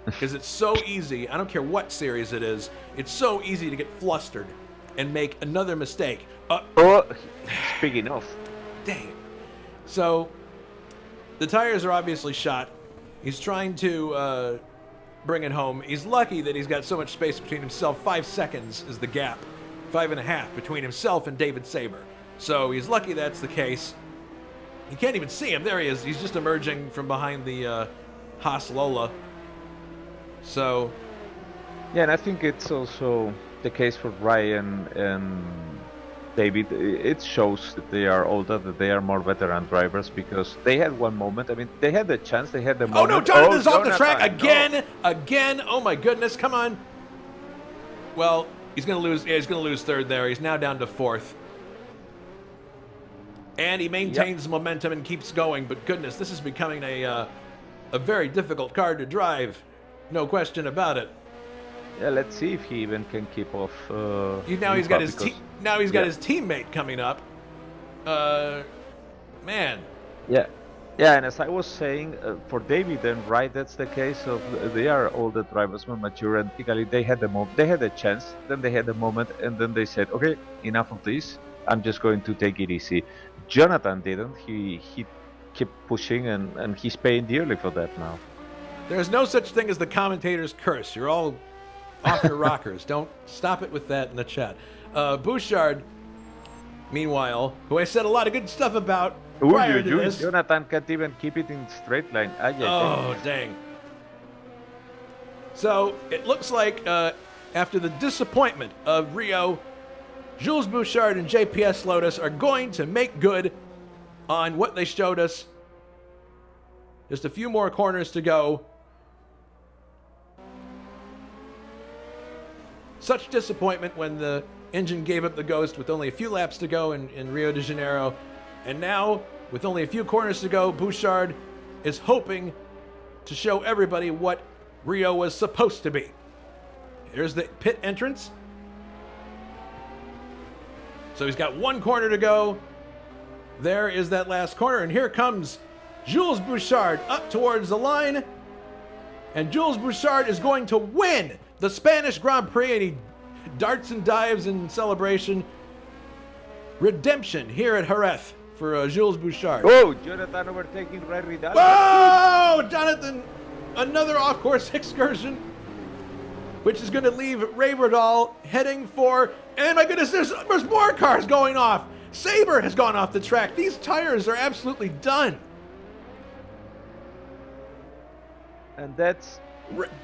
Because it's so easy, I don't care what series it is, it's so easy to get flustered and make another mistake. Speaking of. Dang it. So, the tires are obviously shot. He's trying to bring it home. He's lucky that he's got so much space between himself. 5 seconds is the gap. 5.5 between himself and David Saber. So he's lucky that's the case. You can't even see him. There he is. He's just emerging from behind the Haas Lola. So, yeah, and I think it's also the case for Ryan and David. It shows that they are older, that they are more veteran drivers, because they had one moment. I mean, they had the chance, they had the moment. Oh no, Jonathan's off the track Jonathan, again. Oh my goodness, come on. Well, he's gonna lose. Yeah, he's gonna lose 3rd there. He's now down to 4th. And he maintains momentum and keeps going. But goodness, this is becoming a very difficult car to drive. No question about it. Yeah, let's see if he even can keep off. Now he's got his his teammate coming up. Man. Yeah, and as I was saying, for David and Wright, that's the case of they are older drivers, more mature, and typically they had a chance, then they had a moment, and then they said, okay, enough of this. I'm just going to take it easy. Jonathan didn't. He kept pushing, and he's paying dearly for that now. There's no such thing as the commentator's curse. You're all off your rockers. Don't stop it with that in the chat. Bouchard, meanwhile, who I said a lot of good stuff about prior to this. Jonathan can't even keep it in straight line. Dang. So it looks like after the disappointment of Rio, Jules Bouchard and JPS Lotus are going to make good on what they showed us. Just a few more corners to go. Such disappointment when the engine gave up the ghost with only a few laps to go in Rio de Janeiro. And now, with only a few corners to go, Bouchard is hoping to show everybody what Rio was supposed to be. Here's the pit entrance. So he's got 1 corner to go. There is that last corner, and here comes Jules Bouchard up towards the line. And Jules Bouchard is going to win the Spanish Grand Prix, and he darts and dives in celebration. Redemption here at Jerez for Jules Bouchard. Oh, Jonathan overtaking Ray Ridal. Whoa! Jonathan, another off-course excursion, which is going to leave Ray Ridal heading for And my goodness, there's more cars going off. Sabre has gone off the track. These tires are absolutely done. And that's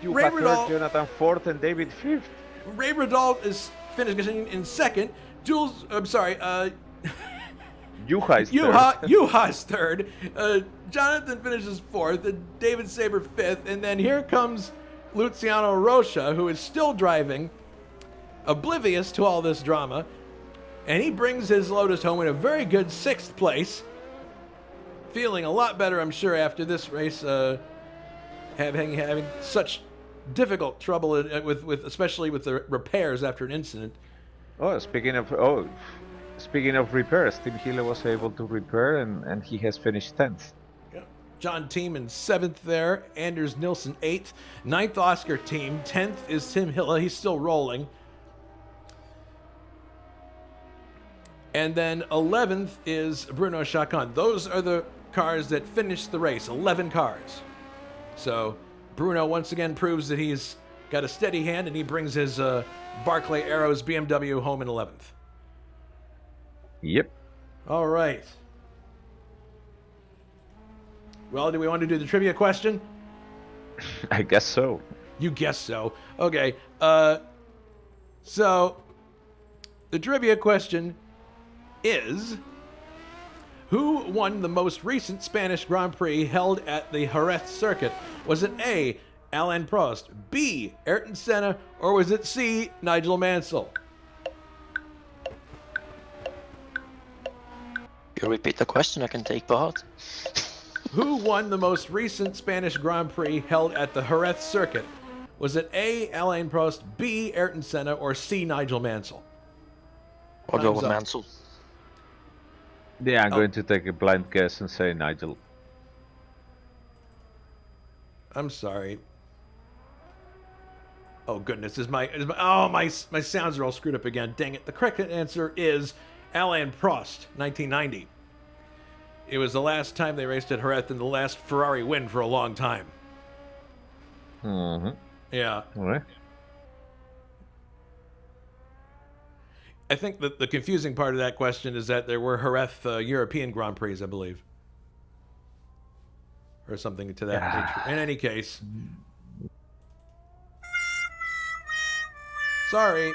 you Ray had Riddle, Jonathan fourth and David fifth. Ray Riddle is finishing in second. Juha is third. Juha is third. Jonathan finishes fourth. And David Sabre fifth. And then here comes Luciano Rocha, who is still driving, oblivious to all this drama. And he brings his Lotus home in a very good sixth place. Feeling a lot better, I'm sure, after this race. Having such difficult trouble with especially with the repairs after an incident. Speaking of repairs, Tim Hille was able to repair, and he has finished 10th. Yeah. John Team in 7th there. Anders Nilsson 8th. 9th Oscar Team. 10th is Tim Hille. He's still rolling. And then 11th is Bruno Chacon. Those are the cars that finished the race. 11 cars. So Bruno once again proves that he's got a steady hand, and he brings his Barclay Arrows BMW home in 11th. Yep. All right. Well, do we want to do the trivia question? I guess so. You guess so. Okay. So the trivia question is: who won the most recent Spanish Grand Prix held at the Jerez circuit? Was it A, Alain Prost, B, Ayrton Senna, or was it C, Nigel Mansell? You repeat the question, I can take part. Who won the most recent Spanish Grand Prix held at the Jerez circuit? Was it A, Alain Prost, B, Ayrton Senna, or C, Nigel Mansell? I'll go Time's with up. Mansell. Yeah, I'm going to take a blind guess and say Nigel. I'm sorry. Oh goodness, my sounds are all screwed up again. Dang it. The correct answer is Alain Prost, 1990. It was the last time they raced at Jerez and the last Ferrari win for a long time. Mm-hmm. Yeah. All right. I think that the confusing part of that question is that there were Jerez European Grand Prix, I believe. Or something to that nature. In any case. Sorry.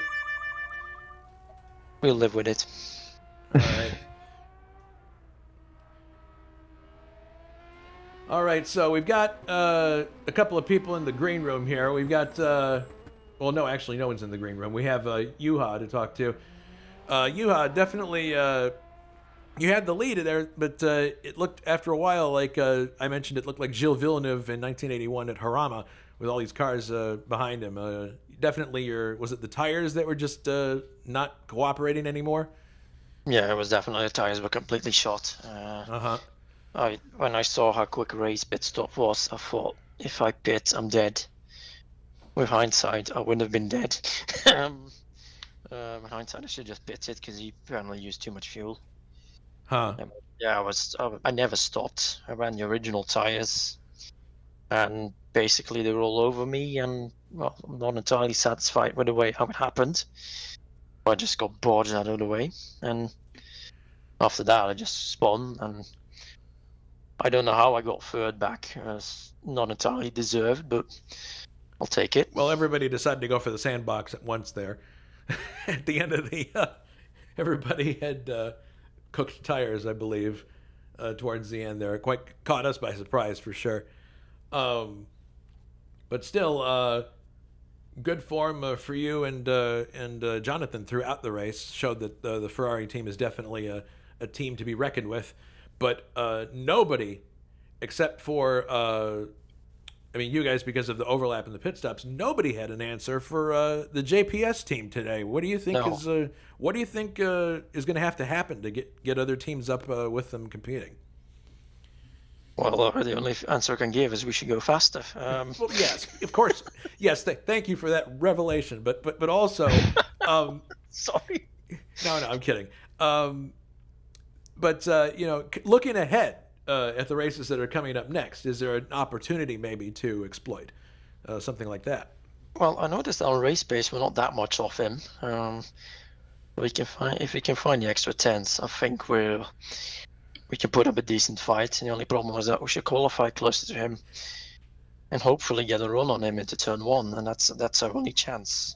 We'll live with it. All right. All right, so we've got a couple of people in the green room here. We've got, well, no, actually, no one's in the green room. We have Juha to talk to. Juha, definitely, you had the lead there, but it looked, after a while, like I mentioned, it looked like Gilles Villeneuve in 1981 at Jarama with all these cars behind him. Definitely, was it the tires that were just not cooperating anymore? Yeah, it was definitely the tires were completely shot. When I saw how quick Ray's pit stop was, I thought, if I pit, I'm dead. With hindsight, I wouldn't have been dead. With hindsight, I should have just pitted because he apparently used too much fuel. Yeah, I never stopped. I ran the original tires, and basically they were all over me. And well, I'm not entirely satisfied with the way how it happened. I just got bored out of the way, and after that, I just spun. And I don't know how I got third back. It's not entirely deserved, but I'll take it. Well, everybody decided to go for the sandbox at once there. At the end of the, everybody had cooked tires, I believe, towards the end there. Quite caught us by surprise for sure. But still, good form for you and Jonathan throughout the race. Showed that the Ferrari team is definitely a team to be reckoned with. But nobody, except for you guys, because of the overlap in the pit stops, nobody had an answer for the JPS team today. What do you think is going to have to happen to get other teams up with them competing? Well, the only answer I can give is we should go faster. Well, yes, of course. Yes, thank you for that revelation. But also, sorry. No, I'm kidding. But looking ahead at the races that are coming up next, is there an opportunity maybe to exploit something like that? Well, I noticed our race pace we're not that much off him. If we can find the extra 10s, I think we can put up a decent fight. And the only problem was that we should qualify closer to him, and hopefully get a run on him into turn 1, and that's our only chance.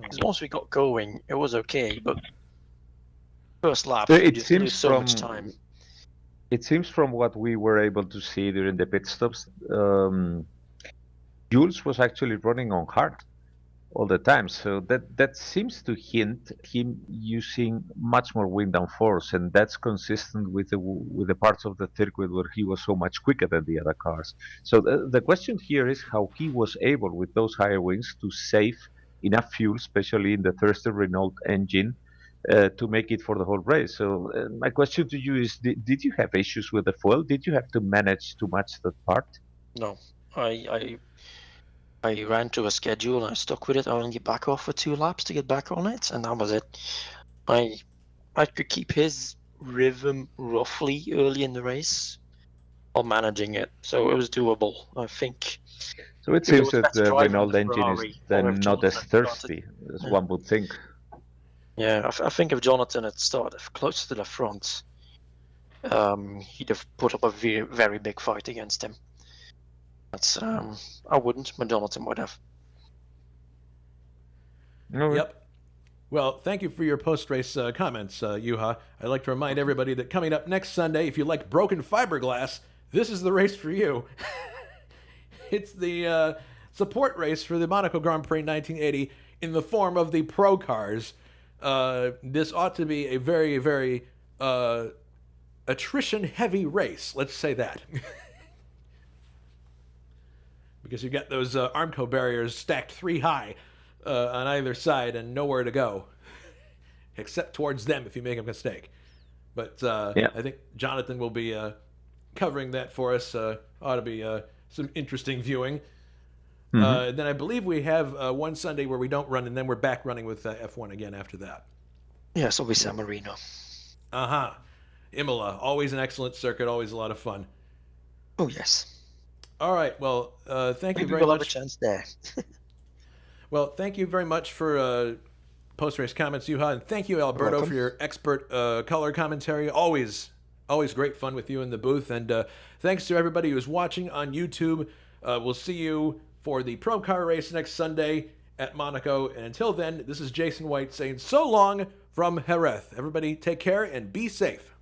Because once we got going, it was okay, but first lap, we just lose so much time. It seems from what we were able to see during the pit stops, Jules was actually running on hard all the time, so that seems to hint him using much more wind and force, and that's consistent with the parts of the circuit where he was so much quicker than the other cars. So the question here is how he was able, with those higher wings, to save enough fuel, especially in the Thurston Renault engine, to make it for the whole race. So my question to you is, did you have issues with the fuel? Did you have to manage to match that part? No, I ran to a schedule and I stuck with it. I only back off for 2 laps to get back on it, and that was it. I could keep his rhythm roughly early in the race while managing it, so it was doable, I think. So it seems that the Renault engine is then not as thirsty as one would think. Yeah, I think if Jonathan had started closer to the front, he'd have put up a very, very big fight against him. That's I wouldn't, but Jonathan would have. Yep. Well, thank you for your post-race comments, Juha. I'd like to remind everybody that coming up next Sunday, if you like broken fiberglass, this is the race for you. It's the support race for the Monaco Grand Prix 1980 in the form of the Pro Cars. This ought to be a very, very attrition-heavy race. Let's say that. Because you've got those Armco barriers stacked 3 high on either side and nowhere to go. Except towards them if you make a mistake. But I think Jonathan will be covering that for us. Ought to be some interesting viewing. Then I believe we have one Sunday where we don't run, and then we're back running with F1 again after that. Yes, it'll be San Marino. Imola, always an excellent circuit, always a lot of fun. Oh, yes. All right, well, thank you very much. We'll have a chance there. Well, thank you very much for post-race comments, Juha, and thank you, Alberto, for your expert color commentary. Always great fun with you in the booth, and thanks to everybody who's watching on YouTube. We'll see you for the Pro Car race next Sunday at Monaco, and until then, this is Jason White saying so long from Jerez. Everybody take care and be safe.